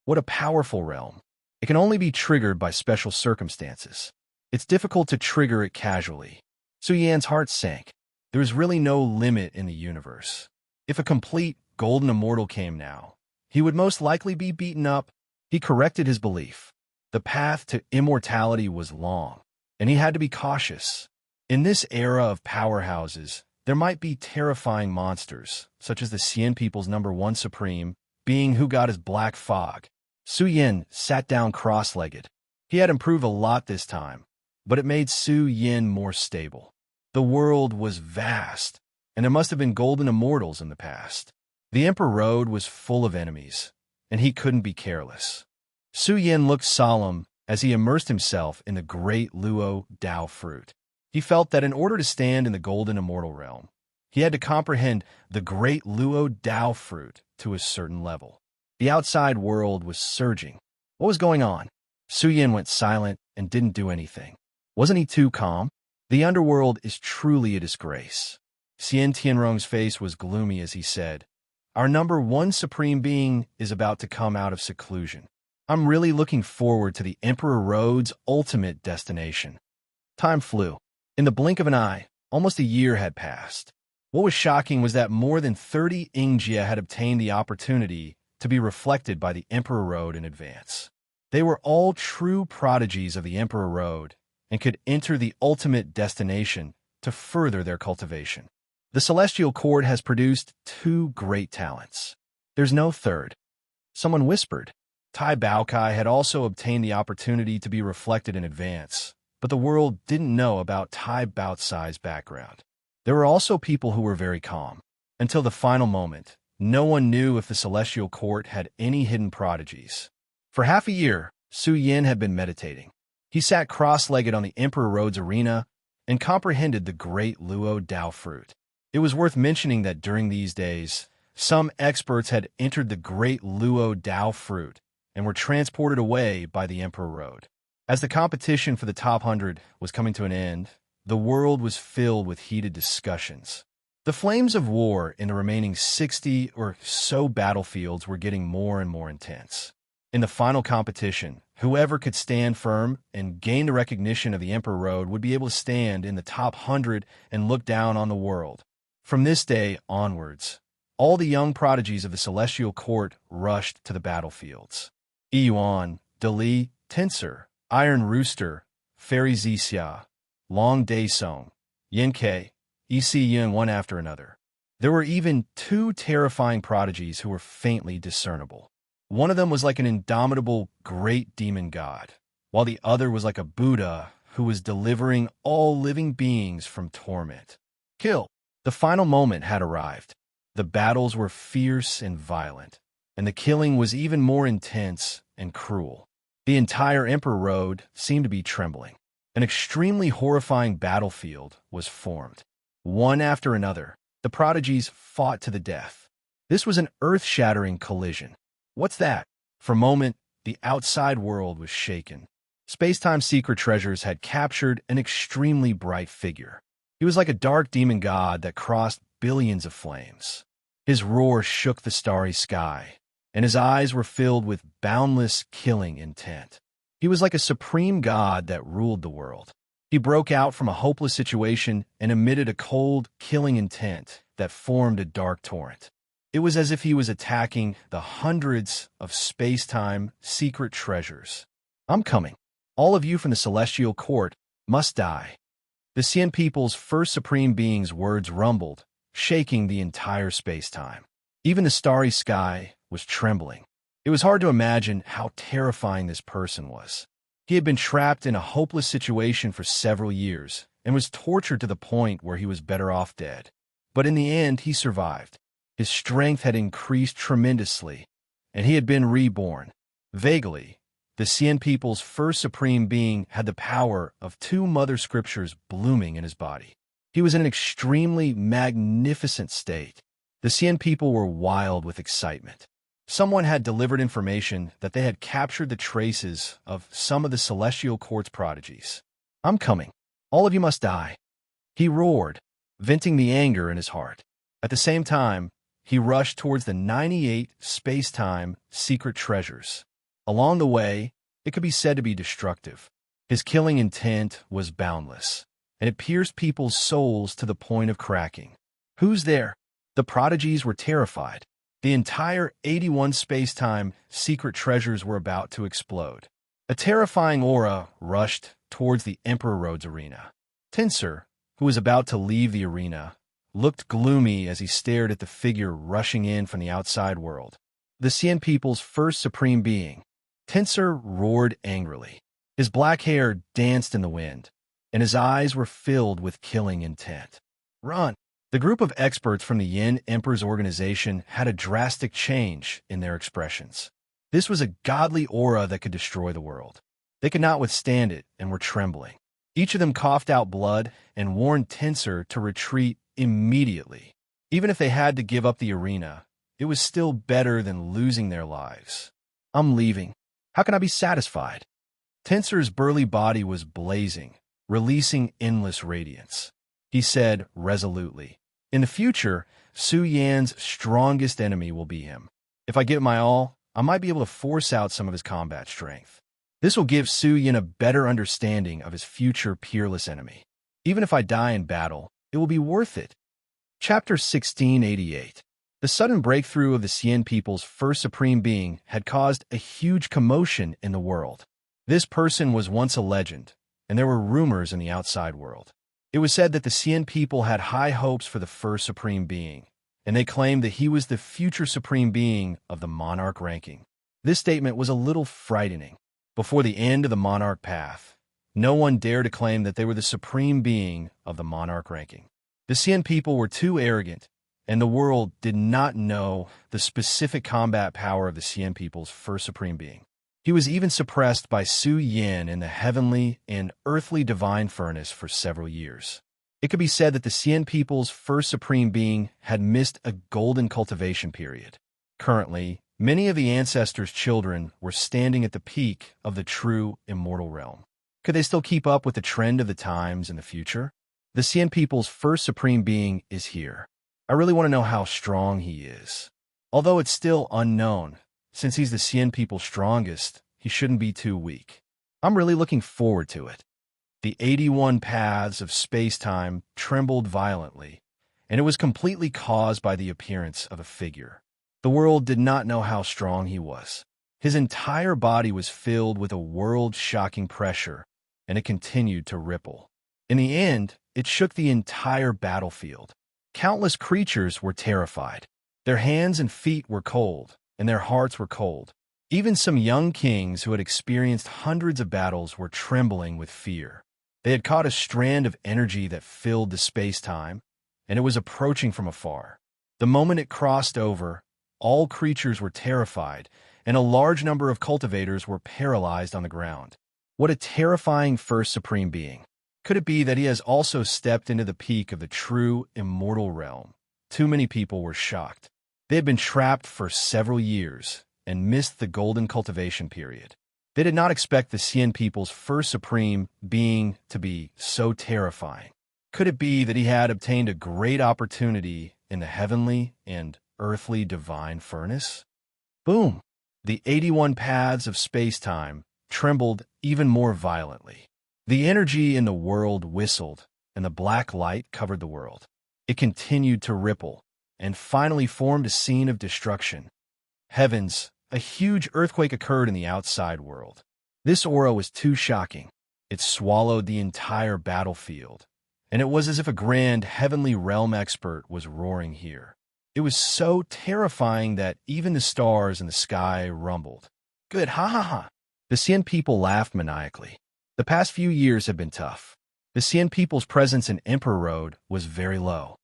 What a powerful realm. It can only be triggered by special circumstances. It's difficult to trigger it casually. Su Yan's heart sank. There was really no limit in the universe. If a complete golden immortal came now, he would most likely be beaten up. He corrected his belief. The path to immortality was long, and he had to be cautious. In this era of powerhouses, there might be terrifying monsters, such as the Xian people's #1 supreme, being who got his black fog. Su Yin sat down cross-legged. He had improved a lot this time, but it made Su Yin more stable. The world was vast, and there must have been golden immortals in the past. The Emperor Road was full of enemies, and he couldn't be careless. Su Yin looked solemn as he immersed himself in the great Luo Dao fruit. He felt that in order to stand in the golden immortal realm, he had to comprehend the great Luo Dao fruit to a certain level. The outside world was surging. What was going on? Su Yin went silent and didn't do anything. Wasn't he too calm? The underworld is truly a disgrace. Xian Tianrong's face was gloomy as he said, "Our #1 supreme being is about to come out of seclusion. I'm really looking forward to the Emperor Road's ultimate destination." Time flew. In the blink of an eye, almost a year had passed. What was shocking was that more than 30 Yingjia had obtained the opportunity to be reflected by the Emperor Road in advance. They were all true prodigies of the Emperor Road and could enter the ultimate destination to further their cultivation. The Celestial Court has produced 2 great talents. There's no third. Someone whispered. Tai Baokai had also obtained the opportunity to be reflected in advance, but the world didn't know about Tai Baocai's background. There were also people who were very calm. Until the final moment, no one knew if the Celestial Court had any hidden prodigies. For half a year, Su Yin had been meditating. He sat cross-legged on the Emperor Road's arena and comprehended the great Luo Dao fruit. It was worth mentioning that during these days, some experts had entered the great Luo Dao fruit and were transported away by the Emperor Road. As the competition for the top 100 was coming to an end, the world was filled with heated discussions. The flames of war in the remaining 60 or so battlefields were getting more and more intense. In the final competition, whoever could stand firm and gain the recognition of the Emperor Road would be able to stand in the top 100 and look down on the world. From this day onwards, all the young prodigies of the Celestial Court rushed to the battlefields. Yuan, Dali, Tensor, Iron Rooster, Fairy Zixia, Long Daesong, Yenke, Yun, one after another. There were even 2 terrifying prodigies who were faintly discernible. One of them was like an indomitable great demon god, while the other was like a Buddha who was delivering all living beings from torment. Kill! The final moment had arrived. The battles were fierce and violent, and the killing was even more intense and cruel. The entire Emperor Road seemed to be trembling. An extremely horrifying battlefield was formed. One after another, the prodigies fought to the death. This was an earth-shattering collision. What's that? For a moment, the outside world was shaken. Space-time secret treasures had captured an extremely bright figure. He was like a dark demon god that crossed billions of flames. His roar shook the starry sky, and his eyes were filled with boundless killing intent. He was like a supreme god that ruled the world. He broke out from a hopeless situation and emitted a cold, killing intent that formed a dark torrent. It was as if he was attacking the hundreds of space-time secret treasures. I'm coming. All of you from the celestial court must die. The Sien people's first supreme being's words rumbled, shaking the entire space-time. Even the starry sky was trembling. It was hard to imagine how terrifying this person was. He had been trapped in a hopeless situation for several years and was tortured to the point where he was better off dead. But in the end, he survived. His strength had increased tremendously, and he had been reborn. Vaguely, the Sien people's first supreme being had the power of two mother scriptures blooming in his body. He was in an extremely magnificent state. The Sien people were wild with excitement. Someone had delivered information that they had captured the traces of some of the celestial court's prodigies. I'm coming. All of you must die. He roared, venting the anger in his heart. At the same time, he rushed towards the 98 space-time secret treasures. Along the way, it could be said to be destructive. His killing intent was boundless, and it pierced people's souls to the point of cracking. Who's there? The prodigies were terrified. The entire 81 space-time secret treasures were about to explode. A terrifying aura rushed towards the Emperor Road's arena. Tensor, who was about to leave the arena, looked gloomy as he stared at the figure rushing in from the outside world. The Sien people's first supreme being. Tensor roared angrily. His black hair danced in the wind, and his eyes were filled with killing intent. Run! The group of experts from the Yin Emperor's organization had a drastic change in their expressions. This was a godly aura that could destroy the world. They could not withstand it and were trembling. Each of them coughed out blood and warned Tensor to retreat immediately. Even if they had to give up the arena, it was still better than losing their lives. I'm leaving. How can I be satisfied? Tensor's burly body was blazing, releasing endless radiance. He said resolutely, in the future, Su Yan's strongest enemy will be him. If I give my all, I might be able to force out some of his combat strength. This will give Su Yan a better understanding of his future peerless enemy. Even if I die in battle, it will be worth it. Chapter 1688. The sudden breakthrough of the Sien people's first supreme being had caused a huge commotion in the world. This person was once a legend, and there were rumors in the outside world. It was said that the Sien people had high hopes for the first supreme being, and they claimed that he was the future supreme being of the monarch ranking. This statement was a little frightening. Before the end of the monarch path, no one dared to claim that they were the supreme being of the monarch ranking. The Sien people were too arrogant, and the world did not know the specific combat power of the Sien people's first supreme being. He was even suppressed by Su Yan in the heavenly and earthly divine furnace for several years. It could be said that the Sien people's first supreme being had missed a golden cultivation period. Currently, many of the ancestors' children were standing at the peak of the true immortal realm. Could they still keep up with the trend of the times in the future? The Sien people's first supreme being is here. I really want to know how strong he is. Although it's still unknown, since he's the Sien people's strongest, he shouldn't be too weak. I'm really looking forward to it. The 81 paths of space-time trembled violently, and it was completely caused by the appearance of a figure. The world did not know how strong he was. His entire body was filled with a world-shocking pressure, and it continued to ripple. In the end, it shook the entire battlefield. Countless creatures were terrified. Their hands and feet were cold, and their hearts were cold. Even some young kings who had experienced hundreds of battles were trembling with fear. They had caught a strand of energy that filled the space-time, and it was approaching from afar. The moment it crossed over, all creatures were terrified, and a large number of cultivators were paralyzed on the ground. What a terrifying first supreme being. Could it be that he has also stepped into the peak of the true immortal realm? Too many people were shocked. They had been trapped for several years and missed the golden cultivation period. They did not expect the Sien people's first supreme being to be so terrifying. Could it be that he had obtained a great opportunity in the heavenly and earthly divine furnace? Boom! The 81 paths of space-time trembled even more violently. The energy in the world whistled, and the black light covered the world. It continued to ripple, and finally formed a scene of destruction. Heavens, a huge earthquake occurred in the outside world. This aura was too shocking. It swallowed the entire battlefield, and it was as if a grand heavenly realm expert was roaring here. It was so terrifying that even the stars in the sky rumbled. Good, ha ha ha. The Xian people laughed maniacally. The past few years had been tough. The Xian people's presence in Emperor Road was very low.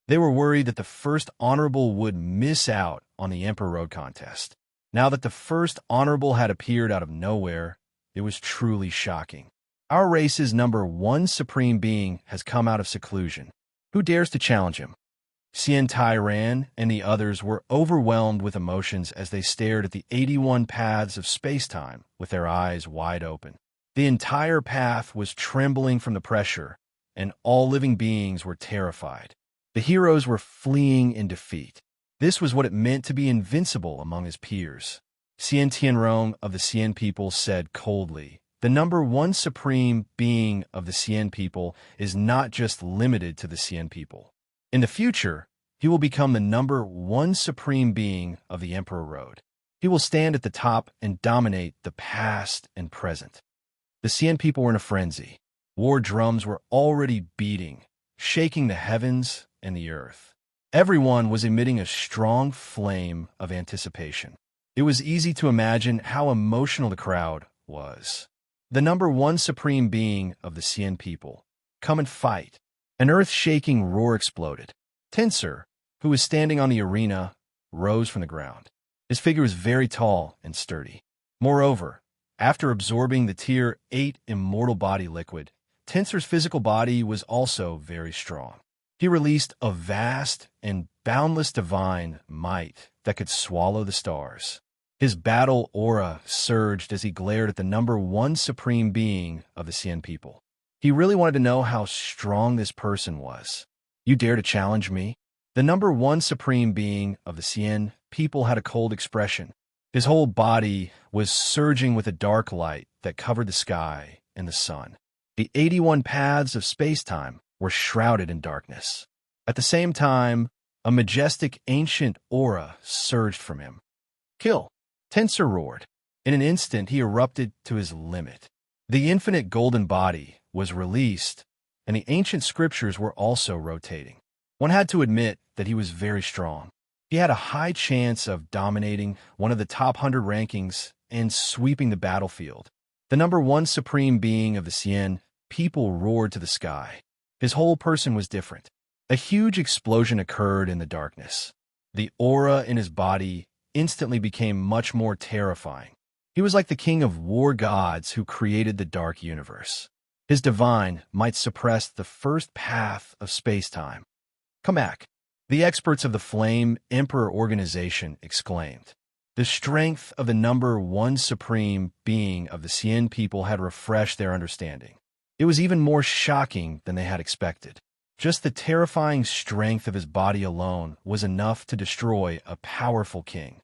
They were worried that the first honorable would miss out on the Emperor Road contest. Now that the first honorable had appeared out of nowhere, it was truly shocking. Our race's #1 supreme being has come out of seclusion. Who dares to challenge him? Xian Tairan and the others were overwhelmed with emotions as they stared at the 81 paths of space-time with their eyes wide open. The entire path was trembling from the pressure, and all living beings were terrified. The heroes were fleeing in defeat. This was what it meant to be invincible among his peers. Xian Tianrong of the Xian people said coldly, "The #1 supreme being of the Xian people is not just limited to the Xian people. In the future, he will become the #1 supreme being of the Emperor Road. He will stand at the top and dominate the past and present." The Xian people were in a frenzy. War drums were already beating, shaking the heavens and the earth. Everyone was emitting a strong flame of anticipation. It was easy to imagine how emotional the crowd was. The #1 supreme being of the Xian people. Come and fight. An earth-shaking roar exploded. Tensor, who was standing on the arena, rose from the ground. His figure was very tall and sturdy. Moreover, after absorbing the Tier 8 immortal body liquid, Tensor's physical body was also very strong. He released a vast and boundless divine might that could swallow the stars. His battle aura surged as he glared at the #1 supreme being of the Xian people. He really wanted to know how strong this person was. You dare to challenge me? The #1 supreme being of the Xian people had a cold expression. His whole body was surging with a dark light that covered the sky and the sun. The 81 paths of space-time were shrouded in darkness. At the same time, a majestic ancient aura surged from him. Kill! Tensor roared. In an instant, he erupted to his limit. The infinite golden body was released, and the ancient scriptures were also rotating. One had to admit that he was very strong. He had a high chance of dominating one of the top 100 rankings and sweeping the battlefield. The #1 supreme being of the Xian people roared to the sky. His whole person was different. A huge explosion occurred in the darkness. The aura in his body instantly became much more terrifying. He was like the king of war gods who created the dark universe. His divine might suppress the first path of space-time. Come back. The experts of the Flame Emperor organization exclaimed. The strength of the #1 supreme being of the Xian people had refreshed their understanding. It was even more shocking than they had expected. Just the terrifying strength of his body alone was enough to destroy a powerful king.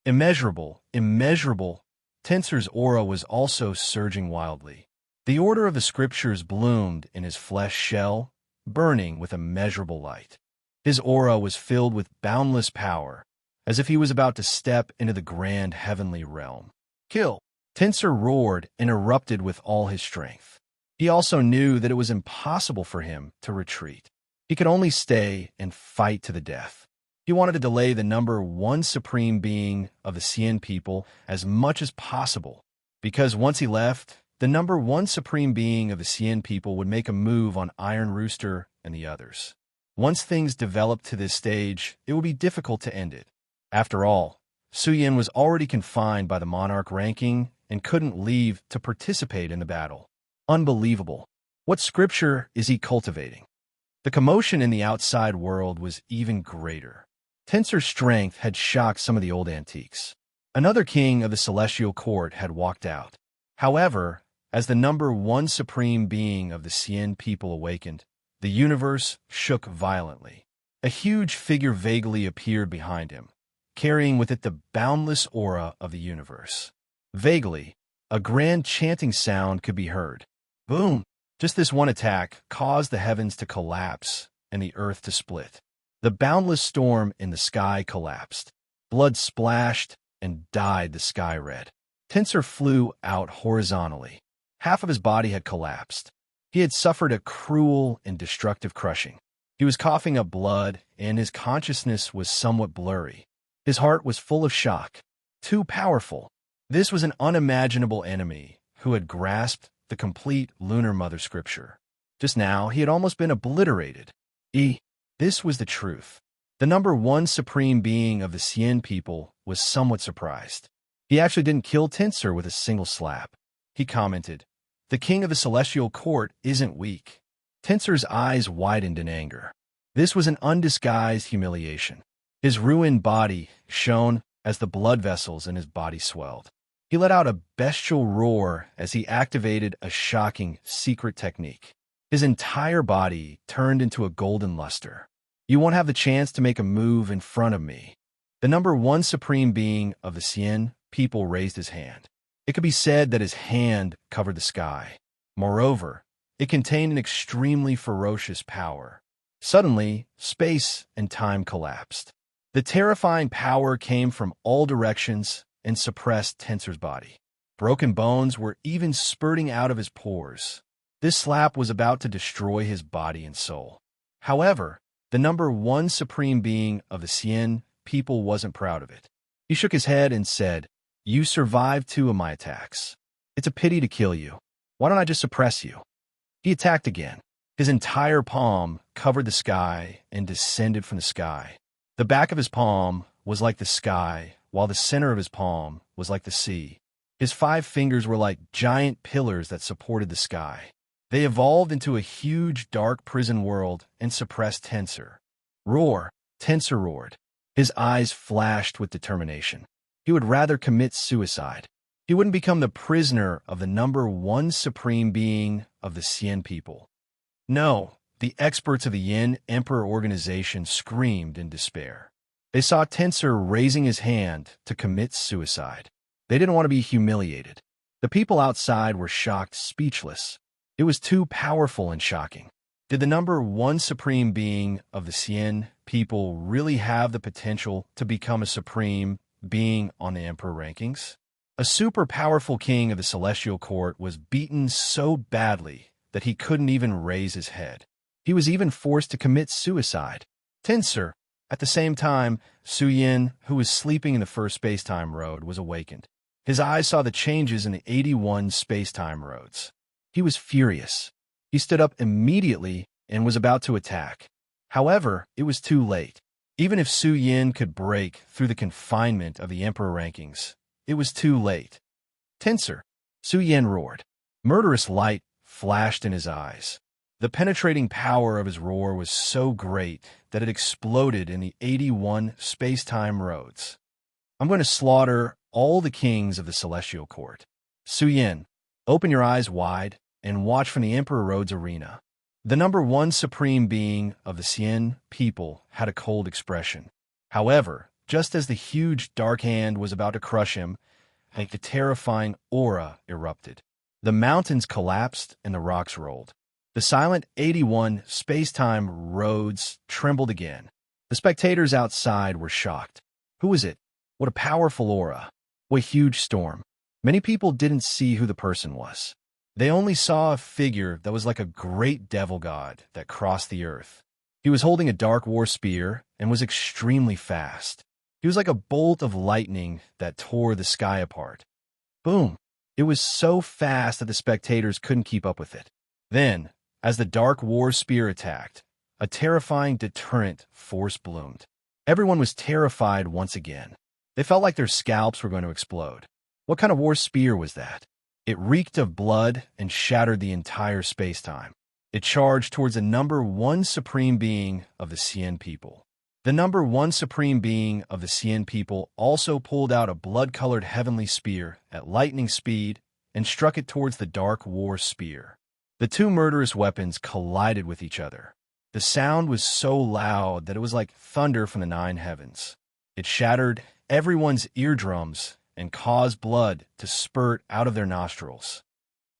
Immeasurable, immeasurable, Tensor's aura was also surging wildly. The order of the scriptures bloomed in his flesh shell, burning with immeasurable light. His aura was filled with boundless power, as if he was about to step into the grand heavenly realm. Kill! Tensor roared and erupted with all his strength. He also knew that it was impossible for him to retreat. He could only stay and fight to the death. He wanted to delay the #1 supreme being of the Xian people as much as possible, because once he left, the #1 supreme being of the Xian people would make a move on Iron Rooster and the others. Once things developed to this stage, it would be difficult to end it. After all, Su Yin was already confined by the monarch ranking and couldn't leave to participate in the battle. Unbelievable. What scripture is he cultivating? The commotion in the outside world was even greater. Tensor's strength had shocked some of the old antiques. Another king of the celestial court had walked out. However, as the #1 supreme being of the Xian people awakened, the universe shook violently. A huge figure vaguely appeared behind him, carrying with it the boundless aura of the universe. Vaguely, a grand chanting sound could be heard. Boom! Just this one attack caused the heavens to collapse and the earth to split. The boundless storm in the sky collapsed. Blood splashed and dyed the sky red. Tensor flew out horizontally. Half of his body had collapsed. He had suffered a cruel and destructive crushing. He was coughing up blood, and his consciousness was somewhat blurry. His heart was full of shock. Too powerful. This was an unimaginable enemy who had grasped the complete Lunar Mother scripture. Just now, he had almost been obliterated. This was the truth. The number one supreme being of the Cien people was somewhat surprised. He actually didn't kill Tensor with a single slap. He commented, "The king of the celestial court isn't weak." Tensor's eyes widened in anger. This was an undisguised humiliation. His ruined body shone as the blood vessels in his body swelled. He let out a bestial roar as he activated a shocking secret technique. His entire body turned into a golden luster. "You won't have the chance to make a move in front of me." The number one supreme being of the Cien people raised his hand. It could be said that his hand covered the sky. Moreover, it contained an extremely ferocious power. Suddenly, space and time collapsed. The terrifying power came from all directions and suppressed Tensor's body. Broken bones were even spurting out of his pores. This slap was about to destroy his body and soul. However, the number one supreme being of the Cien people wasn't proud of it. He shook his head and said, "You survived 2 of my attacks. It's a pity to kill you. Why don't I just suppress you?" He attacked again. His entire palm covered the sky and descended from the sky. The back of his palm was like the sky, while the center of his palm was like the sea. His 5 fingers were like giant pillars that supported the sky. They evolved into a huge dark prison world and suppressed Tensor. "Roar!" Tensor roared. His eyes flashed with determination. He would rather commit suicide. He wouldn't become the prisoner of the number one supreme being of the Cien people. No, the experts of the Yin Emperor organization screamed in despair. They saw Tensor raising his hand to commit suicide. They didn't want to be humiliated. The people outside were shocked, speechless. It was too powerful and shocking. Did the number one supreme being of the Cien people really have the potential to become a supreme being on the Emperor rankings? A super powerful king of the Celestial Court was beaten so badly that he couldn't even raise his head. He was even forced to commit suicide. Tensor, at the same time, Su Yin, who was sleeping in the first space-time road, was awakened. His eyes saw the changes in the 81 space-time roads. He was furious. He stood up immediately and was about to attack. However, it was too late. Even if Su Yin could break through the confinement of the Emperor rankings, it was too late. "Tensor!" Su Yin roared. Murderous light flashed in his eyes. The penetrating power of his roar was so great that it exploded in the 81 space-time roads. "I'm going to slaughter all the kings of the Celestial Court. Su Yin, open your eyes wide and watch from the Emperor Road's arena." The number one supreme being of the Cien people had a cold expression. However, just as the huge dark hand was about to crush him, a terrifying aura erupted. The mountains collapsed and the rocks rolled. The silent 81 space-time roads trembled again. The spectators outside were shocked. Who was it? What a powerful aura. What a huge storm. Many people didn't see who the person was. They only saw a figure that was like a great devil god that crossed the earth. He was holding a dark war spear and was extremely fast. He was like a bolt of lightning that tore the sky apart. Boom! It was so fast that the spectators couldn't keep up with it. Then, as the dark war spear attacked, a terrifying deterrent force bloomed. Everyone was terrified once again. They felt like their scalps were going to explode. What kind of war spear was that? It reeked of blood and shattered the entire space-time. It charged towards the number one supreme being of the Cien people. The number one supreme being of the Cien people also pulled out a blood-colored heavenly spear at lightning speed and struck it towards the dark war spear. The 2 murderous weapons collided with each other. The sound was so loud that it was like thunder from the 9 heavens. It shattered everyone's eardrums and caused blood to spurt out of their nostrils.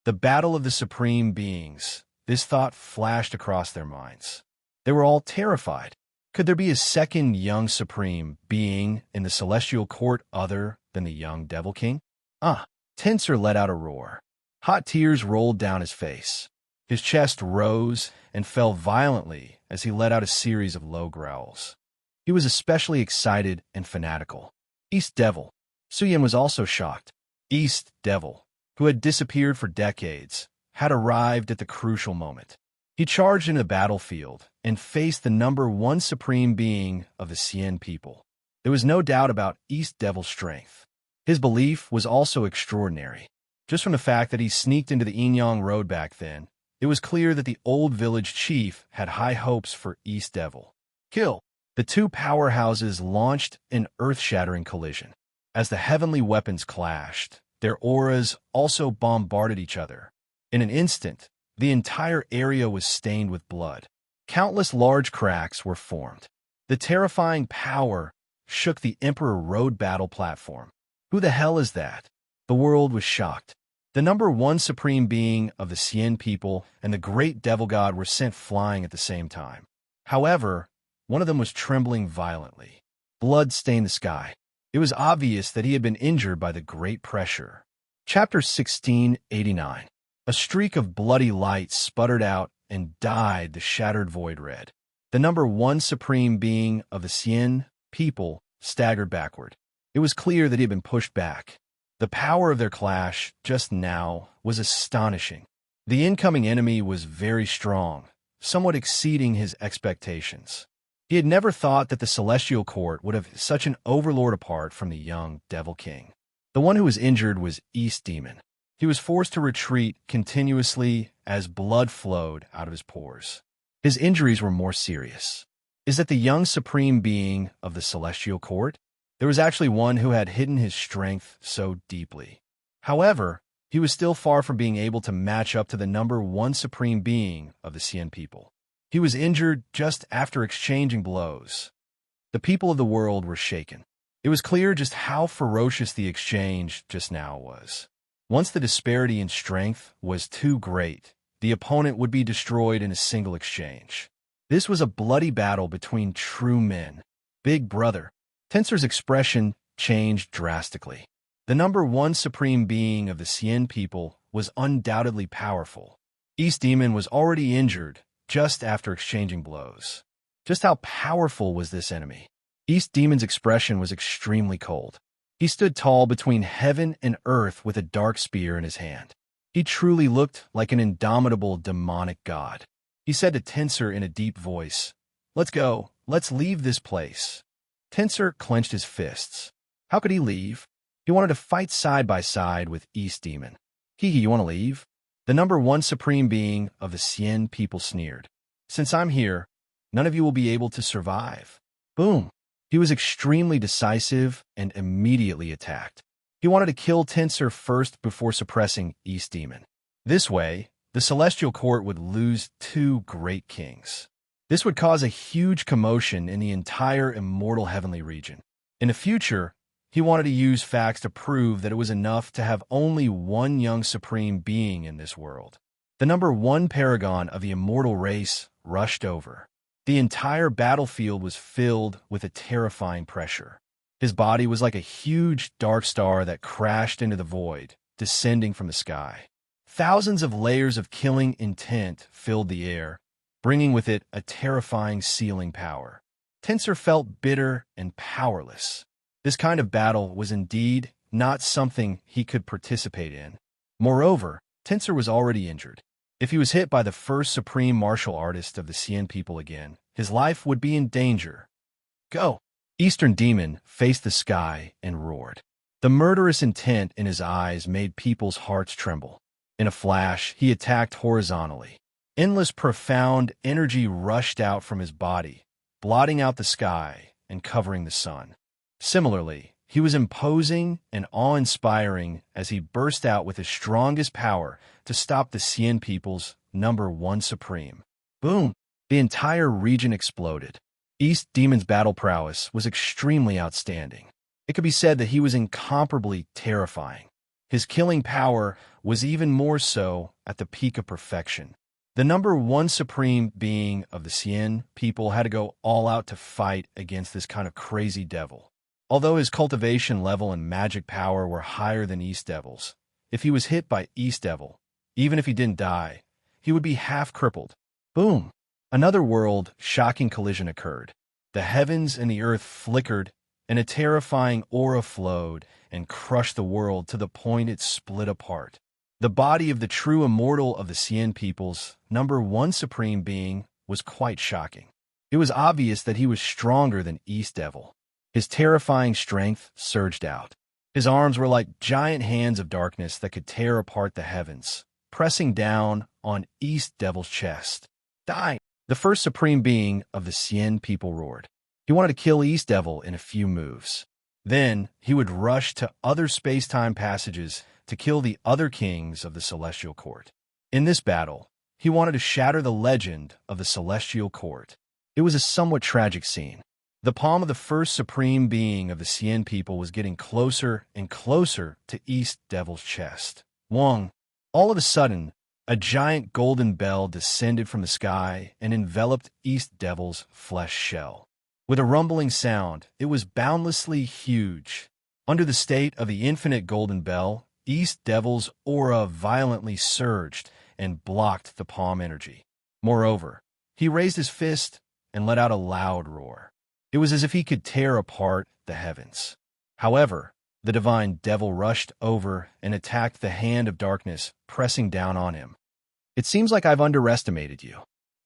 The battle of the supreme beings, this thought flashed across their minds. They were all terrified. Could there be a second young supreme being in the celestial court other than the young Devil King? Tensor let out a roar. Hot tears rolled down his face. His chest rose and fell violently as he let out a series of low growls. He was especially excited and fanatical. East Devil. Suyin was also shocked. East Devil, who had disappeared for decades, had arrived at the crucial moment. He charged into the battlefield and faced the number one supreme being of the Xian people. There was no doubt about East Devil's strength. His belief was also extraordinary. Just from the fact that he sneaked into the Yinyang Road back then, it was clear that the old village chief had high hopes for East Devil. Kill! The two powerhouses launched an earth-shattering collision. As the heavenly weapons clashed, their auras also bombarded each other. In an instant, the entire area was stained with blood. Countless large cracks were formed. The terrifying power shook the Emperor Road battle platform. Who the hell is that? The world was shocked. The number one supreme being of the Xian people and the great devil god were sent flying at the same time. However, one of them was trembling violently. Blood stained the sky. It was obvious that he had been injured by the great pressure. Chapter 1689. A streak of bloody light sputtered out and dyed the shattered void red. The number one supreme being of the Xian people staggered backward. It was clear that he had been pushed back. The power of their clash just now was astonishing. The incoming enemy was very strong, somewhat exceeding his expectations. He had never thought that the Celestial Court would have such an overlord apart from the young Devil King. The one who was injured was East Demon. He was forced to retreat continuously as blood flowed out of his pores. His injuries were more serious. Is that the young supreme being of the Celestial Court? There was actually one who had hidden his strength so deeply. However, he was still far from being able to match up to the number one supreme being of the Xian people. He was injured just after exchanging blows. The people of the world were shaken. It was clear just how ferocious the exchange just now was. Once the disparity in strength was too great, the opponent would be destroyed in a single exchange. This was a bloody battle between true men. Big brother. Tensor's expression changed drastically. The number one supreme being of the Xian people was undoubtedly powerful. East Demon was already injured just after exchanging blows. Just how powerful was this enemy? East Demon's expression was extremely cold. He stood tall between heaven and earth with a dark spear in his hand. He truly looked like an indomitable demonic god. He said to Tensor in a deep voice, "Let's go. Let's leave this place." Tensor clenched his fists. How could he leave? He wanted to fight side by side with East Demon. You want to leave? The number one supreme being of the Xian people sneered. Since I'm here, none of you will be able to survive. Boom. He was extremely decisive and immediately attacked. He wanted to kill Tensor first before suppressing East Demon. This way, the Celestial Court would lose two great kings. This would cause a huge commotion in the entire immortal heavenly region. In the future, he wanted to use facts to prove that it was enough to have only one young supreme being in this world. The number one paragon of the immortal race rushed over. The entire battlefield was filled with a terrifying pressure. His body was like a huge dark star that crashed into the void, descending from the sky. Thousands of layers of killing intent filled the air, bringing with it a terrifying sealing power. Tensor felt bitter and powerless. This kind of battle was indeed not something he could participate in. Moreover, Tensor was already injured. If he was hit by the first supreme martial artist of the Xian people again, his life would be in danger. Go! Eastern Demon faced the sky and roared. The murderous intent in his eyes made people's hearts tremble. In a flash, he attacked horizontally. Endless profound energy rushed out from his body, blotting out the sky and covering the sun. Similarly, he was imposing and awe-inspiring as he burst out with his strongest power to stop the Xian people's number one supreme. Boom! The entire region exploded. East Demon's battle prowess was extremely outstanding. It could be said that he was incomparably terrifying. His killing power was even more so at the peak of perfection. The number one supreme being of the Cien people had to go all out to fight against this kind of crazy devil. Although his cultivation level and magic power were higher than East Devil's, if he was hit by East Devil, even if he didn't die, he would be half crippled. Boom! Another world-shocking collision occurred. The heavens and the earth flickered, and a terrifying aura flowed and crushed the world to the point it split apart. The body of the true immortal of the Cien peoples, number one supreme being, was quite shocking. It was obvious that he was stronger than East Devil. His terrifying strength surged out. His arms were like giant hands of darkness that could tear apart the heavens, pressing down on East Devil's chest. Die! The first supreme being of the Cien people roared. He wanted to kill East Devil in a few moves. Then he would rush to other space-time passages to kill the other kings of the Celestial Court. In this battle, he wanted to shatter the legend of the Celestial Court. It was a somewhat tragic scene. The palm of the first supreme being of the Cien people was getting closer and closer to East Devil's chest. Wong! All of a sudden, a giant golden bell descended from the sky and enveloped East Devil's flesh shell. With a rumbling sound, it was boundlessly huge. Under the state of the infinite golden bell, East Devil's aura violently surged and blocked the palm energy. Moreover, he raised his fist and let out a loud roar. It was as if he could tear apart the heavens. However, the divine devil rushed over and attacked the hand of darkness, pressing down on him. It seems like I've underestimated you.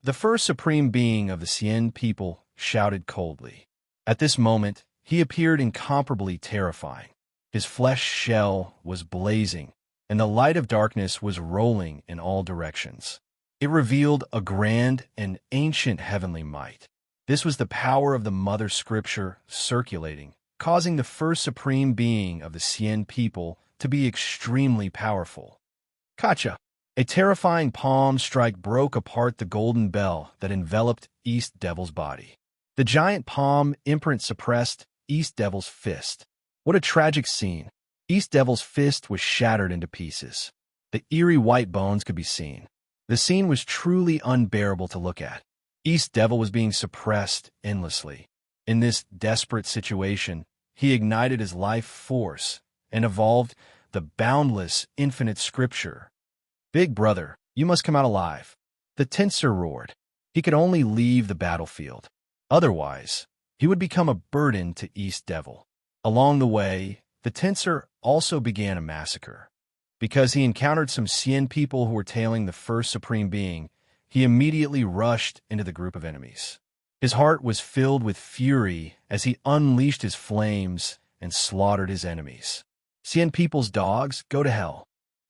The first supreme being of the Cien people shouted coldly. At this moment, he appeared incomparably terrifying. His flesh shell was blazing, and the light of darkness was rolling in all directions. It revealed a grand and ancient heavenly might. This was the power of the Mother Scripture circulating, causing the first supreme being of the Cien people to be extremely powerful. Kacha! A terrifying palm strike broke apart the golden bell that enveloped East Devil's body. The giant palm imprint suppressed East Devil's fist. What a tragic scene. East Devil's fist was shattered into pieces. The eerie white bones could be seen. The scene was truly unbearable to look at. East Devil was being suppressed endlessly. In this desperate situation, he ignited his life force and evolved the boundless infinite scripture. Big brother, you must come out alive. The Tensor roared. He could only leave the battlefield. Otherwise, he would become a burden to East Devil. Along the way, the Tensor also began a massacre. Because he encountered some Cien people who were tailing the first supreme being, he immediately rushed into the group of enemies. His heart was filled with fury as he unleashed his flames and slaughtered his enemies. Cien people's dogs, go to hell.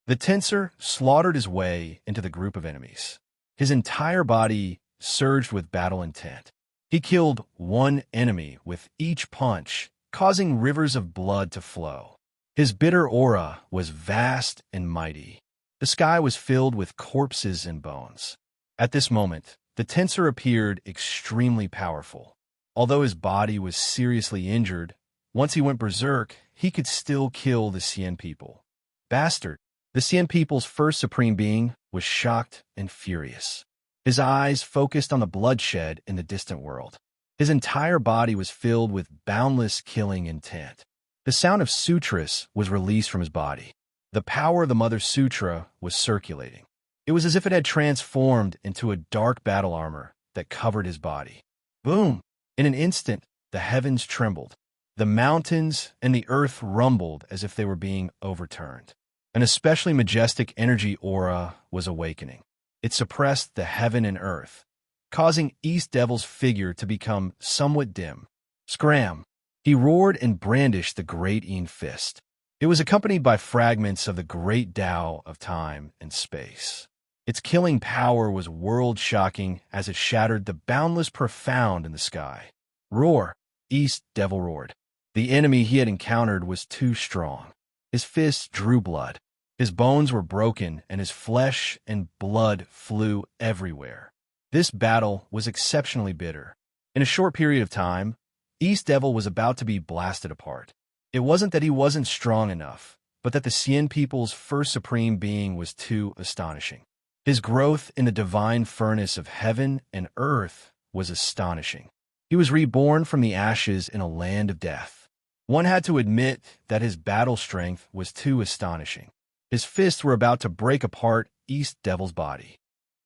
The Tensor slaughtered his way into the group of enemies. His entire body surged with battle intent. He killed one enemy with each punch, causing rivers of blood to flow. His bitter aura was vast and mighty. The sky was filled with corpses and bones. At this moment, the Tensor appeared extremely powerful. Although his body was seriously injured, once he went berserk, he could still kill the Cien people. Bastard! The Cien people's first supreme being was shocked and furious. His eyes focused on the bloodshed in the distant world. His entire body was filled with boundless killing intent. The sound of sutras was released from his body. The power of the Mother Sutra was circulating. It was as if it had transformed into a dark battle armor that covered his body. Boom! In an instant, the heavens trembled. The mountains and the earth rumbled as if they were being overturned. An especially majestic energy aura was awakening. It suppressed the heaven and earth, causing East Devil's figure to become somewhat dim. Scram! He roared and brandished the great Een fist. It was accompanied by fragments of the great Tao of time and space. Its killing power was world-shocking as it shattered the boundless profound in the sky. Roar! East Devil roared. The enemy he had encountered was too strong. His fists drew blood. His bones were broken, and his flesh and blood flew everywhere. This battle was exceptionally bitter. In a short period of time, East Devil was about to be blasted apart. It wasn't that he wasn't strong enough, but that the Cien people's first supreme being was too astonishing. His growth in the divine furnace of heaven and earth was astonishing. He was reborn from the ashes in a land of death. One had to admit that his battle strength was too astonishing. His fists were about to break apart East Devil's body.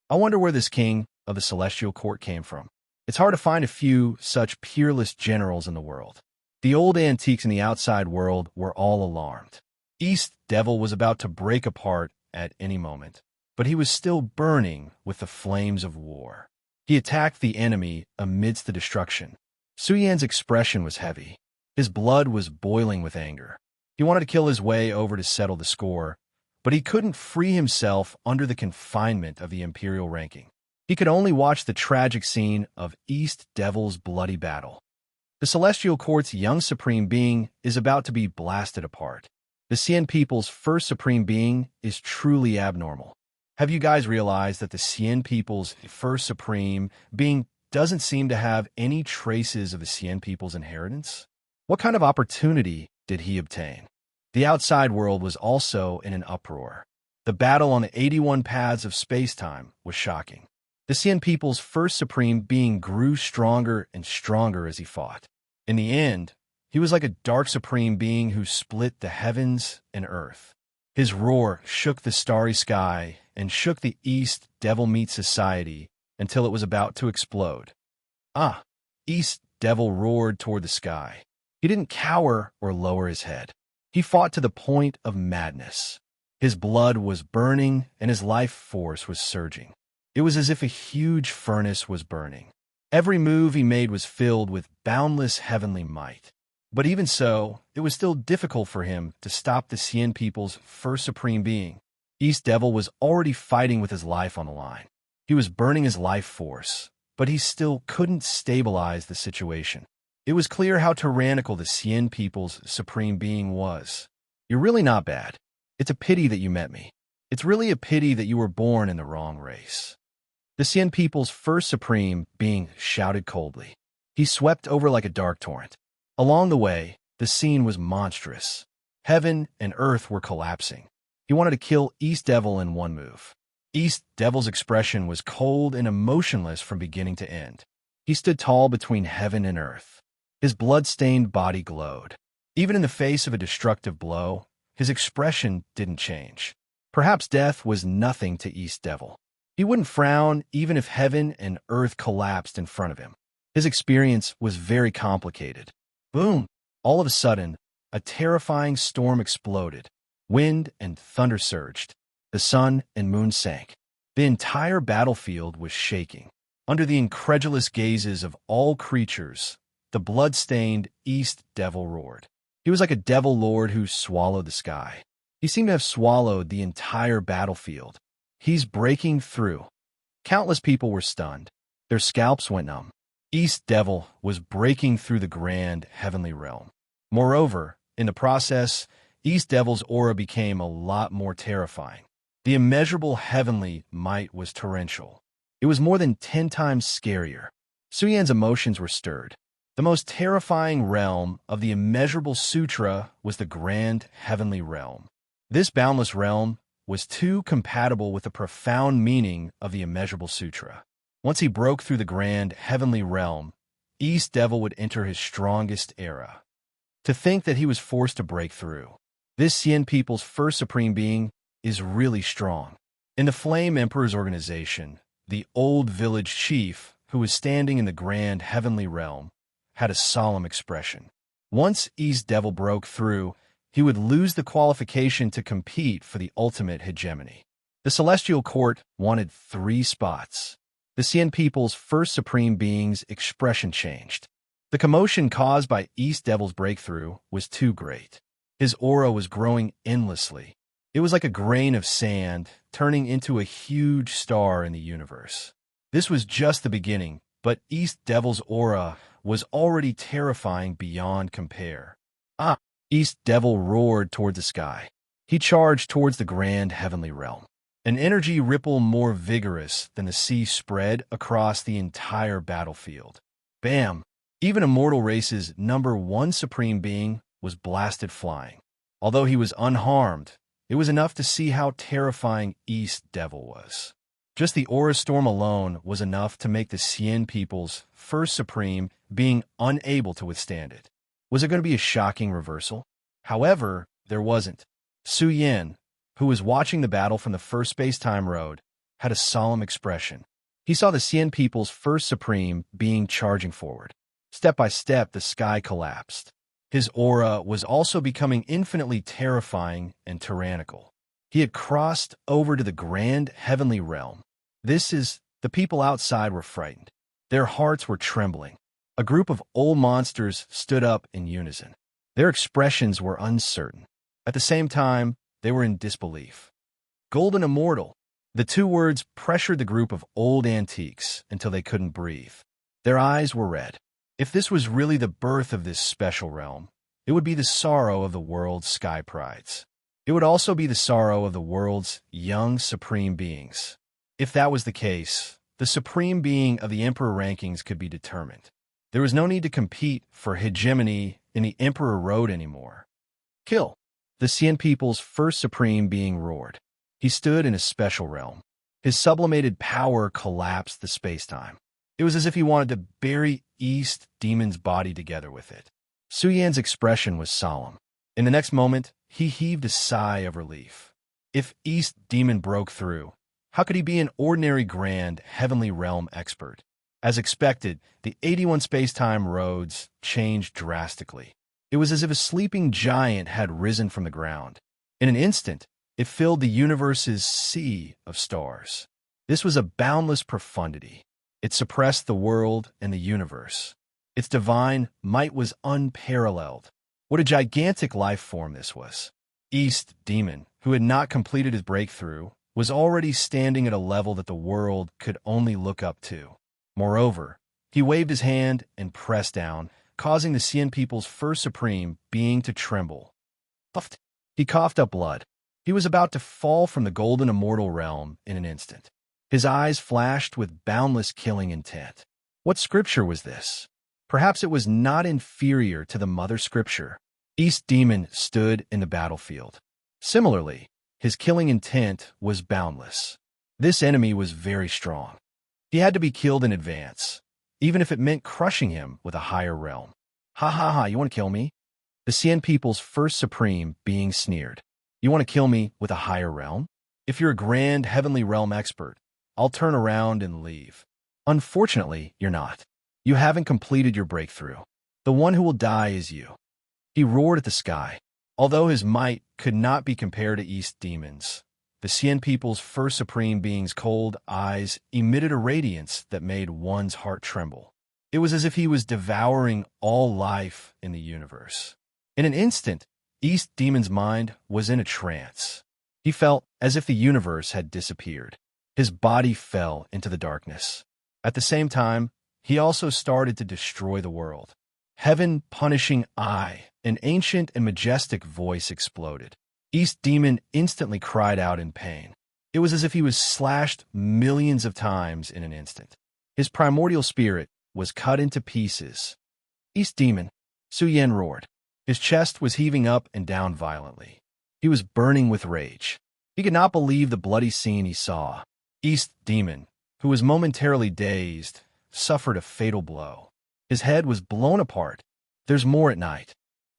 I wonder where this king of the celestial court came from. It's hard to find a few such peerless generals in the world. The old antiques in the outside world were all alarmed. East Devil was about to break apart at any moment, but he was still burning with the flames of war. He attacked the enemy amidst the destruction. Suyan's expression was heavy. His blood was boiling with anger. He wanted to kill his way over to settle the score, but he couldn't free himself under the confinement of the imperial ranking. He could only watch the tragic scene of East Devil's bloody battle. The Celestial Court's young Supreme Being is about to be blasted apart. The Cien people's first Supreme Being is truly abnormal. Have you guys realized that the Cien people's first Supreme Being doesn't seem to have any traces of the Cien people's inheritance? What kind of opportunity did he obtain? The outside world was also in an uproar. The battle on the 81 paths of space-time was shocking. The Cien people's first Supreme Being grew stronger and stronger as he fought. In the end, he was like a dark Supreme Being who split the heavens and earth. His roar shook the starry sky and shook the East Devil Meat Society until it was about to explode. East Devil roared toward the sky. He didn't cower or lower his head. He fought to the point of madness. His blood was burning and his life force was surging. It was as if a huge furnace was burning. Every move he made was filled with boundless heavenly might. But even so, it was still difficult for him to stop the Cien people's first Supreme Being. East Devil was already fighting with his life on the line. He was burning his life force, but he still couldn't stabilize the situation. It was clear how tyrannical the Cien people's Supreme Being was. You're really not bad. It's a pity that you met me. It's really a pity that you were born in the wrong race. The Cien people's first Supreme Being shouted coldly. He swept over like a dark torrent. Along the way, the scene was monstrous. Heaven and earth were collapsing. He wanted to kill East Devil in one move. East Devil's expression was cold and emotionless from beginning to end. He stood tall between heaven and earth. His blood-stained body glowed. Even in the face of a destructive blow, his expression didn't change. Perhaps death was nothing to East Devil. He wouldn't frown even if heaven and earth collapsed in front of him. His experience was very complicated. Boom! All of a sudden, a terrifying storm exploded. Wind and thunder surged. The sun and moon sank. The entire battlefield was shaking. Under the incredulous gazes of all creatures, the blood-stained East Devil roared. He was like a devil lord who swallowed the sky. He seemed to have swallowed the entire battlefield. He's breaking through. Countless people were stunned. Their scalps went numb. East Devil was breaking through the grand heavenly realm. Moreover, in the process, East Devil's aura became a lot more terrifying. The immeasurable heavenly might was torrential. It was more than 10 times scarier. Suyan's emotions were stirred. The most terrifying realm of the immeasurable sutra was the grand heavenly realm. This boundless realm was too compatible with the profound meaning of the immeasurable sutra. Once he broke through the grand heavenly realm, East Devil would enter his strongest era. To think that he was forced to break through. This Cien people's first Supreme Being is really strong. In the Flame Emperor's organization, the old village chief, who was standing in the grand heavenly realm, had a solemn expression. Once East Devil broke through, he would lose the qualification to compete for the ultimate hegemony. The Celestial Court wanted 3 spots. The Cien people's first Supreme Being's expression changed. The commotion caused by East Devil's breakthrough was too great. His aura was growing endlessly. It was like a grain of sand turning into a huge star in the universe. This was just the beginning, but East Devil's aura was already terrifying beyond compare. East Devil roared toward the sky. He charged towards the grand heavenly realm. An energy ripple more vigorous than the sea spread across the entire battlefield. Bam! Even a mortal race's #1 Supreme Being was blasted flying. Although he was unharmed, it was enough to see how terrifying East Devil was. Just the aura storm alone was enough to make the Xian people's first supreme being unable to withstand it. Was it going to be a shocking reversal? However, there wasn't. Su Yan, who was watching the battle from the first space-time road, had a solemn expression. He saw the Xian people's first supreme being charging forward. Step by step, the sky collapsed. His aura was also becoming infinitely terrifying and tyrannical. He had crossed over to the grand heavenly realm. The people outside were frightened. Their hearts were trembling. A group of old monsters stood up in unison. Their expressions were uncertain. At the same time, they were in disbelief. Golden Immortal. The two words pressured the group of old antiques until they couldn't breathe. Their eyes were red. If this was really the birth of this special realm, it would be the sorrow of the world's sky prides. It would also be the sorrow of the world's young supreme beings. If that was the case, the supreme being of the emperor rankings could be determined. There was no need to compete for hegemony in the emperor road anymore. Kill. The Xian people's first supreme being roared. He stood in a special realm. His sublimated power collapsed the space-time. It was as if he wanted to bury East Demon's body together with it. Su Yan's expression was solemn. In the next moment, he heaved a sigh of relief. If East Demon broke through, how could he be an ordinary grand heavenly realm expert? As expected, the 81 space-time roads changed drastically. It was as if a sleeping giant had risen from the ground. In an instant, it filled the universe's sea of stars. This was a boundless profundity. It suppressed the world and the universe. Its divine might was unparalleled. What a gigantic life form this was. East Demon, who had not completed his breakthrough, was already standing at a level that the world could only look up to. Moreover, he waved his hand and pressed down, causing the Xian people's first supreme being to tremble. Puffed. He coughed up blood. He was about to fall from the golden immortal realm in an instant. His eyes flashed with boundless killing intent. What scripture was this? Perhaps it was not inferior to the mother scripture. East Demon stood in the battlefield. Similarly, his killing intent was boundless. This enemy was very strong. He had to be killed in advance, even if it meant crushing him with a higher realm. Ha ha ha, you want to kill me? The Xian people's first supreme being sneered. You want to kill me with a higher realm? If you're a grand heavenly realm expert, I'll turn around and leave. Unfortunately, you're not. You haven't completed your breakthrough. The one who will die is you. He roared at the sky. Although his might could not be compared to East Demon's, the Xian people's first supreme being's cold eyes emitted a radiance that made one's heart tremble. It was as if he was devouring all life in the universe. In an instant, East Demon's mind was in a trance. He felt as if the universe had disappeared. His body fell into the darkness. At the same time, he also started to destroy the world. Heaven punishing eye, an ancient and majestic voice exploded. East Demon instantly cried out in pain. It was as if he was slashed millions of times in an instant. His primordial spirit was cut into pieces. East Demon, Su Yan roared. His chest was heaving up and down violently. He was burning with rage. He could not believe the bloody scene he saw. East Demon, who was momentarily dazed, suffered a fatal blow. His head was blown apart. There's more at night.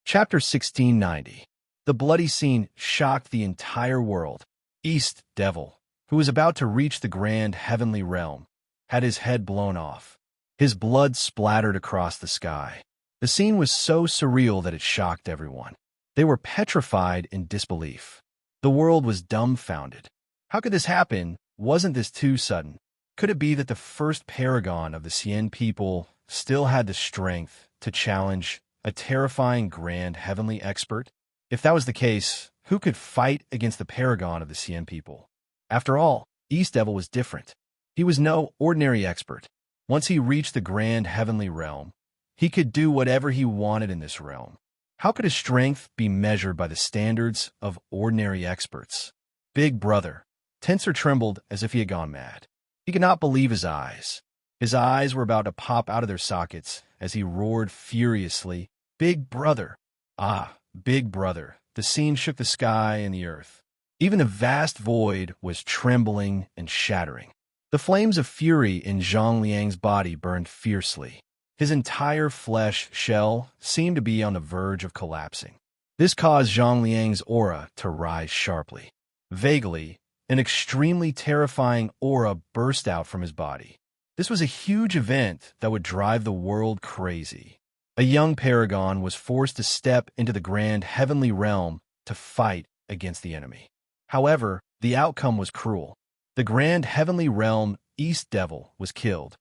Chapter 1690. The bloody scene shocked the entire world. East Devil, who was about to reach the grand heavenly realm, had his head blown off. His blood splattered across the sky. The scene was so surreal that it shocked everyone. They were petrified in disbelief. The world was dumbfounded. How could this happen? Wasn't this too sudden? Could it be that the first paragon of the Xian people still had the strength to challenge a terrifying grand heavenly expert? If that was the case, who could fight against the paragon of the Xian people? After all, East Devil was different. He was no ordinary expert. Once he reached the grand heavenly realm, he could do whatever he wanted in this realm. How could his strength be measured by the standards of ordinary experts? Big Brother. Tensor trembled as if he had gone mad. He could not believe his eyes. His eyes were about to pop out of their sockets as he roared furiously, "Big Brother!" Ah, Big Brother. The scene shook the sky and the earth. Even the vast void was trembling and shattering. The flames of fury in Zhang Liang's body burned fiercely. His entire flesh shell seemed to be on the verge of collapsing. This caused Zhang Liang's aura to rise sharply. Vaguely, an extremely terrifying aura burst out from his body. This was a huge event that would drive the world crazy. A young paragon was forced to step into the grand heavenly realm to fight against the enemy. However, the outcome was cruel. The grand heavenly realm East Devil was killed.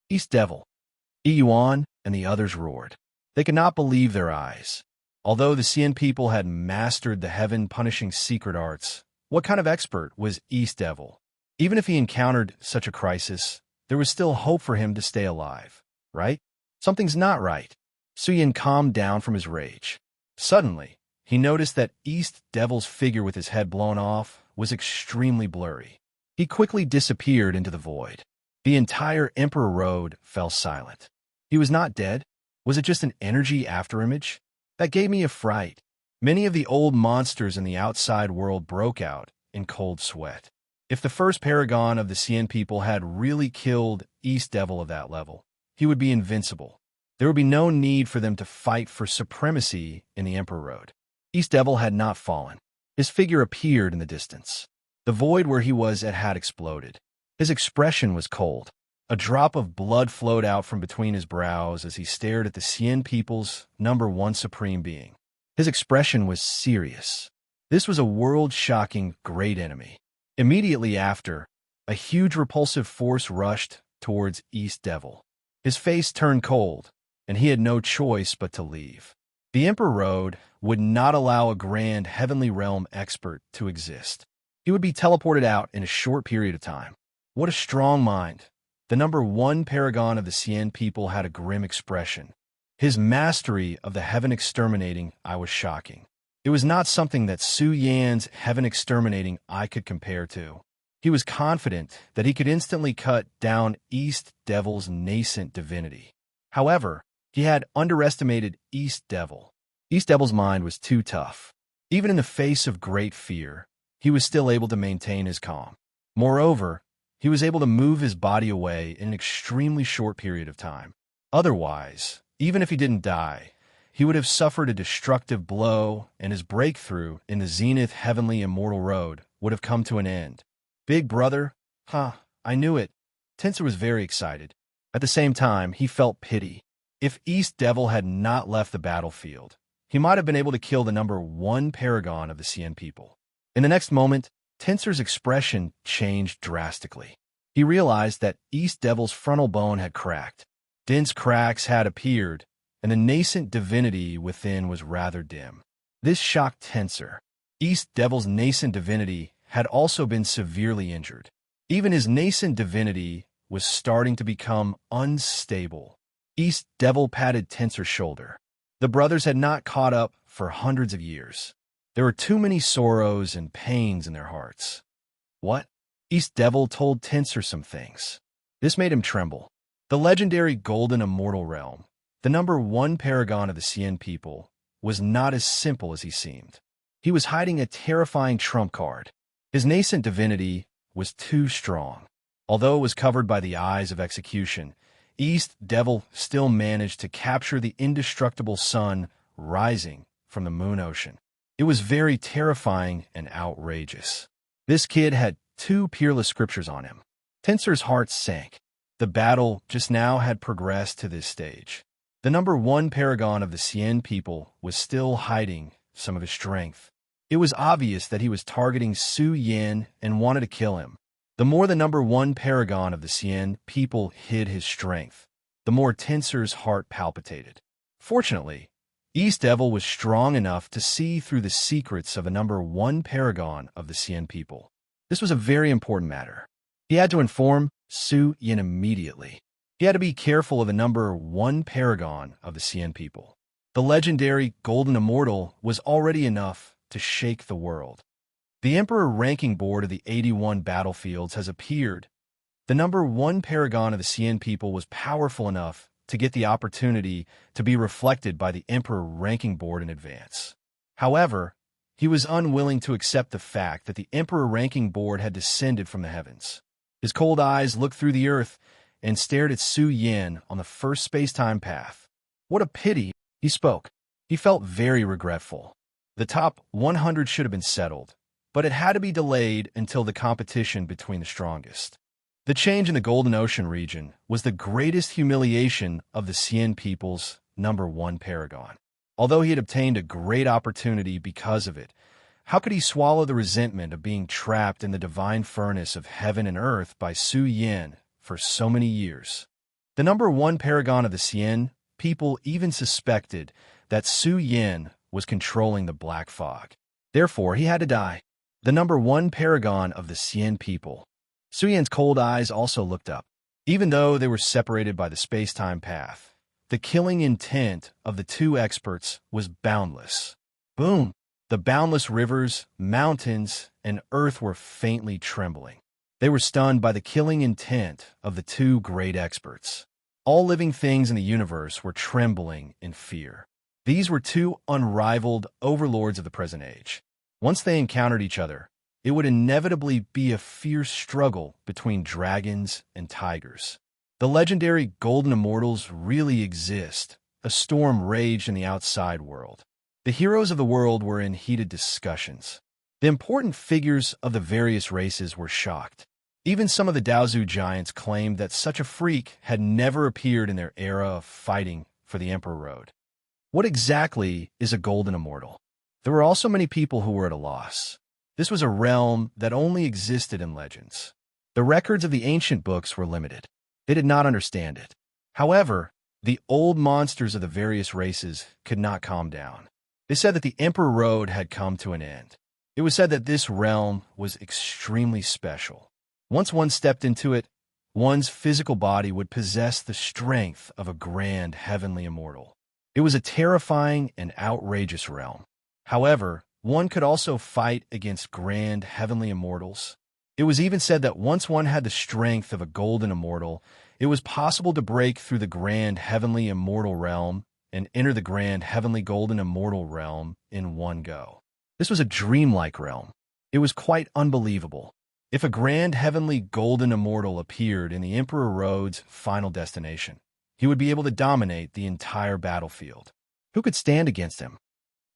East Devil, Yuan, and the others roared. They could not believe their eyes. Although the Xian people had mastered the heaven-punishing secret arts, what kind of expert was East Devil? Even if he encountered such a crisis, there was still hope for him to stay alive, right? Something's not right. Suyin calmed down from his rage. Suddenly, he noticed that East Devil's figure with his head blown off was extremely blurry. He quickly disappeared into the void. The entire Emperor Road fell silent. He was not dead. Was it just an energy afterimage? That gave me a fright. Many of the old monsters in the outside world broke out in cold sweat. If the first paragon of the Xian people had really killed East Devil of that level, he would be invincible. There would be no need for them to fight for supremacy in the Emperor Road. East Devil had not fallen. His figure appeared in the distance. The void where he was had exploded. His expression was cold. A drop of blood flowed out from between his brows as he stared at the Xian people's #1 supreme being. His expression was serious. This was a world-shocking great enemy. Immediately after, a huge repulsive force rushed towards East Devil. His face turned cold, and he had no choice but to leave. The Emperor Road would not allow a grand heavenly realm expert to exist. He would be teleported out in a short period of time. What a strong mind. The #1 paragon of the Xian people had a grim expression. His mastery of the heaven exterminating eye was shocking. It was not something that Su Yan's heaven exterminating eye could compare to. He was confident that he could instantly cut down East Devil's nascent divinity. However, he had underestimated East Devil. East Devil's mind was too tough. Even in the face of great fear, he was still able to maintain his calm. Moreover, he was able to move his body away in an extremely short period of time. Otherwise, even if he didn't die, he would have suffered a destructive blow, and his breakthrough in the Zenith Heavenly Immortal Road would have come to an end. Big brother? I knew it. Tensor was very excited. At the same time, he felt pity. If East Devil had not left the battlefield, he might have been able to kill the #1 paragon of the Xian people. In the next moment, Tensor's expression changed drastically. He realized that East Devil's frontal bone had cracked. Dense cracks had appeared, and the nascent divinity within was rather dim. This shocked Tensor. East Devil's nascent divinity had also been severely injured. Even his nascent divinity was starting to become unstable. East Devil patted Tensor's shoulder. The brothers had not caught up for hundreds of years. There were too many sorrows and pains in their hearts. What? East Devil told Tensor some things. This made him tremble. The legendary Golden Immortal Realm, the #1 paragon of the Xian people, was not as simple as he seemed. He was hiding a terrifying trump card. His nascent divinity was too strong. Although it was covered by the eyes of execution, East Devil still managed to capture the indestructible sun rising from the moon ocean. It was very terrifying and outrageous. This kid had 2 peerless scriptures on him. Tensor's heart sank. The battle just now had progressed to this stage. The #1 paragon of the Xian people was still hiding some of his strength. It was obvious that he was targeting Su Yan and wanted to kill him. The more the #1 paragon of the Xian people hid his strength, the more Tensor's heart palpitated. Fortunately, East Devil was strong enough to see through the secrets of the #1 paragon of the Xian people. This was a very important matter. He had to inform Su Yan immediately. He had to be careful of the #1 paragon of the Xian people. The legendary Golden Immortal was already enough to shake the world. The Emperor ranking board of the 81 battlefields has appeared. The #1 paragon of the Xian people was powerful enough to get the opportunity to be reflected by the Emperor ranking board in advance. However, he was unwilling to accept the fact that the Emperor ranking board had descended from the heavens. His cold eyes looked through the earth and stared at Su Yin on the first space-time path. What a pity, he spoke. He felt very regretful. The top 100 should have been settled, but it had to be delayed until the competition between the strongest. The change in the Golden Ocean region was the greatest humiliation of the Xian people's #1 paragon. Although he had obtained a great opportunity because of it, how could he swallow the resentment of being trapped in the divine furnace of heaven and earth by Su Yin for so many years? The #1 paragon of the Xian people even suspected that Su Yin was controlling the black fog. Therefore, he had to die. The #1 paragon of the Xian people. Su Yin's cold eyes also looked up. Even though they were separated by the space-time path, the killing intent of the two experts was boundless. Boom! The boundless rivers, mountains, and earth were faintly trembling. They were stunned by the killing intent of the two great experts. All living things in the universe were trembling in fear. These were two unrivaled overlords of the present age. Once they encountered each other, it would inevitably be a fierce struggle between dragons and tigers. The legendary Golden Immortals really exist. A storm raged in the outside world. The heroes of the world were in heated discussions. The important figures of the various races were shocked. Even some of the Daozu giants claimed that such a freak had never appeared in their era of fighting for the Emperor Road. What exactly is a Golden Immortal? There were also many people who were at a loss. This was a realm that only existed in legends. The records of the ancient books were limited. They did not understand it. However, the old monsters of the various races could not calm down. They said that the Emperor Road had come to an end. It was said that this realm was extremely special. Once one stepped into it, one's physical body would possess the strength of a grand heavenly immortal. It was a terrifying and outrageous realm. However, one could also fight against grand heavenly immortals. It was even said that once one had the strength of a golden immortal, it was possible to break through the grand heavenly immortal realm and enter the grand heavenly golden immortal realm in one go. This was a dreamlike realm. It was quite unbelievable. If a grand heavenly golden immortal appeared in the Emperor Road's final destination, he would be able to dominate the entire battlefield. Who could stand against him?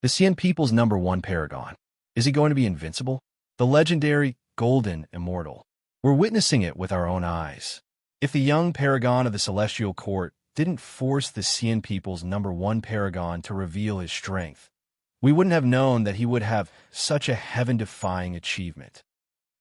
The Xian people's #1 paragon. Is he going to be invincible? The legendary golden immortal. We're witnessing it with our own eyes. If the young paragon of the celestial court didn't force the Xian people's #1 paragon to reveal his strength, we wouldn't have known that he would have such a heaven-defying achievement.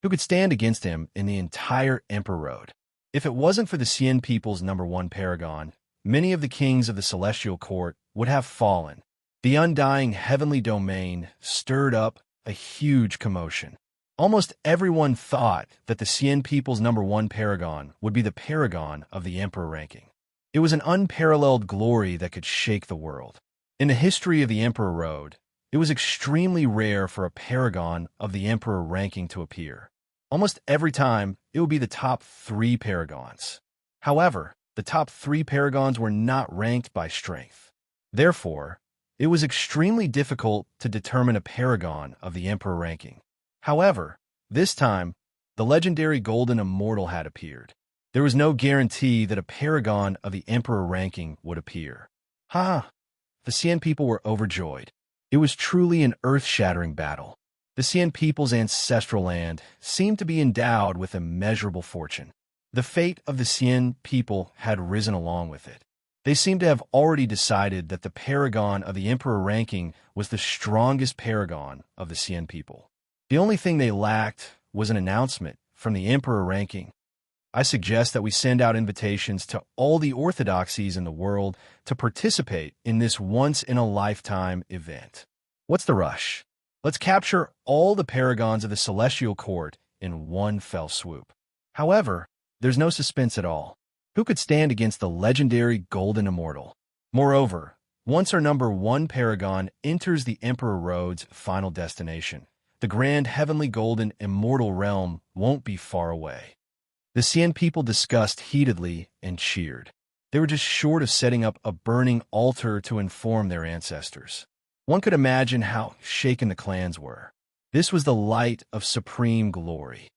Who could stand against him in the entire Emperor Road? If it wasn't for the Xian people's #1 paragon, many of the kings of the celestial court would have fallen. The undying heavenly domain stirred up a huge commotion. Almost everyone thought that the Xian people's #1 paragon would be the paragon of the Emperor ranking. It was an unparalleled glory that could shake the world. In the history of the Emperor Road, it was extremely rare for a paragon of the Emperor ranking to appear. Almost every time, it would be the top 3 paragons. However, the top 3 paragons were not ranked by strength. Therefore, it was extremely difficult to determine a paragon of the Emperor ranking. However, this time, the legendary Golden Immortal had appeared. There was no guarantee that a paragon of the Emperor ranking would appear. The Xian people were overjoyed. It was truly an earth-shattering battle. The Xian people's ancestral land seemed to be endowed with immeasurable fortune. The fate of the Xian people had risen along with it. They seemed to have already decided that the paragon of the Emperor ranking was the strongest paragon of the Xian people. The only thing they lacked was an announcement from the Emperor ranking. I suggest that we send out invitations to all the orthodoxies in the world to participate in this once-in-a-lifetime event. What's the rush? Let's capture all the paragons of the celestial court in one fell swoop. However, there's no suspense at all. Who could stand against the legendary Golden Immortal? Moreover, once our #1 paragon enters the Emperor Road's final destination, the grand heavenly golden immortal realm won't be far away. The Xian people discussed heatedly and cheered. They were just short of setting up a burning altar to inform their ancestors. One could imagine how shaken the clans were. This was the light of supreme glory.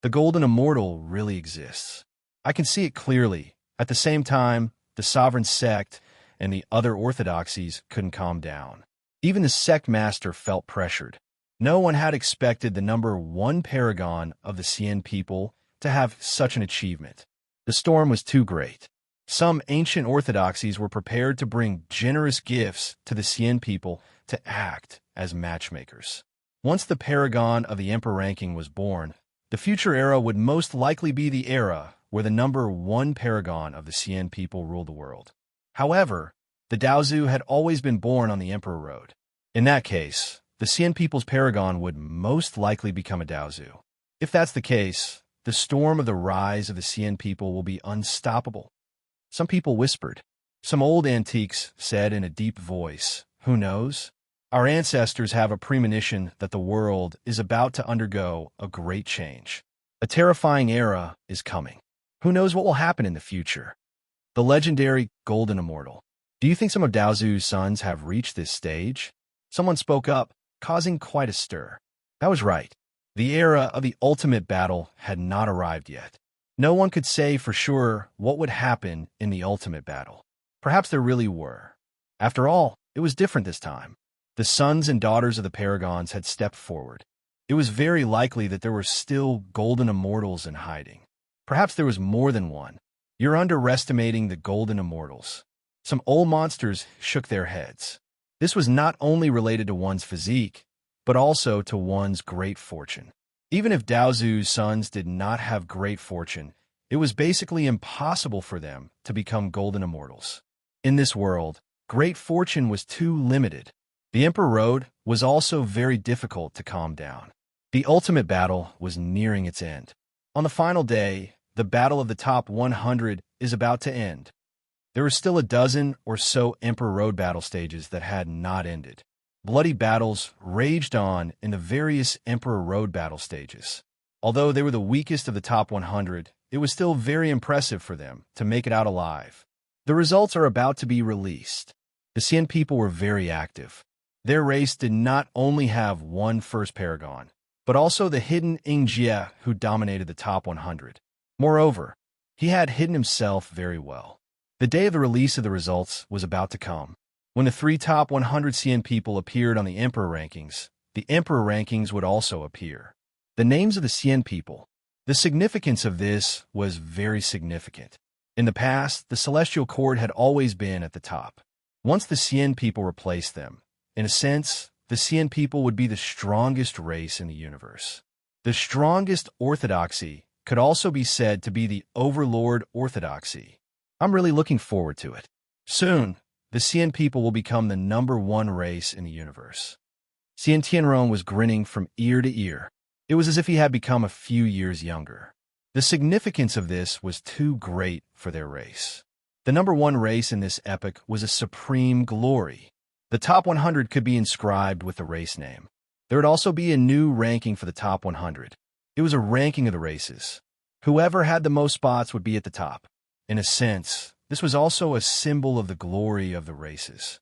The golden immortal really exists. I can see it clearly. At the same time, the sovereign sect and the other orthodoxies couldn't calm down. Even the sect master felt pressured. No one had expected the number one paragon of the Cien people to have such an achievement. The storm was too great. Some ancient orthodoxies were prepared to bring generous gifts to the Cien people to act as matchmakers. Once the paragon of the emperor ranking was born, the future era would most likely be the era where the number one paragon of the Cien people ruled the world. However, the Daozu had always been born on the emperor road. In that case, the Cien people's paragon would most likely become a Daozu. If that's the case, the storm of the rise of the Cien people will be unstoppable. Some people whispered. Some old antiques said in a deep voice, "Who knows? Our ancestors have a premonition that the world is about to undergo a great change. A terrifying era is coming. Who knows what will happen in the future?" The legendary Golden Immortal. Do you think some of Daozu's sons have reached this stage? Someone spoke up, causing quite a stir. That was right. The era of the ultimate battle had not arrived yet. No one could say for sure what would happen in the ultimate battle. Perhaps there really were. After all, it was different this time. The sons and daughters of the Paragons had stepped forward. It was very likely that there were still Golden Immortals in hiding. Perhaps there was more than one. You're underestimating the Golden Immortals. Some old monsters shook their heads. This was not only related to one's physique, but also to one's great fortune. Even if Daozu's sons did not have great fortune, it was basically impossible for them to become Golden Immortals. In this world, great fortune was too limited. The Emperor Road was also very difficult to calm down. The ultimate battle was nearing its end. On the final day, the battle of the top 100 is about to end. There were still a dozen or so Emperor Road battle stages that had not ended. Bloody battles raged on in the various Emperor Road battle stages. Although they were the weakest of the top 100, it was still very impressive for them to make it out alive. The results are about to be released. The Cien people were very active. Their race did not only have one first paragon, but also the hidden Ingjie who dominated the top 100. Moreover, he had hidden himself very well. The day of the release of the results was about to come. When the three top 100 Cien people appeared on the Emperor rankings, the Emperor rankings would also appear. The names of the Cien people. The significance of this was very significant. In the past, the Celestial Court had always been at the top. Once the Cien people replaced them, in a sense, the Cien people would be the strongest race in the universe. The strongest orthodoxy could also be said to be the Overlord orthodoxy. I'm really looking forward to it. Soon, the Cien people will become the number one race in the universe. Cien Tianron was grinning from ear to ear. It was as if he had become a few years younger. The significance of this was too great for their race. The number one race in this epoch was a supreme glory. The top 100 could be inscribed with the race name. There would also be a new ranking for the top 100. It was a ranking of the races. Whoever had the most spots would be at the top. In a sense, this was also a symbol of the glory of the races.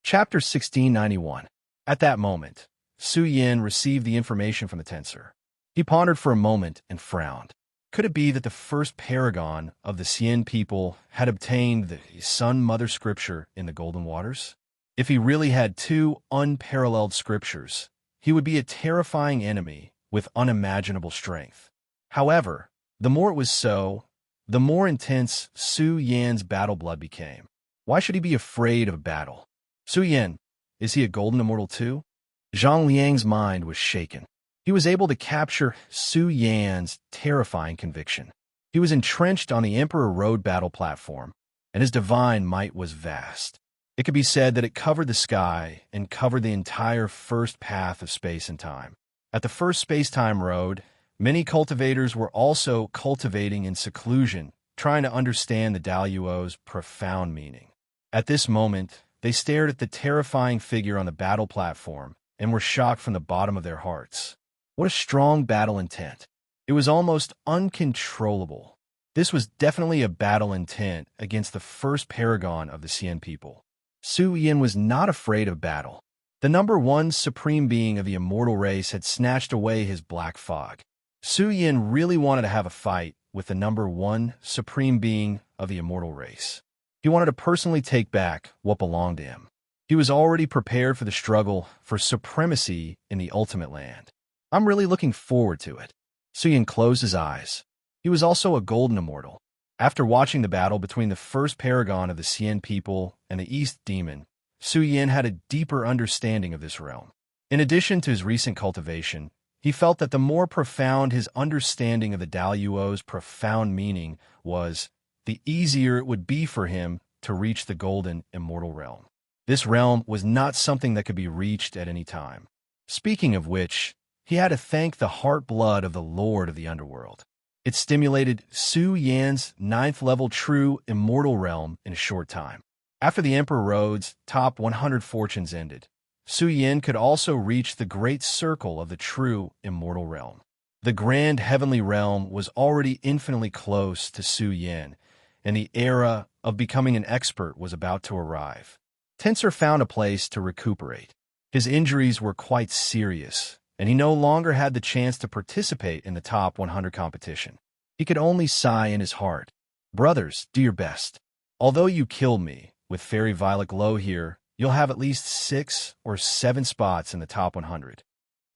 Chapter 1691. At that moment, Su Yin received the information from the tensor. He pondered for a moment and frowned. Could it be that the first paragon of the Cien people had obtained the Sun-Mother scripture in the Golden Waters? If he really had two unparalleled scriptures, he would be a terrifying enemy with unimaginable strength. However, the more it was so, the more intense Su Yan's battle blood became. Why should he be afraid of battle? Su Yan, is he a Golden Immortal too? Zhang Liang's mind was shaken. He was able to capture Su Yan's terrifying conviction. He was entrenched on the Emperor Road battle platform, and his divine might was vast. It could be said that it covered the sky and covered the entire first path of space and time. At the first space-time road, many cultivators were also cultivating in seclusion, trying to understand the Daluo's profound meaning. At this moment, they stared at the terrifying figure on the battle platform and were shocked from the bottom of their hearts. What a strong battle intent. It was almost uncontrollable. This was definitely a battle intent against the first paragon of the Cien people. Su Yan was not afraid of battle. The number one supreme being of the immortal race had snatched away his black fog. Su Yin really wanted to have a fight with the number one supreme being of the immortal race. He wanted to personally take back what belonged to him. He was already prepared for the struggle for supremacy in the ultimate land. I'm really looking forward to it. Su Yin closed his eyes. He was also a golden immortal. After watching the battle between the first paragon of the Xian people and the East Demon, Su Yin had a deeper understanding of this realm. In addition to his recent cultivation, he felt that the more profound his understanding of the Daluo's profound meaning was, the easier it would be for him to reach the golden immortal realm. This realm was not something that could be reached at any time. Speaking of which, he had to thank the heart blood of the Lord of the Underworld. It stimulated Su Yan's 9th level true immortal realm in a short time. After the Emperor Road's top 100 fortunes ended, Su Yan could also reach the great circle of the true immortal realm. The grand heavenly realm was already infinitely close to Su Yan, and the era of becoming an expert was about to arrive. Tensor found a place to recuperate. His injuries were quite serious, and he no longer had the chance to participate in the top 100 competition. He could only sigh in his heart. Brothers, do your best. Although you killed me, with Fairy Violet Glow here, you'll have at least 6 or 7 spots in the top 100.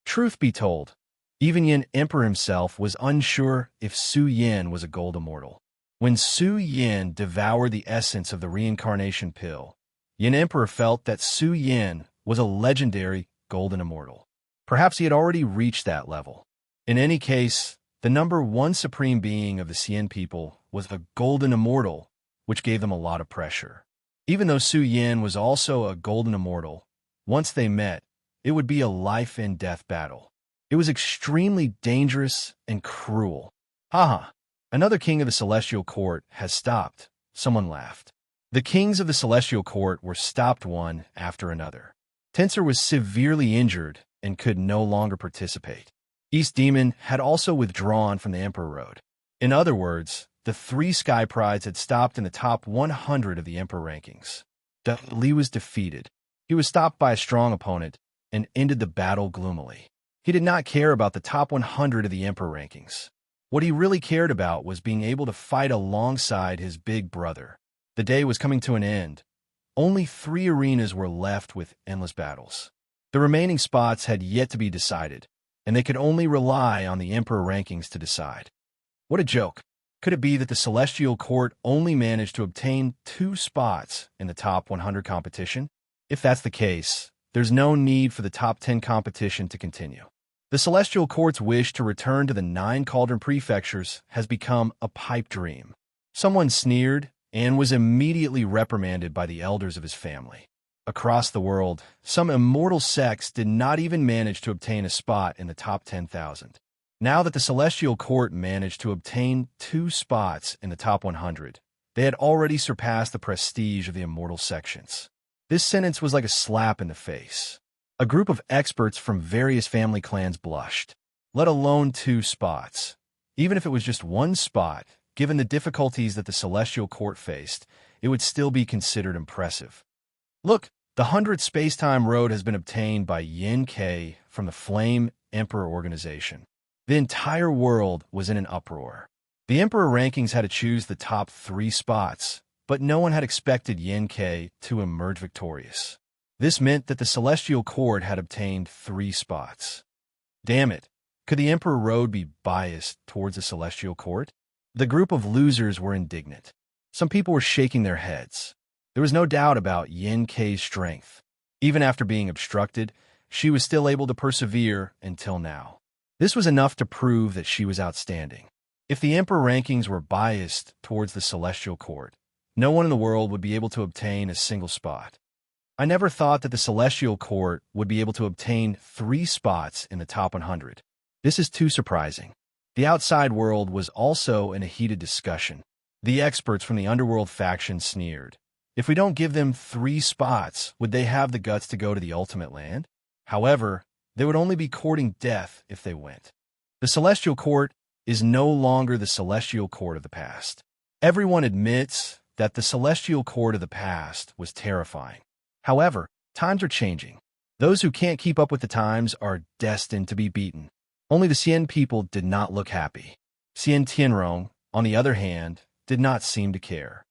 Truth be told, even Yin Emperor himself was unsure if Su Yin was a gold immortal. When Su Yin devoured the essence of the reincarnation pill, Yin Emperor felt that Su Yin was a legendary golden immortal. Perhaps he had already reached that level. In any case, the number one supreme being of the Xian people was a golden immortal, which gave them a lot of pressure. Even though Su Yin was also a golden immortal, once they met, it would be a life-and-death battle. It was extremely dangerous and cruel. Haha, another king of the Celestial Court has stopped, someone laughed. The kings of the Celestial Court were stopped one after another. Tensor was severely injured and could no longer participate. East Demon had also withdrawn from the Emperor Road. In other words, the 3 Sky Prides had stopped in the top 100 of the Emperor rankings. Li was defeated. He was stopped by a strong opponent and ended the battle gloomily. He did not care about the top 100 of the Emperor rankings. What he really cared about was being able to fight alongside his big brother. The day was coming to an end. Only 3 arenas were left with endless battles. The remaining spots had yet to be decided, and they could only rely on the Emperor rankings to decide. What a joke. Could it be that the Celestial Court only managed to obtain 2 spots in the top 100 competition? If that's the case, there's no need for the top 10 competition to continue. The Celestial Court's wish to return to the 9 Cauldron Prefectures has become a pipe dream. Someone sneered and was immediately reprimanded by the elders of his family. Across the world, some immortal sects did not even manage to obtain a spot in the top 10,000. Now that the Celestial Court managed to obtain 2 spots in the top 100, they had already surpassed the prestige of the immortal sections. This sentence was like a slap in the face. A group of experts from various family clans blushed, let alone 2 spots. Even if it was just 1 spot, given the difficulties that the Celestial Court faced, it would still be considered impressive. Look, the 100th Spacetime Road has been obtained by Yin K from the Flame Emperor organization. The entire world was in an uproar. The Emperor rankings had to choose the top 3 spots, but no one had expected Yin K to emerge victorious. This meant that the Celestial Court had obtained 3 spots. Damn it, could the Emperor Road be biased towards the Celestial Court? The group of losers were indignant. Some people were shaking their heads. There was no doubt about Yin K's strength. Even after being obstructed, she was still able to persevere until now. This was enough to prove that she was outstanding. If the Emperor rankings were biased towards the Celestial Court, no one in the world would be able to obtain a single spot. I never thought that the Celestial Court would be able to obtain 3 spots in the top 100. This is too surprising. The outside world was also in a heated discussion. The experts from the Underworld faction sneered. If we don't give them 3 spots, would they have the guts to go to the Ultimate Land? However, they would only be courting death if they went. The Celestial Court is no longer the Celestial Court of the past. Everyone admits that the Celestial Court of the past was terrifying. However, times are changing. Those who can't keep up with the times are destined to be beaten. Only the Xian people did not look happy. Xian Tianrong, on the other hand, did not seem to care.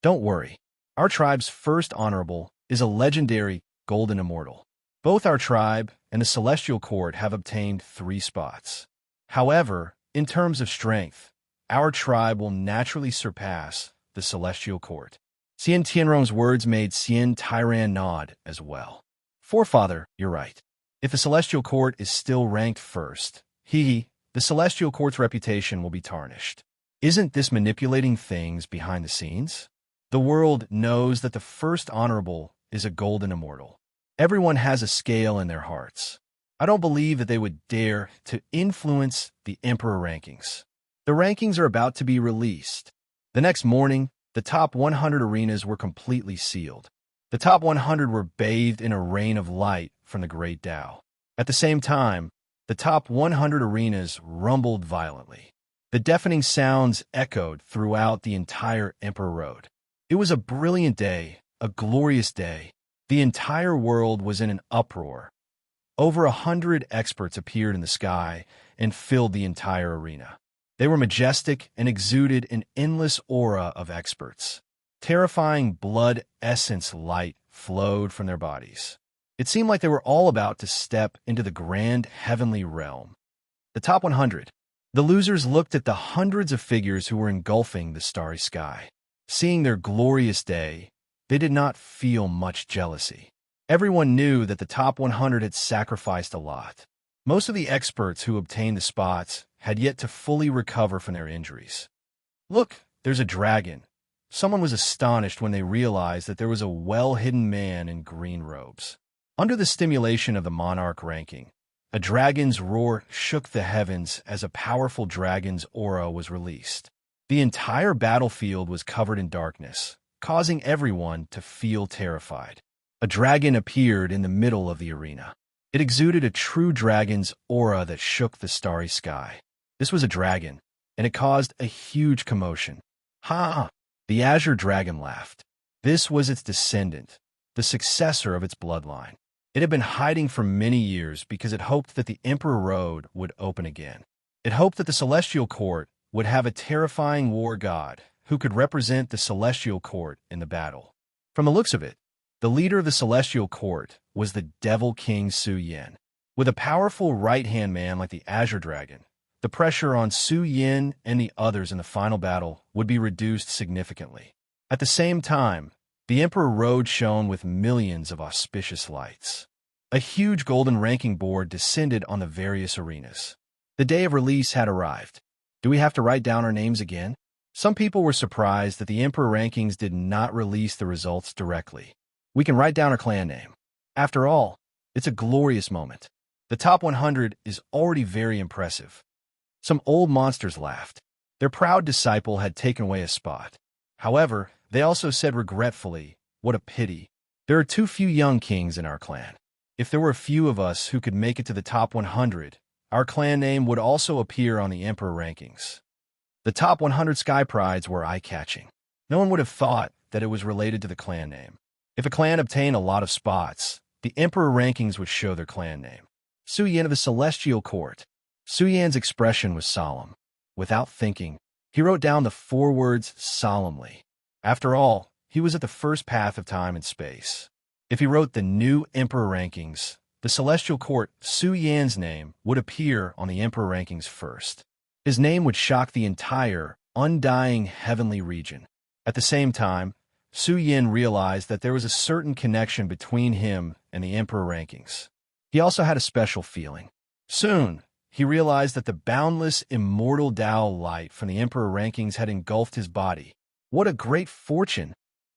Don't worry. Our tribe's first honorable is a legendary golden immortal. Both our tribe and the Celestial Court have obtained 3 spots. However, in terms of strength, our tribe will naturally surpass the Celestial Court. Xian Tianrong's words made Xian Tyran nod as well. Forefather, you're right. If the Celestial Court is still ranked first, the Celestial Court's reputation will be tarnished. Isn't this manipulating things behind the scenes? The world knows that the first honorable is a golden immortal. Everyone has a scale in their hearts. I don't believe that they would dare to influence the Emperor rankings. The rankings are about to be released. The next morning, the top 100 arenas were completely sealed. The top 100 were bathed in a rain of light from the Great Tao. At the same time, the top 100 arenas rumbled violently. The deafening sounds echoed throughout the entire Emperor Road. It was a brilliant day, a glorious day. The entire world was in an uproar. Over 100 experts appeared in the sky and filled the entire arena. They were majestic and exuded an endless aura of experts. Terrifying blood essence light flowed from their bodies. It seemed like they were all about to step into the grand heavenly realm. The top 100. The losers looked at the hundreds of figures who were engulfing the starry sky. Seeing their glorious day, they did not feel much jealousy. Everyone knew that the top 100 had sacrificed a lot. Most of the experts who obtained the spots had yet to fully recover from their injuries. Look, there's a dragon. Someone was astonished when they realized that there was a well-hidden man in green robes. Under the stimulation of the monarch ranking, a dragon's roar shook the heavens as a powerful dragon's aura was released. The entire battlefield was covered in darkness, causing everyone to feel terrified. A dragon appeared in the middle of the arena. It exuded a true dragon's aura that shook the starry sky. This was a dragon, and it caused a huge commotion. Ha! The azure dragon laughed. This was its descendant, the successor of its bloodline. It had been hiding for many years because it hoped that the Emperor Road would open again. It hoped that the Celestial Court would have a terrifying war god who could represent the Celestial Court in the battle. From the looks of it, the leader of the Celestial Court was the Devil King Su Yin. With a powerful right-hand man like the Azure Dragon, the pressure on Su Yin and the others in the final battle would be reduced significantly. At the same time, the Emperor Road shone with millions of auspicious lights. A huge golden ranking board descended on the various arenas. The day of release had arrived. Do we have to write down our names again? Some people were surprised that the Emperor rankings did not release the results directly. We can write down our clan name. After all, it's a glorious moment. The top 100 is already very impressive. Some old monsters laughed. Their proud disciple had taken away a spot. However, they also said regretfully, "What a pity. There are too few young kings in our clan. If there were a few of us who could make it to the top 100, our clan name would also appear on the Emperor rankings." The top 100 Sky Prides were eye-catching. No one would have thought that it was related to the clan name. If a clan obtained a lot of spots, the Emperor rankings would show their clan name. Su Yan of the Celestial Court. Su Yan's expression was solemn. Without thinking, he wrote down the 4 words solemnly. After all, he was at the first path of time and space. If he wrote the new Emperor rankings, the Celestial Court, Su Yan's name, would appear on the Emperor rankings first. His name would shock the entire, undying heavenly region. At the same time, Su Yin realized that there was a certain connection between him and the Emperor rankings. He also had a special feeling. Soon, he realized that the boundless, immortal Tao light from the Emperor rankings had engulfed his body. What a great fortune!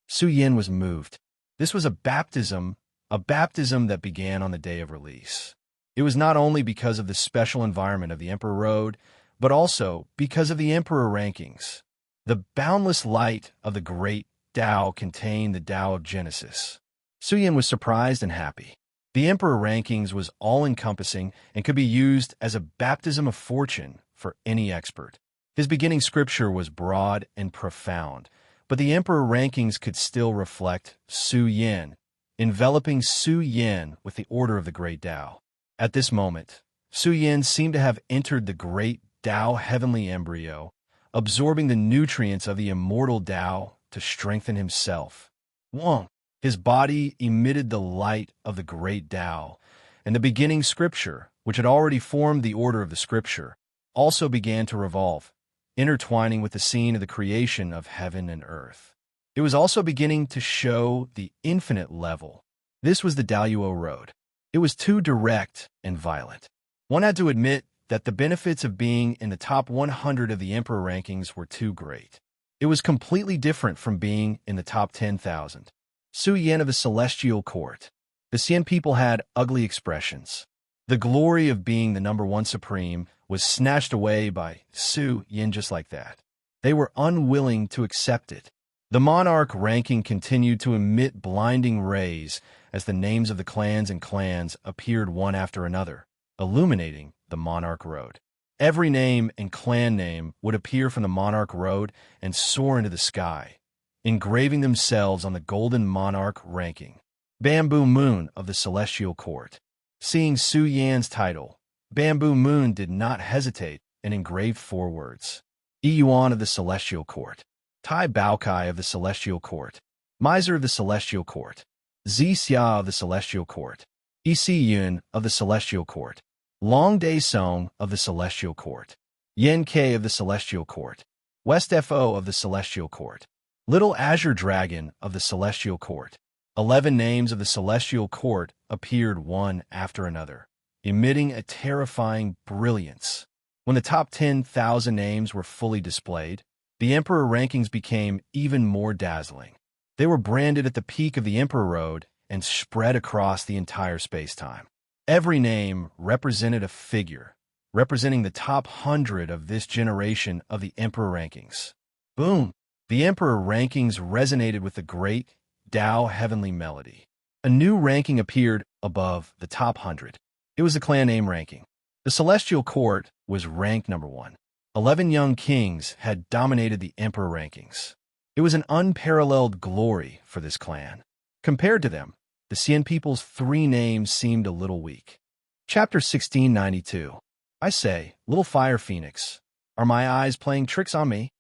Su Yin was moved. This was a baptism that began on the day of release. It was not only because of the special environment of the Emperor Road, but also because of the Emperor rankings. The boundless light of the great Tao contained the Tao of Genesis. Su Yin was surprised and happy. The Emperor rankings was all-encompassing and could be used as a baptism of fortune for any expert. His beginning scripture was broad and profound, but the Emperor rankings could still reflect Su Yin, enveloping Su Yin with the order of the great Tao. At this moment, Su Yan seemed to have entered the great Tao heavenly embryo, absorbing the nutrients of the immortal Tao to strengthen himself. Wang, his body emitted the light of the great Tao, and the beginning scripture, which had already formed the order of the scripture, also began to revolve, intertwining with the scene of the creation of heaven and earth. It was also beginning to show the infinite level. This was the Daluo road. It was too direct and violent. One had to admit that the benefits of being in the top 100 of the emperor rankings were too great. It was completely different from being in the top 10,000. Su Yan of the Celestial Court. The Xian people had ugly expressions. The glory of being the number one supreme was snatched away by Su Yan just like that. They were unwilling to accept it. The monarch ranking continued to emit blinding rays as the names of the clans and clans appeared one after another, illuminating the monarch road. Every name and clan name would appear from the monarch road and soar into the sky, engraving themselves on the golden monarch ranking. Bamboo Moon of the Celestial Court. Seeing Su Yan's title, Bamboo Moon did not hesitate and engraved 4 words. Yuan of the Celestial Court. Tai Baokai of the Celestial Court. Miser of the Celestial Court. Xia of the Celestial Court. Yun of the Celestial Court. Long Day Song of the Celestial Court. Yen K of the Celestial Court. West Fo of the Celestial Court. Little Azure Dragon of the Celestial Court. 11 names of the Celestial Court appeared one after another, emitting a terrifying brilliance. When the top 10,000 names were fully displayed, the Emperor rankings became even more dazzling. They were branded at the peak of the Emperor Road and spread across the entire space-time. Every name represented a figure, representing the top 100 of this generation of the Emperor rankings. Boom! The Emperor rankings resonated with the great Tao heavenly melody. A new ranking appeared above the top 100. It was the clan name ranking. The Celestial Court was ranked number 1. 11 young kings had dominated the Emperor rankings. It was an unparalleled glory for this clan. Compared to them, the Xian people's 3 names seemed a little weak. Chapter 1692. I say, little fire phoenix, are my eyes playing tricks on me?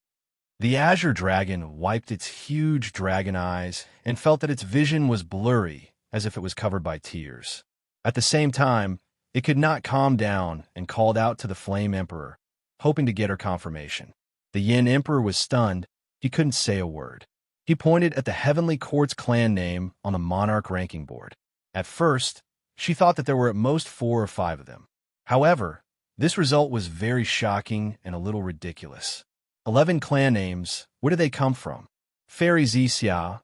The Azure Dragon wiped its huge dragon eyes and felt that its vision was blurry, as if it was covered by tears. At the same time, it could not calm down and called out to the Flame Emperor, hoping to get her confirmation. The Yin Emperor was stunned. He couldn't say a word. He pointed at the Heavenly Court's clan name on the monarch ranking board. At first, she thought that there were at most 4 or 5 of them. However, this result was very shocking and a little ridiculous. 11 clan names, where did they come from? Fairy Xia,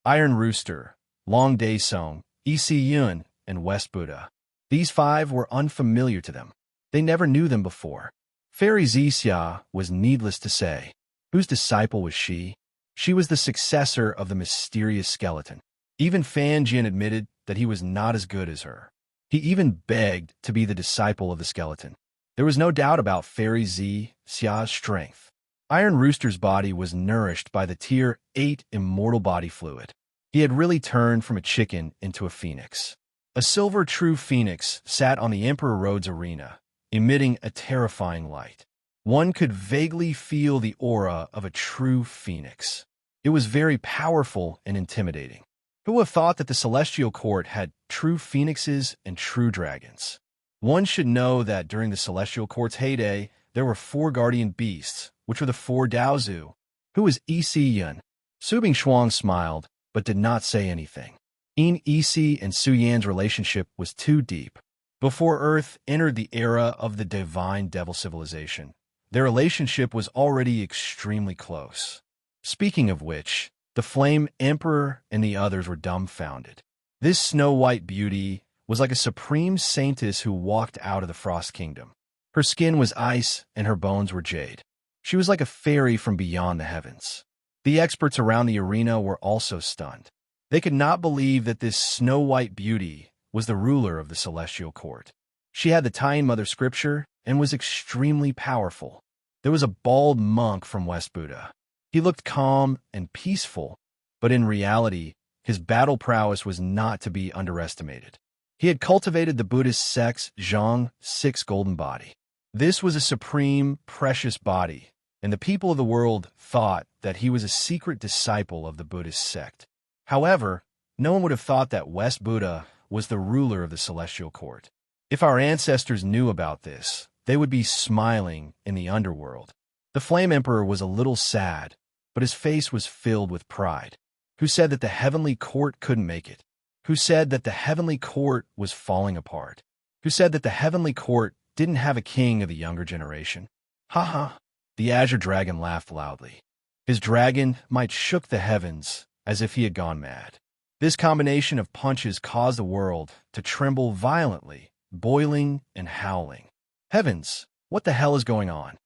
Iron Rooster, Long Day Song, Yun, and West Buddha. These 5 were unfamiliar to them. They never knew them before. Fairy Xia was needless to say. Whose disciple was she? She was the successor of the mysterious skeleton. Even Fan Jin admitted that he was not as good as her. He even begged to be the disciple of the skeleton. There was no doubt about Fairy Xia's strength. Iron Rooster's body was nourished by the Tier 8 immortal body fluid. He had really turned from a chicken into a phoenix. A silver true phoenix sat on the Emperor Road's arena, emitting a terrifying light. One could vaguely feel the aura of a true phoenix. It was very powerful and intimidating. Who would have thought that the Celestial Court had true phoenixes and true dragons? One should know that during the Celestial Court's heyday, there were 4 guardian beasts, which were the 4 Daozu. Who was Yun? Su Bingshuang smiled, but did not say anything. Yi and Su Yan's relationship was too deep. Before Earth entered the era of the divine devil civilization, their relationship was already extremely close. Speaking of which, the Flame Emperor and the others were dumbfounded. This snow-white beauty was like a supreme saintess who walked out of the Frost Kingdom. Her skin was ice and her bones were jade. She was like a fairy from beyond the heavens. The experts around the arena were also stunned. They could not believe that this snow-white beauty was the ruler of the Celestial Court. She had the Taiyan Mother Scripture and was extremely powerful. There was a bald monk from West Buddha. He looked calm and peaceful, but in reality, his battle prowess was not to be underestimated. He had cultivated the Buddhist sect's Zhang six golden body. This was a supreme, precious body, and the people of the world thought that he was a secret disciple of the Buddhist sect. However, no one would have thought that West Buddha was the ruler of the celestial court. If our ancestors knew about this, they would be smiling in the underworld. The Flame Emperor was a little sad, but his face was filled with pride. Who said that the heavenly court couldn't make it? Who said that the heavenly court was falling apart? Who said that the heavenly court didn't have a king of the younger generation? Ha ha! The Azure Dragon laughed loudly. His dragon might shook the heavens as if he had gone mad. This combination of punches caused the world to tremble violently, boiling and howling. Heavens, what the hell is going on?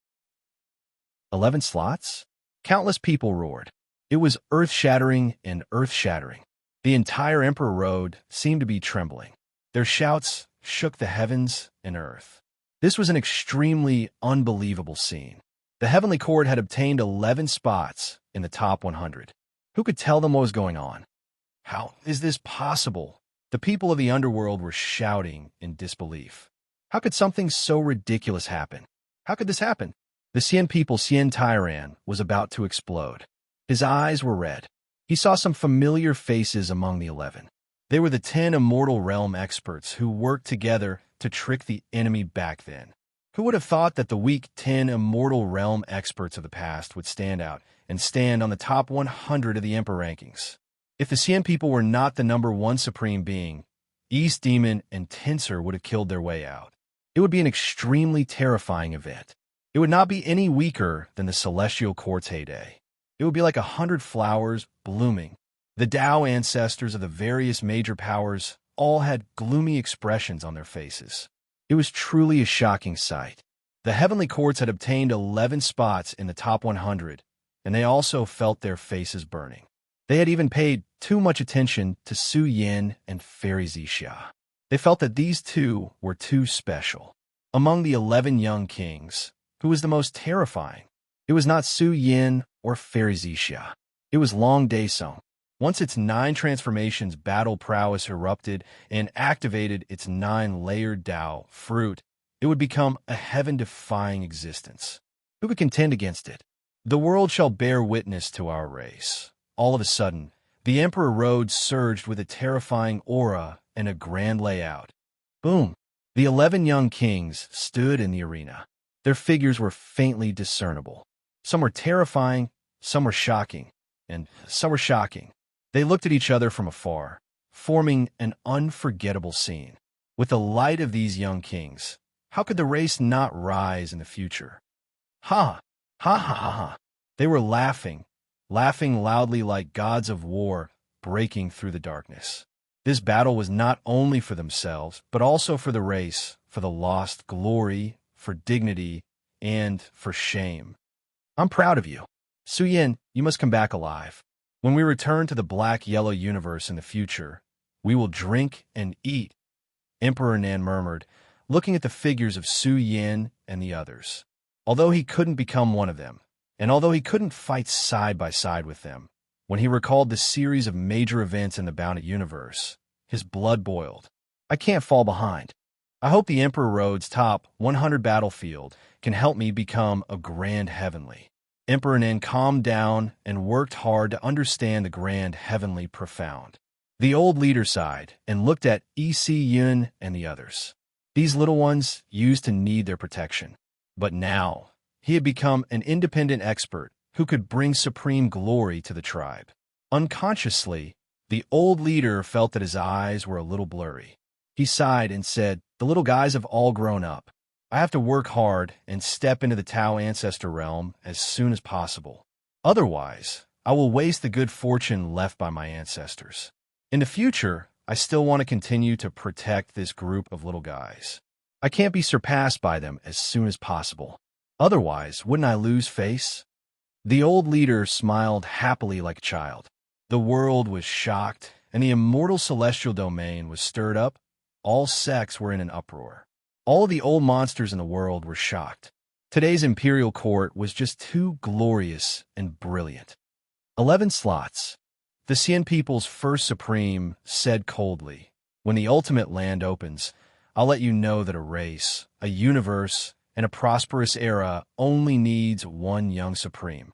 11 slots? Countless people roared. It was earth-shattering and earth-shattering. The entire Emperor Road seemed to be trembling. Their shouts shook the heavens and earth. This was an extremely unbelievable scene. The Heavenly Court had obtained 11 spots in the top 100. Who could tell them what was going on? How is this possible? The people of the underworld were shouting in disbelief. How could something so ridiculous happen? How could this happen? The Xian people, Xian Tyran, was about to explode. His eyes were red. He saw some familiar faces among the 11. They were the 10 Immortal Realm experts who worked together to trick the enemy back then. Who would have thought that the weak 10 Immortal Realm experts of the past would stand out and stand on the top 100 of the Emperor rankings? If the Xian people were not the #1 supreme being, East Demon and Tensor would have killed their way out. It would be an extremely terrifying event. It would not be any weaker than the Celestial Court's heyday. It would be like 100 flowers blooming. The Tao ancestors of the various major powers all had gloomy expressions on their faces. It was truly a shocking sight. The Heavenly Courts had obtained 11 spots in the top 100, and they also felt their faces burning. They had even paid too much attention to Su Yin and Fairy Zixia. They felt that these two were too special. Among the 11 young kings, who was the most terrifying? It was not Su Yin or Fairy Zixia. It was Long Daesung. Once its 9 transformations battle prowess erupted and activated its 9-layered Tao fruit, it would become a heaven-defying existence. Who could contend against it? The world shall bear witness to our race. All of a sudden, the Emperor Road surged with a terrifying aura and a grand layout. Boom! The 11 young kings stood in the arena. Their figures were faintly discernible. Some were terrifying, some were shocking, and some were shocking. They looked at each other from afar, forming an unforgettable scene. With the light of these young kings, how could the race not rise in the future? Ha! Ha ha ha ha! They were laughing loudly like gods of war breaking through the darkness. This battle was not only for themselves, but also for the race, for the lost glory, for dignity, and for shame. I'm proud of you. Su Yin, you must come back alive. When we return to the black-yellow universe in the future, we will drink and eat, Emperor Nan murmured, looking at the figures of Su Yin and the others. Although he couldn't become one of them, and although he couldn't fight side by side with them, when he recalled the series of major events in the Bounded Universe, his blood boiled. I can't fall behind. I hope the Emperor Road's top 100 battlefield can help me become a Grand Heavenly. Emperor Nan calmed down and worked hard to understand the Grand Heavenly profound. The old leader sighed and looked at E.C. Yun and the others. These little ones used to need their protection. But now, he had become an independent expert who could bring supreme glory to the tribe. Unconsciously, the old leader felt that his eyes were a little blurry. He sighed and said, "The little guys have all grown up. I have to work hard and step into the Tao Ancestor realm as soon as possible. Otherwise, I will waste the good fortune left by my ancestors. In the future, I still want to continue to protect this group of little guys. I can't be surpassed by them as soon as possible. Otherwise, wouldn't I lose face?" The old leader smiled happily like a child. The world was shocked, and the immortal celestial domain was stirred up. All sects were in an uproar. All the old monsters in the world were shocked. Today's imperial court was just too glorious and brilliant. 11 slots. The Xian people's first supreme said coldly, When the ultimate land opens, I'll let you know that a race, a universe, and a prosperous era only needs one young supreme.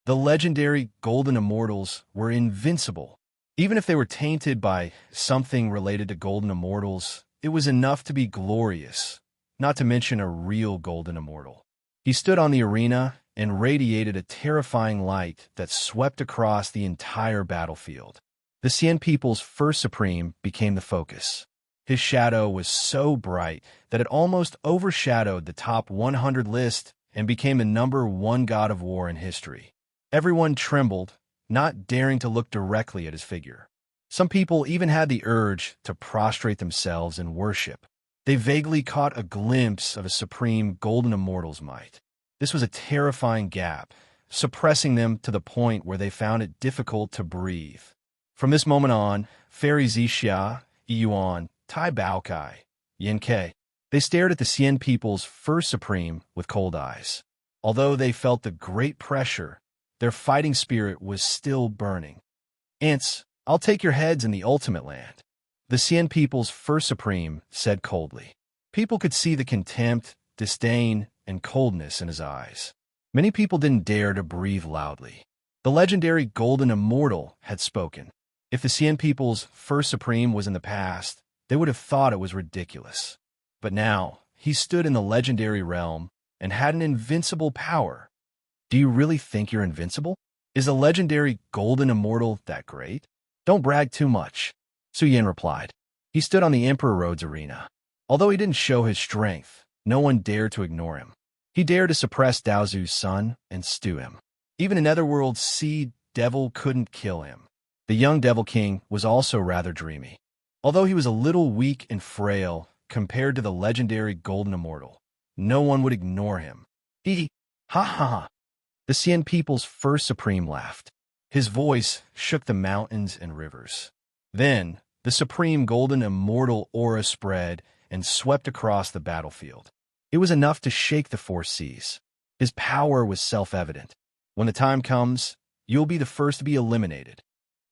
The legendary golden immortals were invincible. Even if they were tainted by something related to golden immortals, it was enough to be glorious, not to mention a real golden immortal. He stood on the arena and radiated a terrifying light that swept across the entire battlefield. The Cien People's first supreme became the focus. His shadow was so bright that it almost overshadowed the top 100 list and became the #1 god of war in history. Everyone trembled, not daring to look directly at his figure. Some people even had the urge to prostrate themselves in worship. They vaguely caught a glimpse of a supreme golden immortal's might. This was a terrifying gap, suppressing them to the point where they found it difficult to breathe. From this moment on, Fairy Zixia, Yuan, Tai Baokai, Yin Ke, they stared at the Cien People's first supreme with cold eyes. Although they felt the great pressure, their fighting spirit was still burning. "Ants, I'll take your heads in the ultimate land," the Cien People's first supreme said coldly. People could see the contempt, disdain, and coldness in his eyes. Many people didn't dare to breathe loudly. The legendary golden immortal had spoken. If the Cien People's first supreme was in the past, they would have thought it was ridiculous. But now, he stood in the legendary realm and had an invincible power. "Do you really think you're invincible? Is the legendary golden immortal that great?" "Don't brag too much," Su Yin replied. He stood on the Emperor Road's arena. Although he didn't show his strength, no one dared to ignore him. He dared to suppress Daozu's son and stew him. Even a netherworld sea devil couldn't kill him. The young Devil King was also rather dreamy. Although he was a little weak and frail compared to the legendary golden immortal, no one would ignore him. Ha ha ha. The Cien People's first supreme laughed. His voice shook the mountains and rivers. Then, the supreme golden immortal aura spread and swept across the battlefield. It was enough to shake the four seas. His power was self-evident. "When the time comes, you'll be the first to be eliminated."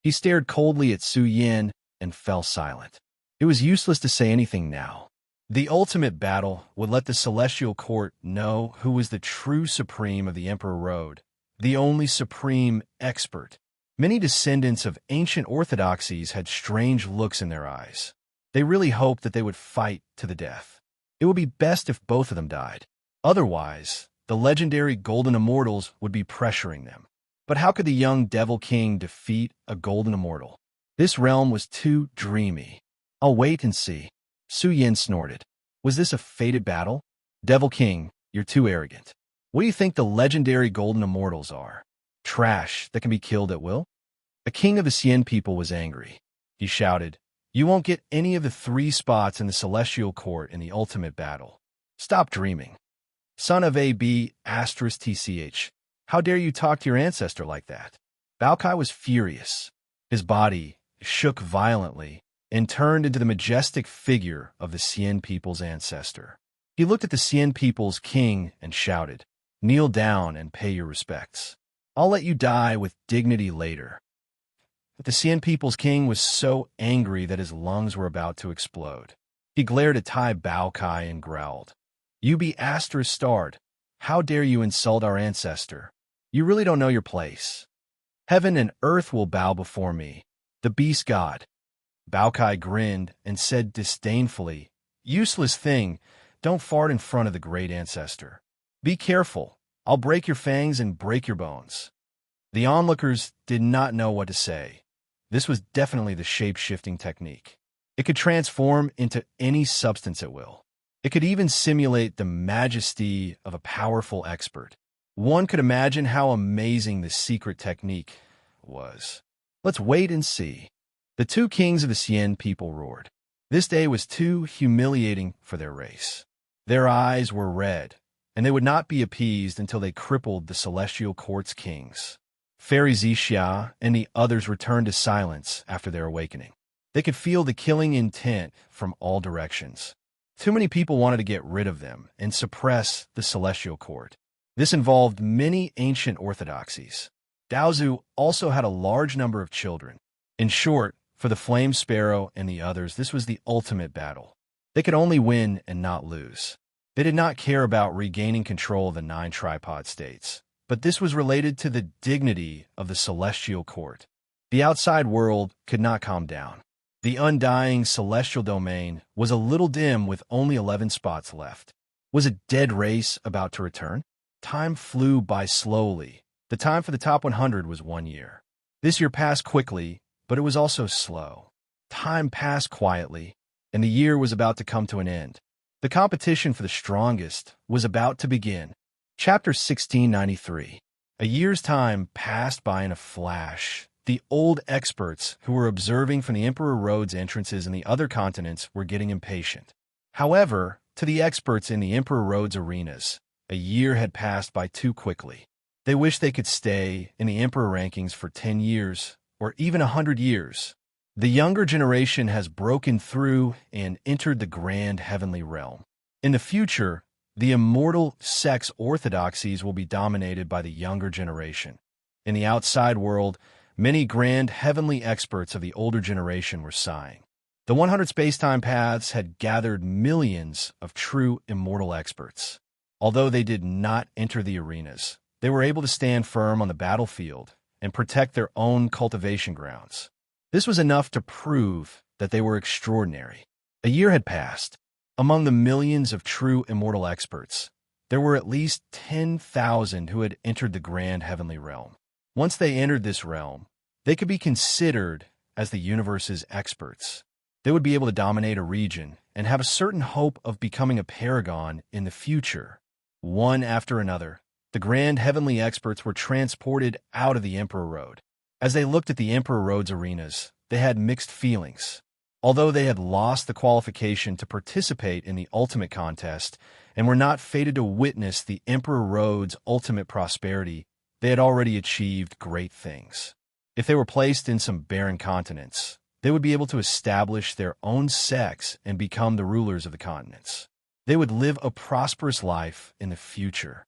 He stared coldly at Su Yin and fell silent. It was useless to say anything now. The ultimate battle would let the Celestial Court know who was the true supreme of the Emperor Road, the only supreme expert. Many descendants of ancient orthodoxies had strange looks in their eyes. They really hoped that they would fight to the death. It would be best if both of them died. Otherwise, the legendary golden immortals would be pressuring them. But how could the young Devil King defeat a golden immortal? This realm was too dreamy. "I'll wait and see," Su Yin snorted. Was this a fated battle? "Devil King, you're too arrogant. What do you think the legendary golden immortals are? Trash that can be killed at will?" The king of the Cien People was angry. He shouted, "You won't get any of the 3 spots in the Celestial Court in the ultimate battle. Stop dreaming. Son of AB *TCH, how dare you talk to your ancestor like that?" Baokai was furious. His body shook violently and turned into the majestic figure of the Cien People's ancestor. He looked at the Cien People's king and shouted, "Kneel down and pay your respects. I'll let you die with dignity later." But the Cien People's king was so angry that his lungs were about to explode. He glared at Tai Baokai and growled, "You be *starred. How dare you insult our ancestor? You really don't know your place. Heaven and earth will bow before me, the beast god." Baokai grinned and said disdainfully, "Useless thing, don't fart in front of the great ancestor. Be careful, I'll break your fangs and break your bones." The onlookers did not know what to say. This was definitely the shape-shifting technique. It could transform into any substance at will. It could even simulate the majesty of a powerful expert. One could imagine how amazing this secret technique was. "Let's wait and see." The 2 kings of the Cien People roared. This day was too humiliating for their race. Their eyes were red, and they would not be appeased until they crippled the Celestial Court's kings. Fairy Zixia and the others returned to silence after their awakening. They could feel the killing intent from all directions. Too many people wanted to get rid of them and suppress the Celestial Court. This involved many ancient orthodoxies. Daozu also had a large number of children. In short, For the Flame Sparrow and the others, this was the ultimate battle. They could only win and not lose. They did not care about regaining control of the 9 tripod states, but this was related to the dignity of the celestial court. The outside world could not calm down. The undying celestial domain was a little dim with only 11 spots left. Was a dead race about to return? Time flew by slowly. The time for the top 100 was 1 year. This year passed quickly, but it was also slow. Time passed quietly, and the year was about to come to an end. The competition for the strongest was about to begin. Chapter 1693. A year's time passed by in a flash. The old experts who were observing from the Emperor Road's entrances in the other continents were getting impatient. However, to the experts in the Emperor Road's arenas, a year had passed by too quickly. They wished they could stay in the Emperor rankings for 10 years, or even 100 years. The younger generation has broken through and entered the grand heavenly realm. In the future, the immortal sex orthodoxies will be dominated by the younger generation. In the outside world, many grand heavenly experts of the older generation were sighing. The 100 space-time paths had gathered millions of true immortal experts. Although they did not enter the arenas, they were able to stand firm on the battlefield and protect their own cultivation grounds. This was enough to prove that they were extraordinary. A year had passed. Among the millions of true immortal experts, there were at least 10,000 who had entered the grand heavenly realm. Once they entered this realm, they could be considered as the universe's experts. They would be able to dominate a region and have a certain hope of becoming a paragon in the future. One after another, the grand heavenly experts were transported out of the Emperor Road. As they looked at the Emperor Road's arenas, they had mixed feelings. Although they had lost the qualification to participate in the ultimate contest and were not fated to witness the Emperor Road's ultimate prosperity, they had already achieved great things. If they were placed in some barren continents, they would be able to establish their own sex and become the rulers of the continents. They would live a prosperous life in the future.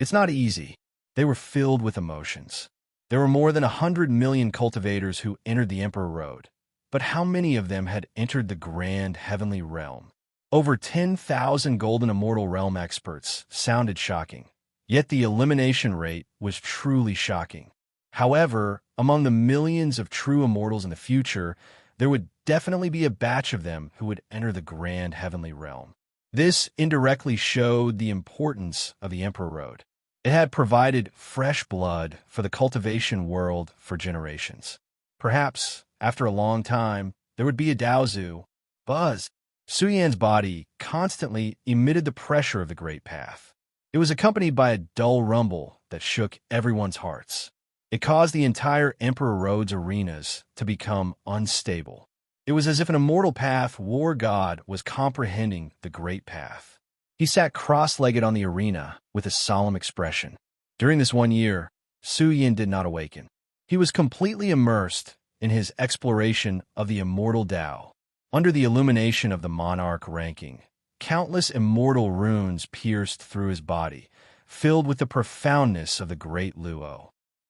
It's not easy. They were filled with emotions. There were more than 100 million cultivators who entered the Emperor Road, but how many of them had entered the grand heavenly realm? Over 10,000 golden immortal realm experts sounded shocking, yet the elimination rate was truly shocking. However, among the millions of true immortals in the future, there would definitely be a batch of them who would enter the grand heavenly realm. This indirectly showed the importance of the Emperor Road. It had provided fresh blood for the cultivation world for generations. Perhaps, after a long time, there would be a Daozu buzz. Su Yan's body constantly emitted the pressure of the Great Path. It was accompanied by a dull rumble that shook everyone's hearts. It caused the entire Emperor Road's arenas to become unstable. It was as if an immortal path war god was comprehending the Great Path. He sat cross-legged on the arena with a solemn expression. During this 1 year, Su Yan did not awaken. He was completely immersed in his exploration of the immortal Tao. Under the illumination of the monarch ranking, countless immortal runes pierced through his body, filled with the profoundness of the great Luo.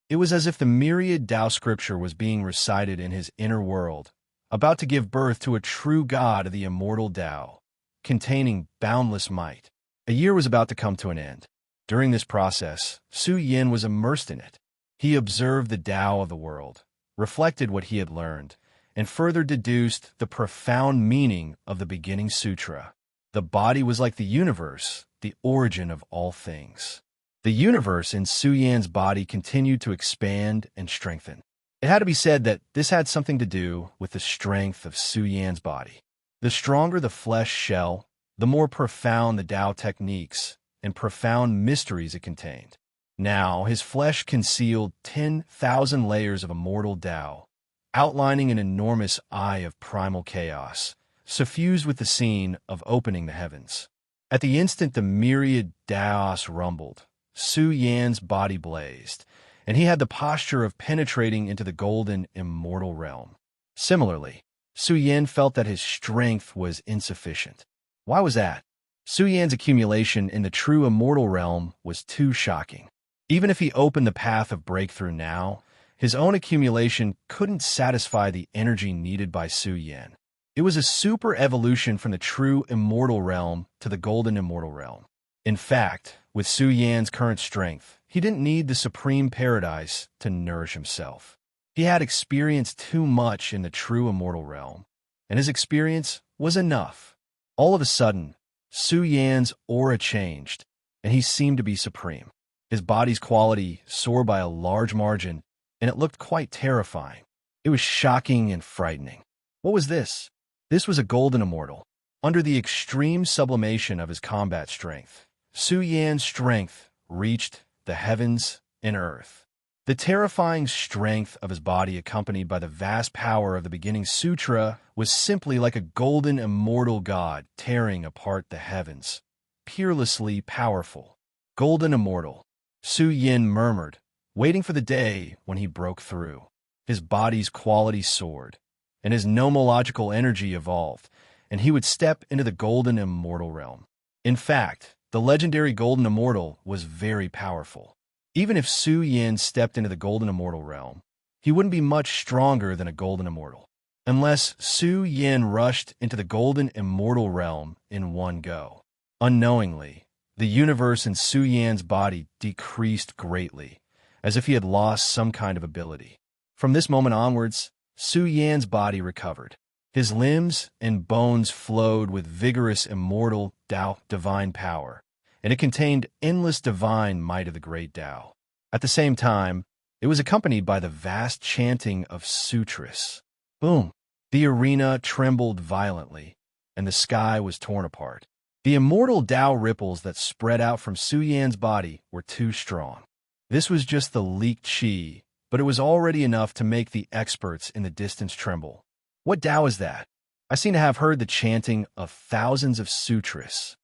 It was as if the myriad Tao scripture was being recited in his inner world, about to give birth to a true god of the immortal Tao, containing boundless might. A year was about to come to an end. During this process, Su Yan was immersed in it. He observed the Tao of the world, reflected what he had learned, and further deduced the profound meaning of the beginning sutra. The body was like the universe, the origin of all things. The universe in Su Yan's body continued to expand and strengthen. It had to be said that this had something to do with the strength of Su Yan's body. The stronger the flesh shell, the more profound the Tao techniques and profound mysteries it contained. Now, his flesh concealed 10,000 layers of immortal Tao, outlining an enormous eye of primal chaos, suffused with the scene of opening the heavens. At the instant the myriad Taos rumbled, Su Yan's body blazed, and he had the posture of penetrating into the golden immortal realm. Similarly, Su Yan felt that his strength was insufficient. Why was that? Su Yan's accumulation in the true immortal realm was too shocking. Even if he opened the path of breakthrough now, His own accumulation couldn't satisfy the energy needed by Su Yan. It was a super evolution from the true immortal realm to the golden immortal realm. In fact, with Su Yan's current strength, he didn't need the supreme paradise to nourish himself. He had experienced too much in the true immortal realm, and his experience was enough. All of a sudden, Su Yan's aura changed, and he seemed to be supreme. His body's quality soared by a large margin, and it looked quite terrifying. It was shocking and frightening. What was this? This was a golden immortal. Under the extreme sublimation of his combat strength, Su Yan's strength reached the heavens and earth. The terrifying strength of his body, accompanied by the vast power of the beginning sutra, was simply like a golden immortal god tearing apart the heavens. Peerlessly powerful. Golden immortal. Su Yan murmured, waiting for the day when he broke through. His body's quality soared, and his nomological energy evolved, and he would step into the golden immortal realm. In fact, the legendary golden immortal was very powerful. Even if Su Yan stepped into the golden immortal realm, he wouldn't be much stronger than a golden immortal, unless Su Yan rushed into the golden immortal realm in one go. Unknowingly, the universe in Su Yan's body decreased greatly, as if he had lost some kind of ability. From this moment onwards, Su Yan's body recovered. His limbs and bones flowed with vigorous immortal Tao divine power, and it contained endless divine might of the great Tao. At the same time, it was accompanied by the vast chanting of sutras. Boom! The arena trembled violently, and the sky was torn apart. The immortal Tao ripples that spread out from Su Yan's body were too strong. This was just the leaked chi, but it was already enough to make the experts in the distance tremble. What Tao is that? I seem to have heard the chanting of thousands of sutras.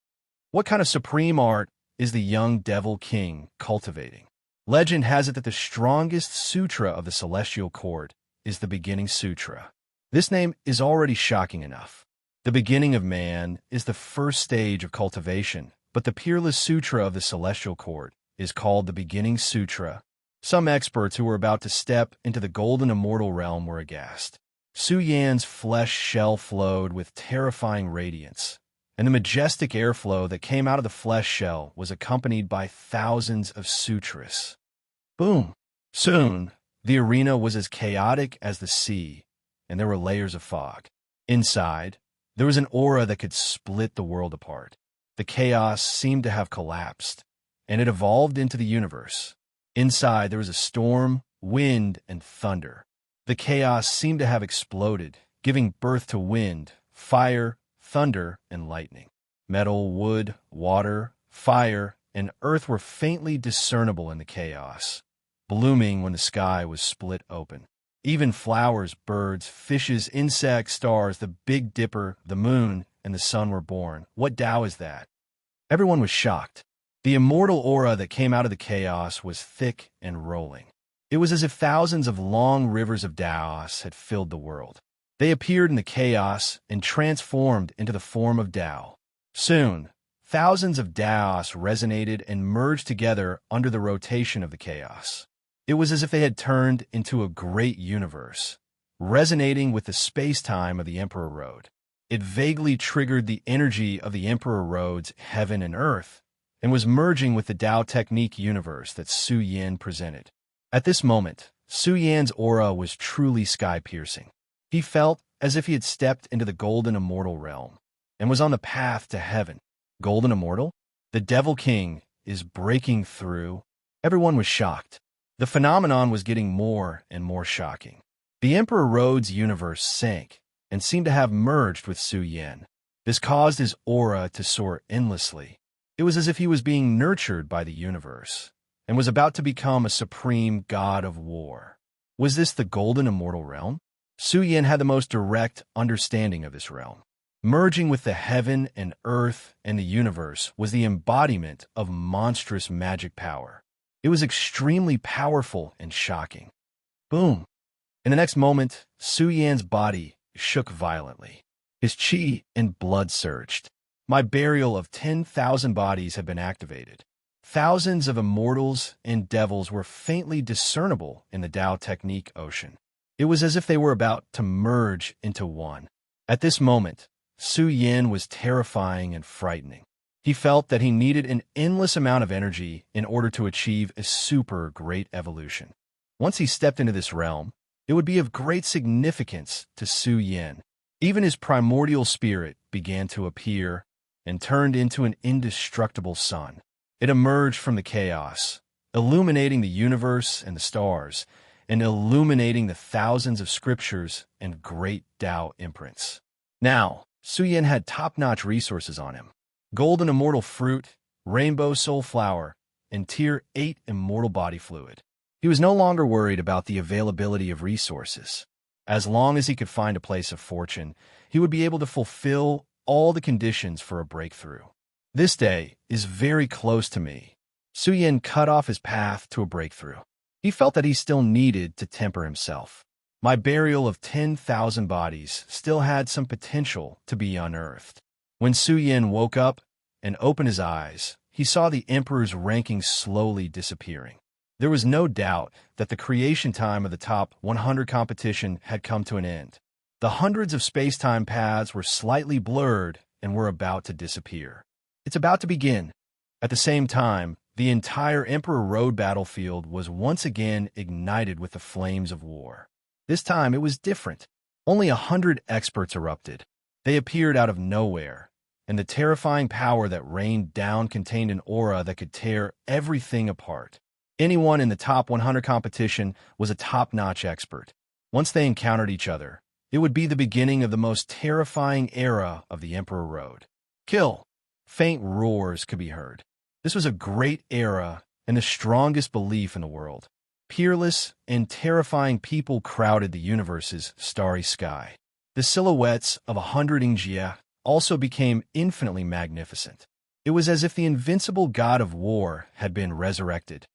What kind of supreme art is the young devil king cultivating? Legend has it that the strongest sutra of the celestial court is the beginning sutra. This name is already shocking enough. The beginning of man is the first stage of cultivation, but the peerless sutra of the celestial court is called the beginning sutra. Some experts who were about to step into the golden immortal realm were aghast. Su Yan's flesh shell flowed with terrifying radiance, and the majestic airflow that came out of the flesh shell was accompanied by thousands of sutras. Boom! Soon, the arena was as chaotic as the sea, and there were layers of fog. Inside, there was an aura that could split the world apart. The chaos seemed to have collapsed, and it evolved into the universe. Inside, there was a storm, wind, and thunder. The chaos seemed to have exploded, giving birth to wind, fire, thunder, and lightning. Metal, wood, water, fire, and earth were faintly discernible in the chaos, blooming when the sky was split open. Even flowers, birds, fishes, insects, stars, the Big Dipper, the moon, and the sun were born. What Tao is that? Everyone was shocked. The immortal aura that came out of the chaos was thick and rolling. It was as if thousands of long rivers of Taos had filled the world. They appeared in the chaos and transformed into the form of Tao. Soon, thousands of Taos resonated and merged together under the rotation of the chaos. It was as if they had turned into a great universe, resonating with the space-time of the Emperor Road. It vaguely triggered the energy of the Emperor Road's heaven and earth, and was merging with the Tao technique universe that Su Yan presented. At this moment, Su Yan's aura was truly sky-piercing. He felt as if he had stepped into the golden immortal realm, and was on the path to heaven. Golden immortal? The Devil King is breaking through. Everyone was shocked. The phenomenon was getting more and more shocking. The Emperor Road's universe sank, and seemed to have merged with Su Yan. This caused his aura to soar endlessly. It was as if he was being nurtured by the universe, and was about to become a supreme god of war. Was this the golden immortal realm? Su Yan had the most direct understanding of this realm. Merging with the heaven and earth and the universe was the embodiment of monstrous magic power. It was extremely powerful and shocking. Boom! In the next moment, Su Yan's body shook violently. His chi and blood surged. My burial of 10,000 bodies had been activated. Thousands of immortals and devils were faintly discernible in the Tao Technique ocean. It was as if they were about to merge into one. At this moment, Su Yin was terrifying and frightening. He felt that he needed an endless amount of energy in order to achieve a super great evolution. Once he stepped into this realm, it would be of great significance to Su Yin. Even his primordial spirit began to appear and turned into an indestructible sun. It emerged from the chaos, illuminating the universe and the stars, and illuminating the thousands of scriptures and great Tao imprints. Now, Su Yin had top-notch resources on him. Golden immortal fruit, rainbow soul flower, and tier 8 immortal body fluid. He was no longer worried about the availability of resources. As long as he could find a place of fortune, he would be able to fulfill all the conditions for a breakthrough. This day is very close to me. Su Yin cut off his path to a breakthrough. He felt that he still needed to temper himself. My burial of 10,000 bodies still had some potential to be unearthed. When Su Yin woke up and opened his eyes, he saw the Emperor's ranking slowly disappearing. There was no doubt that the creation time of the top 100 competition had come to an end. The hundreds of space-time paths were slightly blurred and were about to disappear. It's about to begin. At the same time, the entire Emperor Road battlefield was once again ignited with the flames of war. This time it was different. Only 100 experts erupted. They appeared out of nowhere, and the terrifying power that rained down contained an aura that could tear everything apart. Anyone in the top 100 competition was a top-notch expert. Once they encountered each other, it would be the beginning of the most terrifying era of the Emperor Road. Kill! Faint roars could be heard. This was a great era and the strongest belief in the world. Peerless and terrifying people crowded the universe's starry sky. The silhouettes of 100 Ingjia also became infinitely magnificent. It was as if the invincible god of war had been resurrected.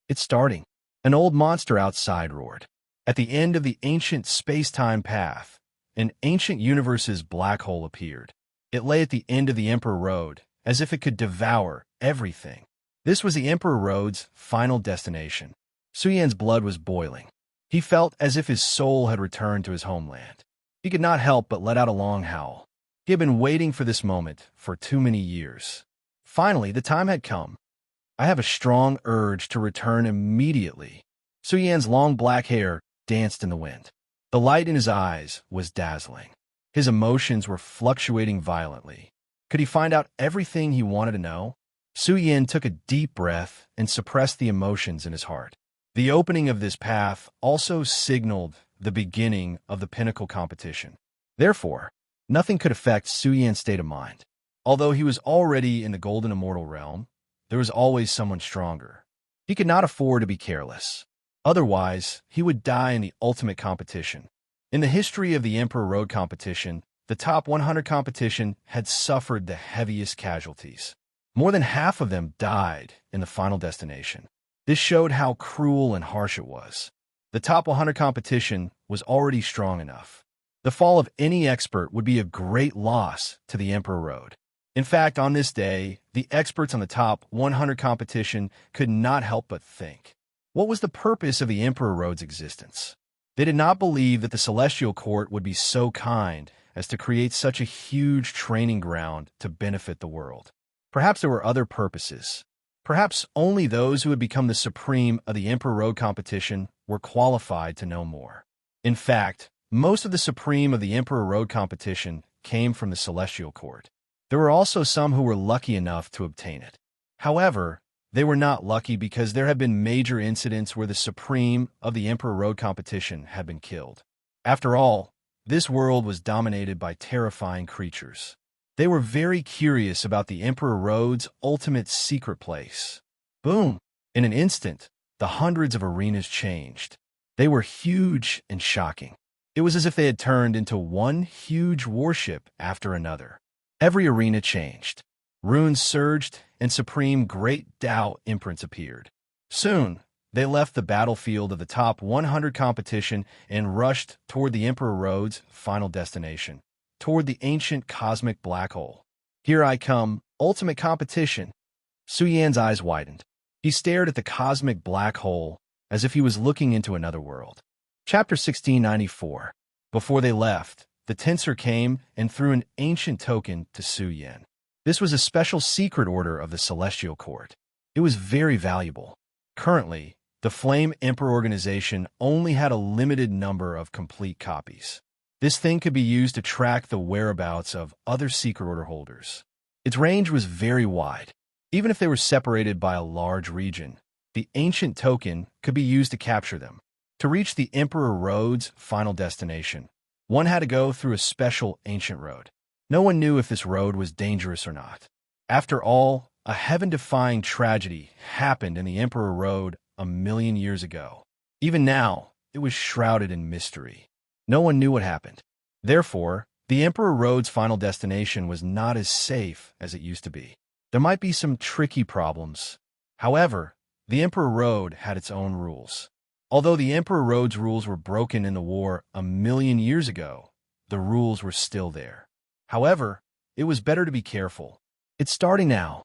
It's starting. An old monster outside roared. At the end of the ancient space-time path, an ancient universe's black hole appeared. It lay at the end of the Emperor Road, as if it could devour everything. This was the Emperor Road's final destination. Su Yin's blood was boiling. He felt as if his soul had returned to his homeland. He could not help but let out a long howl. He had been waiting for this moment for too many years. Finally, the time had come. I have a strong urge to return immediately. Su Yin's long black hair danced in the wind. The light in his eyes was dazzling. His emotions were fluctuating violently. Could he find out everything he wanted to know? Su Yin took a deep breath and suppressed the emotions in his heart. The opening of this path also signaled the beginning of the pinnacle competition. Therefore, nothing could affect Su Yin's state of mind. Although he was already in the golden immortal realm, there was always someone stronger. He could not afford to be careless. Otherwise, he would die in the ultimate competition. In the history of the Emperor Road competition, the top 100 competition had suffered the heaviest casualties. More than half of them died in the final destination. This showed how cruel and harsh it was. The top 100 competition was already strong enough. The fall of any expert would be a great loss to the Emperor Road. In fact, on this day, the experts on the top 100 competition could not help but think. What was the purpose of the Emperor Road's existence? They did not believe that the Celestial Court would be so kind as to create such a huge training ground to benefit the world. Perhaps there were other purposes. Perhaps only those who had become the supreme of the Emperor Road competition were qualified to know more. In fact, most of the supreme of the Emperor Road competition came from the Celestial Court. There were also some who were lucky enough to obtain it. However, they were not lucky because there had been major incidents where the supreme of the Emperor Road competition had been killed. After all, this world was dominated by terrifying creatures. They were very curious about the Emperor Road's ultimate secret place. Boom! In an instant, the hundreds of arenas changed. They were huge and shocking. It was as if they had turned into one huge warship after another. Every arena changed. Runes surged, and supreme great Tao imprints appeared. Soon, they left the battlefield of the top 100 competition and rushed toward the Emperor Road's final destination, toward the ancient cosmic black hole. Here I come, ultimate competition. Su Yan's eyes widened. He stared at the cosmic black hole as if he was looking into another world. Chapter 1694. Before they left, the Tensor came and threw an ancient token to Su Yan. This was a special secret order of the Celestial Court. It was very valuable. Currently, the Flame Emperor organization only had a limited number of complete copies. This thing could be used to track the whereabouts of other secret order holders. Its range was very wide. Even if they were separated by a large region, the ancient token could be used to capture them. To reach the Emperor Road's final destination, one had to go through a special ancient road. No one knew if this road was dangerous or not. After all, a heaven-defying tragedy happened in the Emperor Road 1,000,000 years ago. Even now, it was shrouded in mystery. No one knew what happened. Therefore, the Emperor Road's final destination was not as safe as it used to be. There might be some tricky problems. However, the Emperor Road had its own rules. Although the Emperor Road's rules were broken in the war 1,000,000 years ago, the rules were still there. However, it was better to be careful. It's starting now.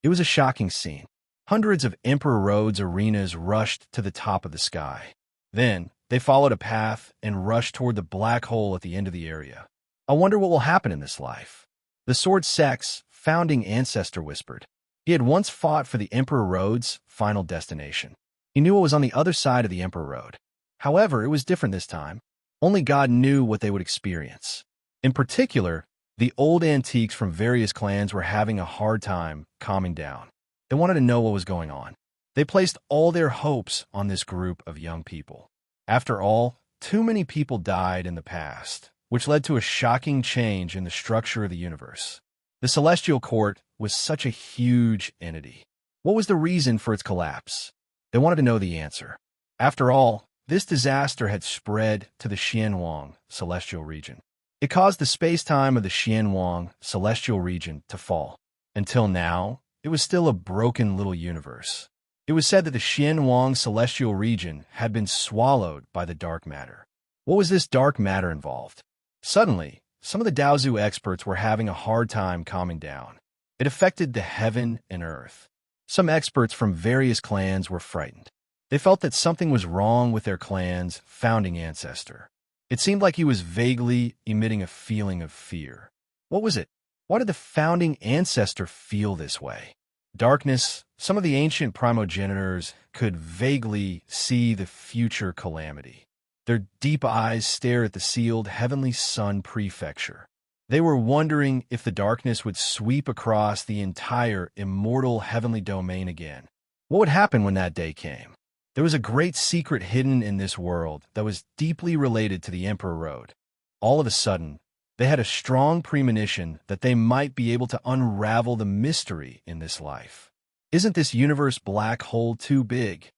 It was a shocking scene. Hundreds of Emperor Road's arenas rushed to the top of the sky. Then, they followed a path and rushed toward the black hole at the end of the area. I wonder what will happen in this life. The Sword Sect's founding ancestor whispered. He had once fought for the Emperor Road's final destination. He knew what was on the other side of the Emperor Road. However, it was different this time. Only God knew what they would experience. In particular, the old antiques from various clans were having a hard time calming down. They wanted to know what was going on. They placed all their hopes on this group of young people. After all, too many people died in the past, which led to a shocking change in the structure of the universe. The Celestial Court was such a huge entity. What was the reason for its collapse? They wanted to know the answer. After all, this disaster had spread to the Xianwang celestial region. It caused the space-time of the Xianwang celestial region to fall. Until now, it was still a broken little universe. It was said that the Xianwang celestial region had been swallowed by the dark matter. What was this dark matter involved? Suddenly, some of the Daozu experts were having a hard time calming down. It affected the heaven and earth. Some experts from various clans were frightened. They felt that something was wrong with their clan's founding ancestor. It seemed like he was vaguely emitting a feeling of fear. What was it? Why did the founding ancestor feel this way? Darkness. Some of the ancient primogenitors could vaguely see the future calamity. Their deep eyes stared at the sealed heavenly sun prefecture. They were wondering if the darkness would sweep across the entire immortal heavenly domain again. What would happen when that day came? There was a great secret hidden in this world that was deeply related to the Emperor Road. All of a sudden, they had a strong premonition that they might be able to unravel the mystery in this life. Isn't this universe black hole too big?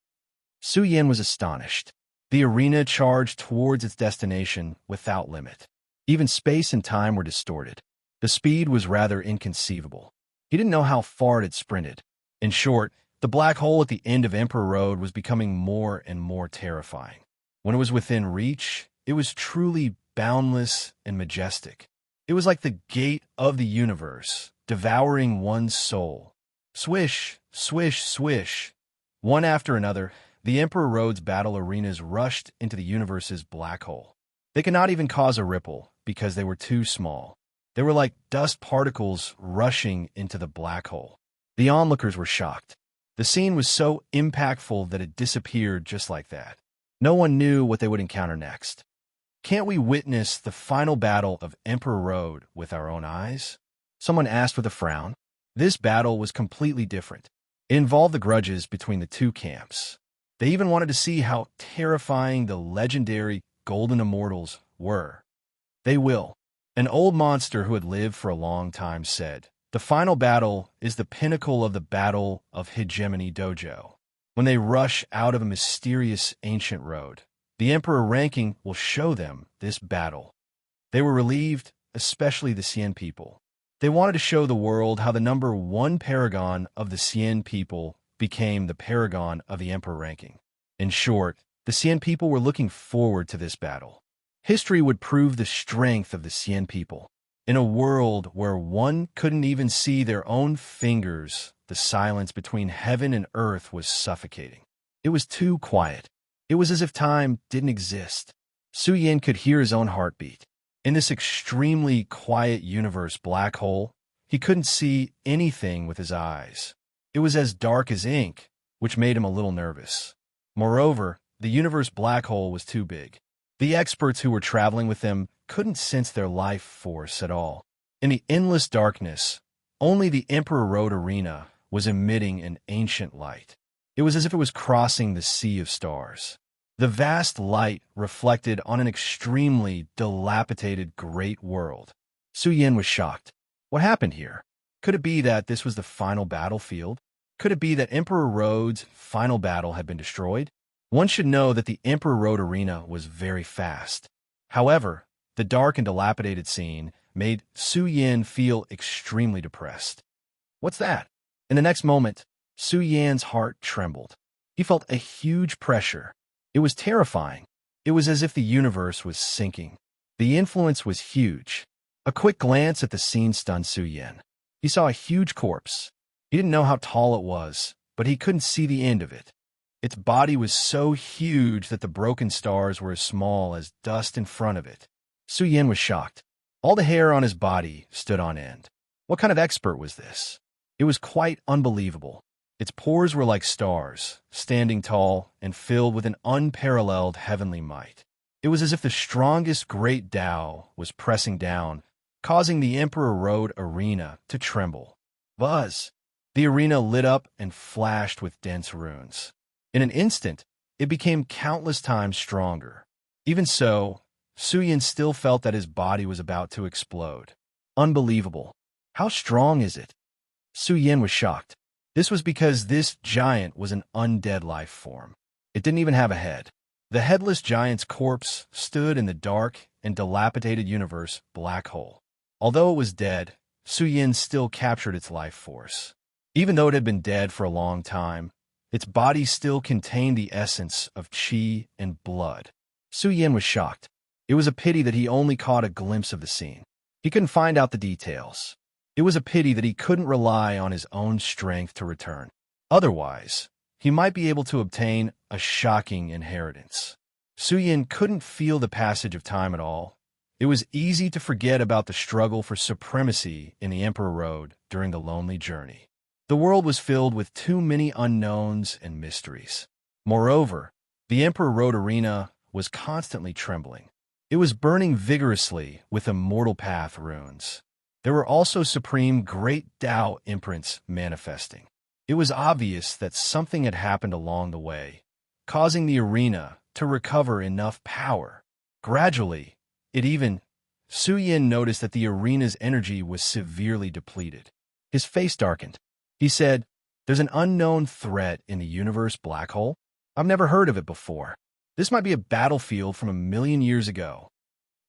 Su Yan was astonished. The arena charged towards its destination without limit. Even space and time were distorted. The speed was rather inconceivable. He didn't know how far it had sprinted. In short, the black hole at the end of Emperor Road was becoming more and more terrifying. When it was within reach, it was truly boundless and majestic. It was like the gate of the universe, devouring one's soul. Swish, swish, swish. One after another, the Emperor Road's battle arenas rushed into the universe's black hole. They could not even cause a ripple because they were too small. They were like dust particles rushing into the black hole. The onlookers were shocked. The scene was so impactful that it disappeared just like that. No one knew what they would encounter next. Can't we witness the final battle of Emperor Road with our own eyes? Someone asked with a frown. This battle was completely different. It involved the grudges between the two camps. They even wanted to see how terrifying the legendary Golden Immortals were. They will. An old monster who had lived for a long time said, "The final battle is the pinnacle of the battle of Hegemony Dojo. When they rush out of a mysterious ancient road, the Emperor ranking will show them this battle." They were relieved, especially the Xian people. They wanted to show the world how the number one paragon of the Xian people became the paragon of the Emperor ranking. In short, the Xian people were looking forward to this battle. History would prove the strength of the Xian people. In a world where one couldn't even see their own fingers, the silence between heaven and earth was suffocating. It was too quiet. It was as if time didn't exist. Su Yin could hear his own heartbeat. In this extremely quiet universe black hole, he couldn't see anything with his eyes. It was as dark as ink, which made him a little nervous. Moreover, the universe black hole was too big. The experts who were traveling with him couldn't sense their life force at all. In the endless darkness, only the Emperor Road Arena was emitting an ancient light. It was as if it was crossing the sea of stars. The vast light reflected on an extremely dilapidated great world. Su Yin was shocked. What happened here? Could it be that this was the final battlefield? Could it be that Emperor Road's final battle had been destroyed? One should know that the Emperor Road Arena was very fast. However, the dark and dilapidated scene made Su Yin feel extremely depressed. What's that? In the next moment, Su Yin's heart trembled. He felt a huge pressure. It was terrifying. It was as if the universe was sinking. The influence was huge. A quick glance at the scene stunned Su Yin. He saw a huge corpse. He didn't know how tall it was, but he couldn't see the end of it. Its body was so huge that the broken stars were as small as dust in front of it. Su Yin was shocked. All the hair on his body stood on end. What kind of expert was this? It was quite unbelievable. Its pores were like stars, standing tall and filled with an unparalleled heavenly might. It was as if the strongest great Tao was pressing down, causing the Emperor Road Arena to tremble. Buzz! The arena lit up and flashed with dense runes. In an instant, it became countless times stronger. Even so, Su Yin still felt that his body was about to explode. Unbelievable. How strong is it? Su Yin was shocked. This was because this giant was an undead life form. It didn't even have a head. The headless giant's corpse stood in the dark and dilapidated universe black hole. Although it was dead, Su Yin still captured its life force. Even though it had been dead for a long time, its body still contained the essence of qi and blood. Su Yin was shocked. It was a pity that he only caught a glimpse of the scene. He couldn't find out the details. It was a pity that he couldn't rely on his own strength to return. Otherwise, he might be able to obtain a shocking inheritance. Su Yin couldn't feel the passage of time at all. It was easy to forget about the struggle for supremacy in the Emperor Road during the lonely journey. The world was filled with too many unknowns and mysteries. Moreover, the Emperor Road Arena was constantly trembling. It was burning vigorously with immortal path runes. There were also supreme great Tao imprints manifesting. It was obvious that something had happened along the way, causing the arena to recover enough power. Gradually, Su Yin noticed that the arena's energy was severely depleted. His face darkened. He said, "There's an unknown threat in the universe black hole? I've never heard of it before. This might be a battlefield from 1,000,000 years ago."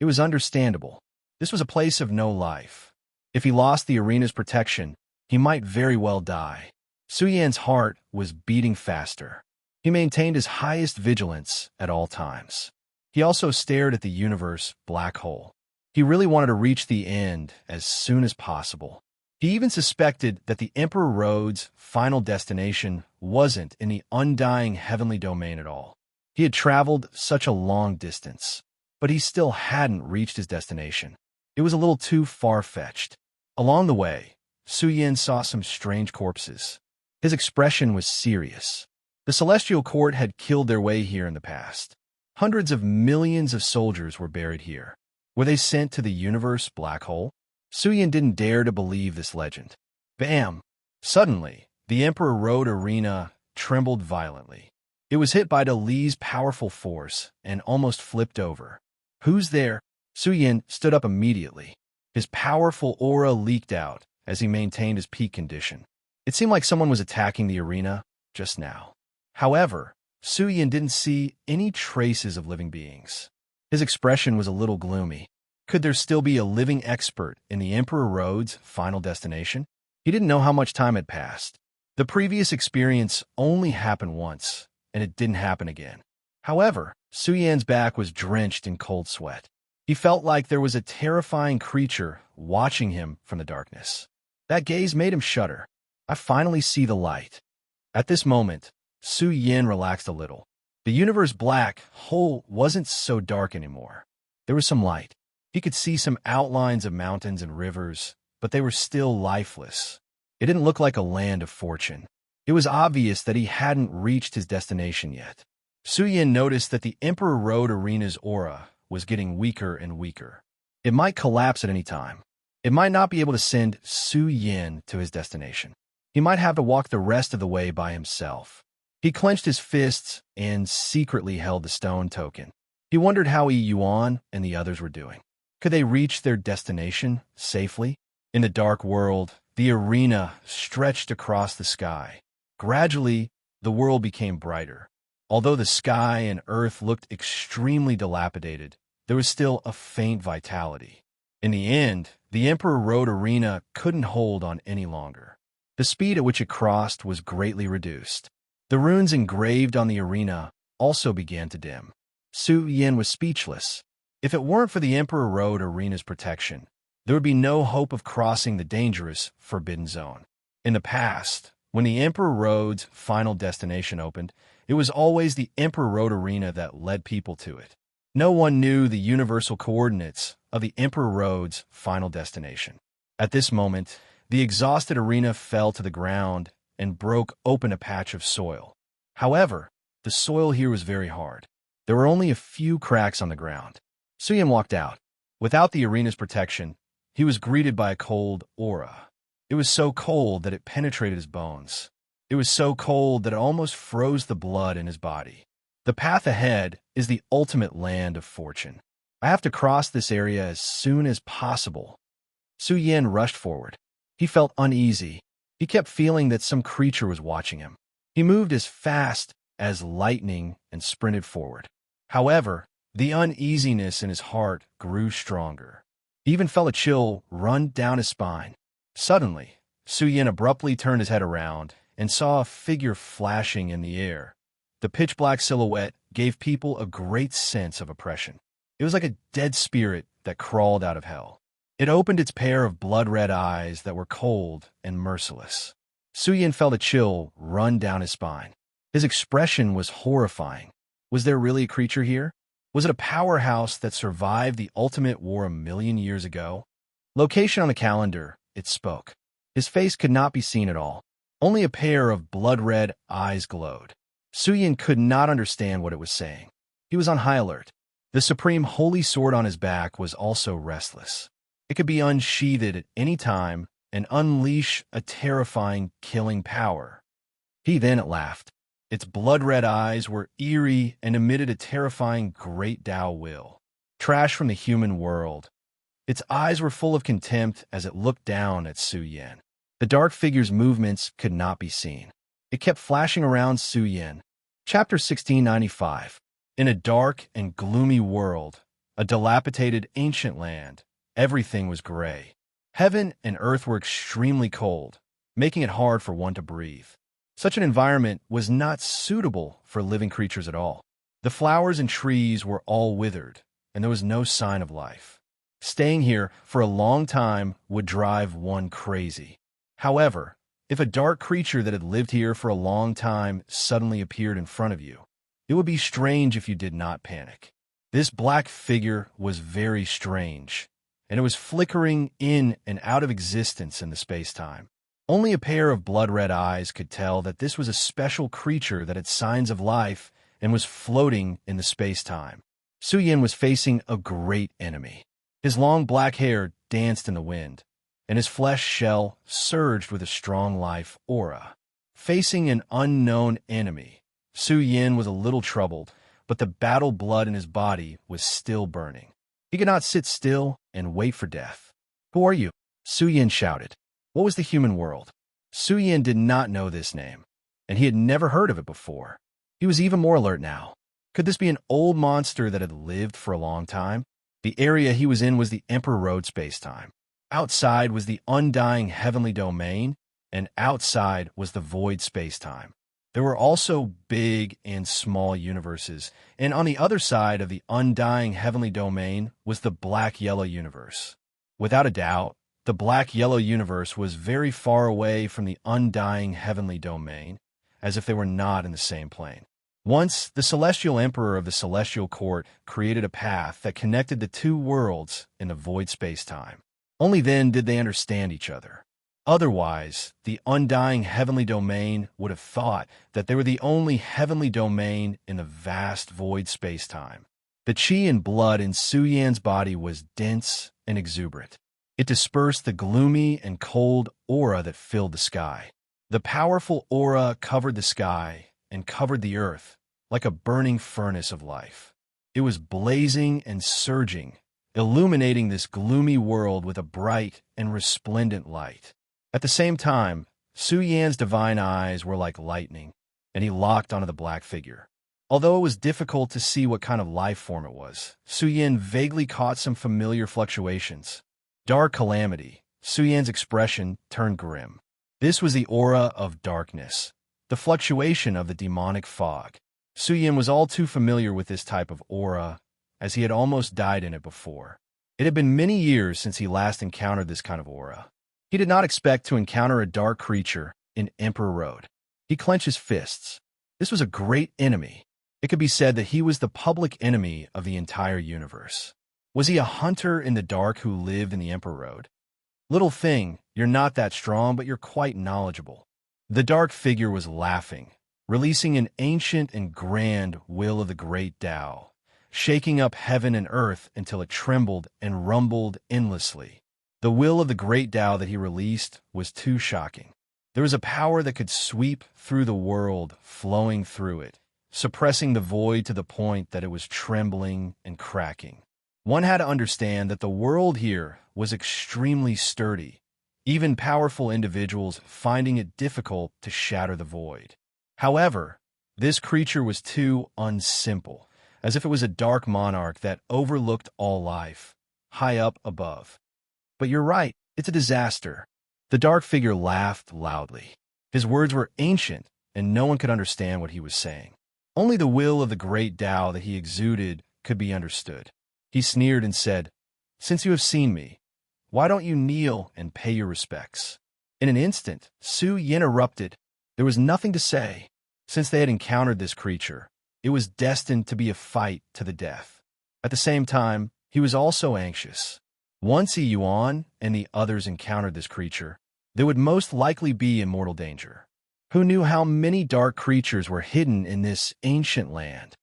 It was understandable. This was a place of no life. If he lost the arena's protection, he might very well die. Su Yin's heart was beating faster. He maintained his highest vigilance at all times. He also stared at the universe black hole. He really wanted to reach the end as soon as possible. He even suspected that the Emperor Road's final destination wasn't in the undying heavenly domain at all. He had traveled such a long distance, but he still hadn't reached his destination. It was a little too far-fetched. Along the way, Su Yin saw some strange corpses. His expression was serious. The Celestial Court had killed their way here in the past. Hundreds of millions of soldiers were buried here. Were they sent to the universe black hole? Su Yin didn't dare to believe this legend. Bam! Suddenly, the Emperor Road Arena trembled violently. It was hit by Li's powerful force and almost flipped over. "Who's there?" Su Yin stood up immediately. His powerful aura leaked out as he maintained his peak condition. It seemed like someone was attacking the arena just now. However, Su Yin didn't see any traces of living beings. His expression was a little gloomy. Could there still be a living expert in the Emperor Road's final destination? He didn't know how much time had passed. The previous experience only happened once, and it didn't happen again. However, Su Yan's back was drenched in cold sweat. He felt like there was a terrifying creature watching him from the darkness. That gaze made him shudder. I finally see the light. At this moment, Su Yin relaxed a little. The universe's black hole wasn't so dark anymore. There was some light. He could see some outlines of mountains and rivers, but they were still lifeless. It didn't look like a land of fortune. It was obvious that he hadn't reached his destination yet. Su Yin noticed that the Emperor Road Arena's aura was getting weaker and weaker. It might collapse at any time. It might not be able to send Su Yin to his destination. He might have to walk the rest of the way by himself. He clenched his fists and secretly held the stone token. He wondered how Yuan and the others were doing. Could they reach their destination safely? In the dark world, the arena stretched across the sky. Gradually, the world became brighter. Although the sky and earth looked extremely dilapidated, there was still a faint vitality. In the end, the Emperor Road Arena couldn't hold on any longer. The speed at which it crossed was greatly reduced. The runes engraved on the arena also began to dim. Su Yin was speechless. If it weren't for the Emperor Road Arena's protection, there would be no hope of crossing the dangerous Forbidden Zone. In the past, when the Emperor Road's final destination opened, it was always the Emperor Road Arena that led people to it. No one knew the universal coordinates of the Emperor Road's final destination. At this moment, the exhausted arena fell to the ground and broke open a patch of soil. However, the soil here was very hard. There were only a few cracks on the ground. Su Yin walked out. Without the arena's protection, he was greeted by a cold aura. It was so cold that it penetrated his bones. It was so cold that it almost froze the blood in his body. The path ahead is the ultimate land of fortune. I have to cross this area as soon as possible. Su Yin rushed forward. He felt uneasy. He kept feeling that some creature was watching him. He moved as fast as lightning and sprinted forward. However, the uneasiness in his heart grew stronger. He even felt a chill run down his spine. Suddenly, Su Yin abruptly turned his head around and saw a figure flashing in the air. The pitch-black silhouette gave people a great sense of oppression. It was like a dead spirit that crawled out of hell. It opened its pair of blood-red eyes that were cold and merciless. Su Yin felt a chill run down his spine. His expression was horrifying. Was there really a creature here? Was it a powerhouse that survived the ultimate war 1,000,000 years ago? Location on the calendar, it spoke. His face could not be seen at all. Only a pair of blood-red eyes glowed. Su Yin could not understand what it was saying. He was on high alert. The supreme holy sword on his back was also restless. It could be unsheathed at any time and unleash a terrifying, killing power. He then laughed. Its blood-red eyes were eerie and emitted a terrifying great Tao will. Trash from the human world. Its eyes were full of contempt as it looked down at Su Yin. The dark figure's movements could not be seen. It kept flashing around Su Yin. Chapter 1695. In a dark and gloomy world, a dilapidated ancient land, everything was gray. Heaven and earth were extremely cold, making it hard for one to breathe. Such an environment was not suitable for living creatures at all. The flowers and trees were all withered, and there was no sign of life. Staying here for a long time would drive one crazy. However, if a dark creature that had lived here for a long time suddenly appeared in front of you, it would be strange if you did not panic. This black figure was very strange, and it was flickering in and out of existence in the space-time. Only a pair of blood-red eyes could tell that this was a special creature that had signs of life and was floating in the space-time. Su Yin was facing a great enemy. His long black hair danced in the wind, and his flesh shell surged with a strong life aura. Facing an unknown enemy, Su Yin was a little troubled, but the battle blood in his body was still burning. He could not sit still and wait for death. "Who are you?" Su Yin shouted. What was the human world? Su Yin did not know this name, and he had never heard of it before. He was even more alert now. Could this be an old monster that had lived for a long time? The area he was in was the Emperor Road space-time. Outside was the undying heavenly domain, and outside was the void space-time. There were also big and small universes, and on the other side of the undying heavenly domain was the black-yellow universe. Without a doubt, the black-yellow universe was very far away from the undying heavenly domain, as if they were not in the same plane. Once, the celestial emperor of the celestial court created a path that connected the two worlds in the void space-time. Only then did they understand each other. Otherwise, the undying heavenly domain would have thought that they were the only heavenly domain in the vast void space-time. The chi and blood in Su Yan's body was dense and exuberant. It dispersed the gloomy and cold aura that filled the sky. The powerful aura covered the sky and covered the earth like a burning furnace of life. It was blazing and surging, illuminating this gloomy world with a bright and resplendent light. At the same time, Su Yan's divine eyes were like lightning, and he locked onto the black figure. Although it was difficult to see what kind of life form it was, Su Yan vaguely caught some familiar fluctuations. Dark calamity. Su Yan's expression turned grim. This was the aura of darkness, the fluctuation of the demonic fog. Su Yan was all too familiar with this type of aura, as he had almost died in it before. It had been many years since he last encountered this kind of aura. He did not expect to encounter a dark creature in Emperor Road. He clenched his fists. This was a great enemy. It could be said that he was the public enemy of the entire universe. Was he a hunter in the dark who lived in the Emperor Road? Little thing, you're not that strong, but you're quite knowledgeable. The dark figure was laughing, releasing an ancient and grand will of the great Tao, shaking up heaven and earth until it trembled and rumbled endlessly. The will of the great Tao that he released was too shocking. There was a power that could sweep through the world, flowing through it, suppressing the void to the point that it was trembling and cracking. One had to understand that the world here was extremely sturdy, even powerful individuals finding it difficult to shatter the void. However, this creature was too unsimple, as if it was a dark monarch that overlooked all life, high up above. But you're right, it's a disaster. The dark figure laughed loudly. His words were ancient, and no one could understand what he was saying. Only the will of the great Tao that he exuded could be understood. He sneered and said, "Since you have seen me, why don't you kneel and pay your respects?" In an instant, Su Yan erupted. There was nothing to say. Since they had encountered this creature, it was destined to be a fight to the death. At the same time, he was also anxious. Once Yuan and the others encountered this creature, they would most likely be in mortal danger. Who knew how many dark creatures were hidden in this ancient land?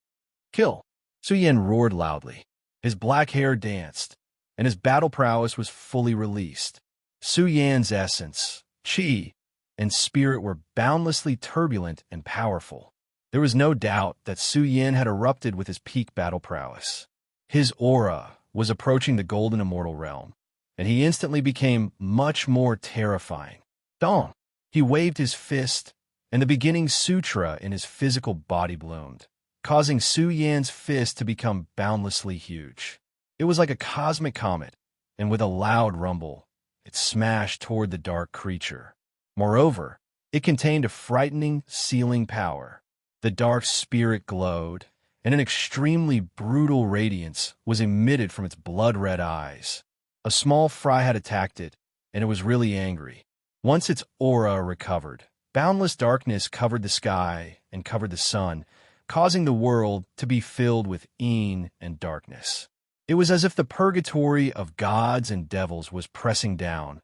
Kill! Su Yan roared loudly. His black hair danced, and his battle prowess was fully released. Su Yan's essence, chi, and spirit were boundlessly turbulent and powerful. There was no doubt that Su Yan had erupted with his peak battle prowess. His aura was approaching the golden immortal realm, and he instantly became much more terrifying. Dong! He waved his fist, and the beginning sutra in his physical body bloomed, causing Su Yan's fist to become boundlessly huge. It was like a cosmic comet, and with a loud rumble, it smashed toward the dark creature. Moreover, it contained a frightening, sealing power. The dark spirit glowed, and an extremely brutal radiance was emitted from its blood-red eyes. A small fry had attacked it, and it was really angry. Once its aura recovered, boundless darkness covered the sky and covered the sun, causing the world to be filled with een and darkness. It was as if the purgatory of gods and devils was pressing down,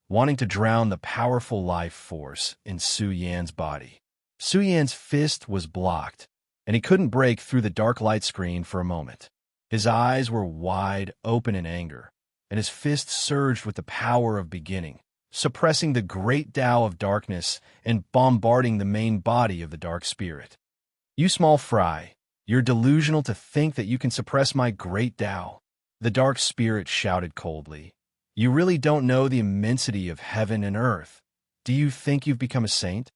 wanting to drown the powerful life force in Su Yan's body. Su Yan's fist was blocked, and he couldn't break through the dark light screen for a moment. His eyes were wide open in anger, and his fist surged with the power of beginning, suppressing the great Tao of darkness and bombarding the main body of the dark spirit. "You small fry, you're delusional to think that you can suppress my great Tao," the dark spirit shouted coldly. "You really don't know the immensity of heaven and earth. Do you think you've become a saint?"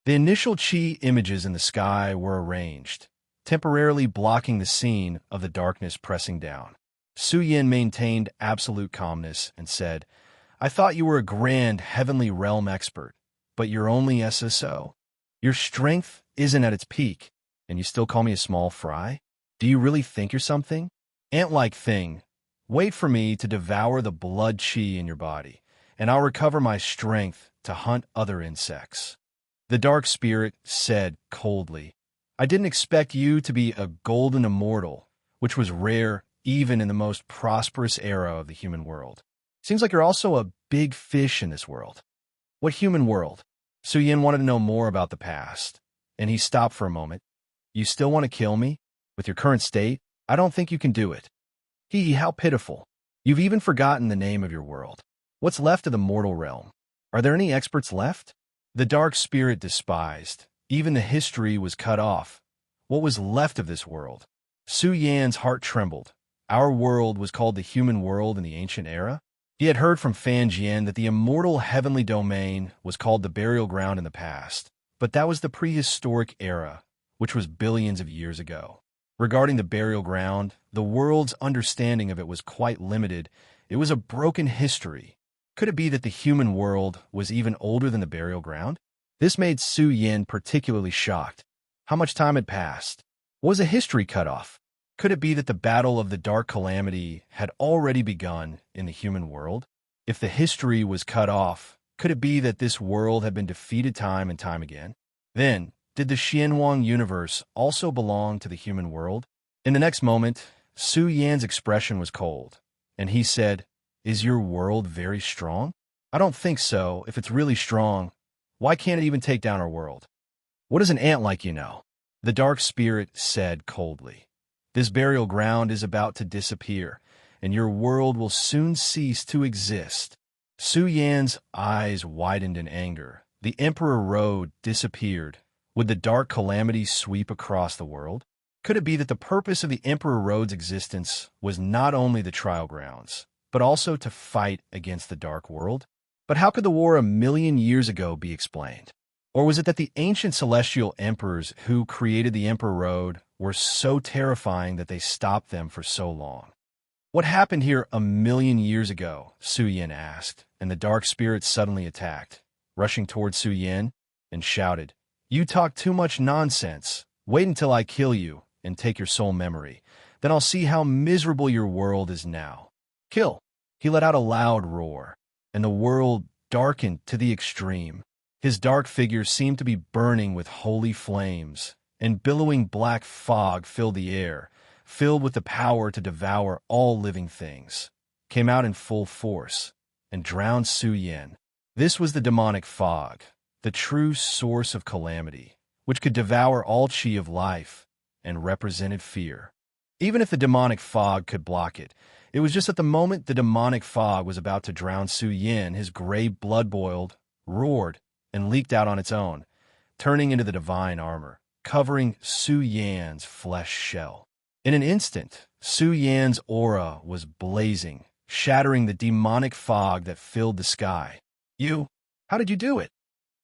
The initial chi images in the sky were arranged, temporarily blocking the scene of the darkness pressing down. Su Yan maintained absolute calmness and said, "I thought you were a grand heavenly realm expert, but you're only SSO. Your strength isn't at its peak, and you still call me a small fry? Do you really think you're something? Ant-like thing, wait for me to devour the blood chi in your body, and I'll recover my strength to hunt other insects. The dark spirit said coldly, I didn't expect you to be a golden immortal, which was rare even in the most prosperous era of the human world. Seems like you're also a big fish in this world. What human world? Su Yin wanted to know more about the past, and he stopped for a moment. You still want to kill me? With your current state, I don't think you can do it. How pitiful. You've even forgotten the name of your world. What's left of the mortal realm? Are there any experts left? The dark spirit despised. Even the history was cut off. What was left of this world? Su Yan's heart trembled. Our world was called the human world in the ancient era. He had heard from Fan Jian that the immortal heavenly domain was called the burial ground in the past, but that was the prehistoric era, which was billions of years ago. Regarding the burial ground, the world's understanding of it was quite limited. It was a broken history. Could it be that the human world was even older than the burial ground? This made Su Yin particularly shocked. How much time had passed? Was a history cut off? Could it be that the battle of the Dark Calamity had already begun in the human world? If the history was cut off, could it be that this world had been defeated time and time again? Then, did the Xianwang universe also belong to the human world? In the next moment, Su Yan's expression was cold, and he said, Is your world very strong? I don't think so. If it's really strong, why can't it even take down our world? What does an ant like you know? The dark spirit said coldly. This burial ground is about to disappear, and your world will soon cease to exist. Su Yan's eyes widened in anger. The Emperor Road disappeared. Would the Dark Calamity sweep across the world? Could it be that the purpose of the Emperor Road's existence was not only the trial grounds, but also to fight against the Dark World? But how could the war 1,000,000 years ago be explained? Or was it that the ancient celestial emperors who created the Emperor Road were so terrifying that they stopped them for so long? What happened here 1,000,000 years ago? Su Yin asked, and the dark spirit suddenly attacked, rushing toward Su Yin, and shouted, You talk too much nonsense. Wait until I kill you and take your soul memory. Then I'll see how miserable your world is now. Kill! He let out a loud roar, and the world darkened to the extreme. His dark figure seemed to be burning with holy flames, and billowing black fog filled the air, filled with the power to devour all living things, came out in full force, and drowned Su Yin. This was the demonic fog, the true source of calamity, which could devour all chi of life, and represented fear. Even if the demonic fog could block it, it was just at the moment the demonic fog was about to drown Su Yin, his gray blood boiled, roared, and leaked out on its own, turning into the divine armor, covering Su Yan's flesh shell. In an instant, Su Yan's aura was blazing, shattering the demonic fog that filled the sky. How did you do it?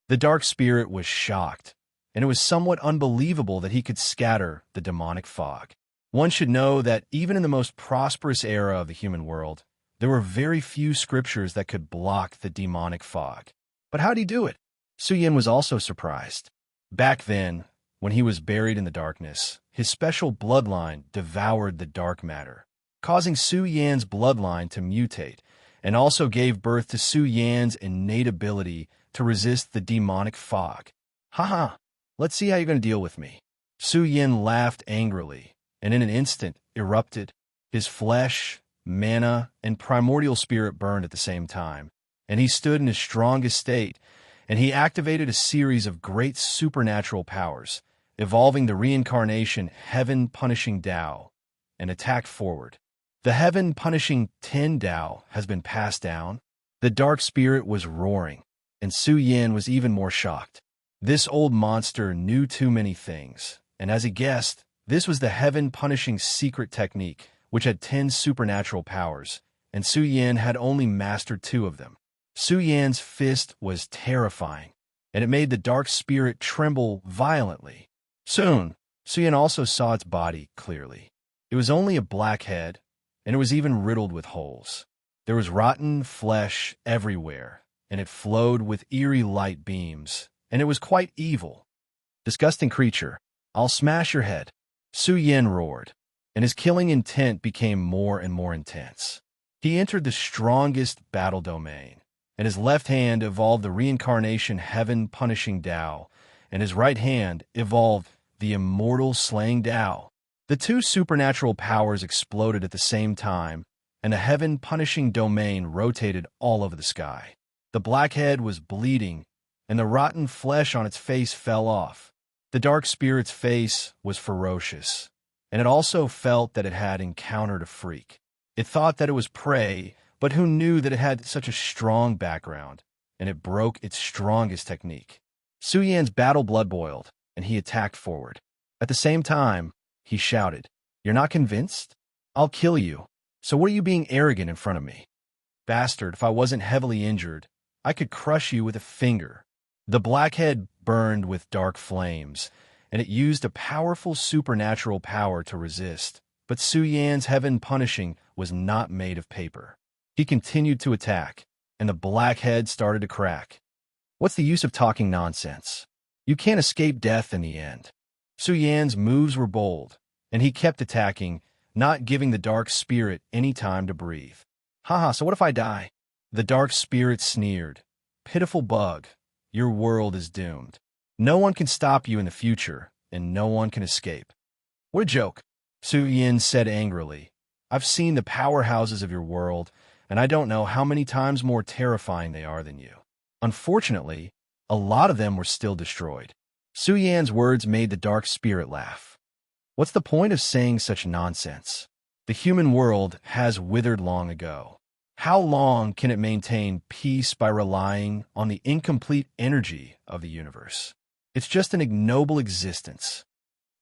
The dark spirit was shocked, and it was somewhat unbelievable that he could scatter the demonic fog. One should know that even in the most prosperous era of the human world, there were very few scriptures that could block the demonic fog. But how'd he do it? Su Yin was also surprised. Back then, when he was buried in the darkness, his special bloodline devoured the dark matter, causing Su Yan's bloodline to mutate, and also gave birth to Su Yan's innate ability to resist the demonic fog. Haha, let's see how you're going to deal with me. Su Yin laughed angrily, and in an instant erupted. His flesh, mana, and primordial spirit burned at the same time, and he stood in his strongest state, and he activated a series of great supernatural powers, evolving the reincarnation Heaven-Punishing Tao, and attacked forward. The Heaven-Punishing Ten Tao has been passed down. The dark spirit was roaring, and Su Yin was even more shocked. This old monster knew too many things, and as he guessed, this was the Heaven-Punishing secret technique, which had 10 supernatural powers, and Su Yin had only mastered 2 of them. Su Yan's fist was terrifying, and it made the dark spirit tremble violently. Soon, Su Yin also saw its body clearly. It was only a black head, and it was even riddled with holes. There was rotten flesh everywhere, and it flowed with eerie light beams, and it was quite evil. Disgusting creature, I'll smash your head. Su Yin roared, and his killing intent became more and more intense. He entered the strongest battle domain, and his left hand evolved the reincarnation heaven-punishing Tao, and his right hand evolved the immortal slaying Tao. The two supernatural powers exploded at the same time, and a heaven-punishing domain rotated all over the sky. The black head was bleeding, and the rotten flesh on its face fell off. The dark spirit's face was ferocious, and it also felt that it had encountered a freak. It thought that it was prey, but who knew that it had such a strong background, and it broke its strongest technique. Su Yan's battle blood boiled, and he attacked forward. At the same time, he shouted, "You're not convinced? I'll kill you. So what are you being arrogant in front of me? Bastard, if I wasn't heavily injured, I could crush you with a finger." The black head burned with dark flames, and it used a powerful supernatural power to resist. But Su Yan's heaven punishing was not made of paper. He continued to attack, and the black head started to crack. What's the use of talking nonsense? You can't escape death in the end. Su Yan's moves were bold, and he kept attacking, not giving the dark spirit any time to breathe. Haha, so what if I die? The dark spirit sneered. Pitiful bug, your world is doomed. No one can stop you in the future, and no one can escape. What a joke, Su Yin said angrily. I've seen the powerhouses of your world, and I don't know how many times more terrifying they are than you. Unfortunately, a lot of them were still destroyed. Su Yan's words made the dark spirit laugh. What's the point of saying such nonsense? The human world has withered long ago. How long can it maintain peace by relying on the incomplete energy of the universe? It's just an ignoble existence.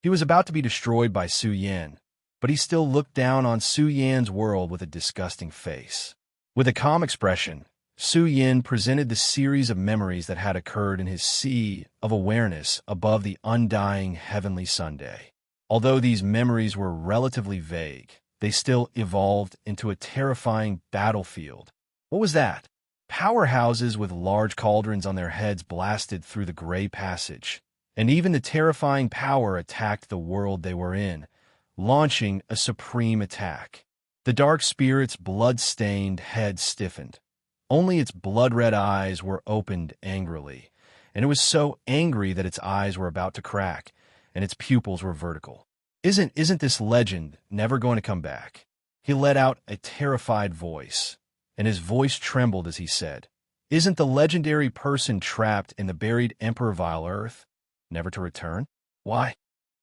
He was about to be destroyed by Su Yan, but he still looked down on Su Yan's world with a disgusting face. With a calm expression, Su Yan presented the series of memories that had occurred in his sea of awareness above the undying heavenly Sunday. Although these memories were relatively vague, they still evolved into a terrifying battlefield. What was that? Powerhouses with large cauldrons on their heads blasted through the gray passage, and even the terrifying power attacked the world they were in, launching a supreme attack. The dark spirit's blood-stained head stiffened. Only its blood-red eyes were opened angrily, and it was so angry that its eyes were about to crack, and its pupils were vertical. Isn't this legend never going to come back? He let out a terrified voice, and his voice trembled as he said, Isn't the legendary person trapped in the buried Emperor Vile Earth, never to return? Why?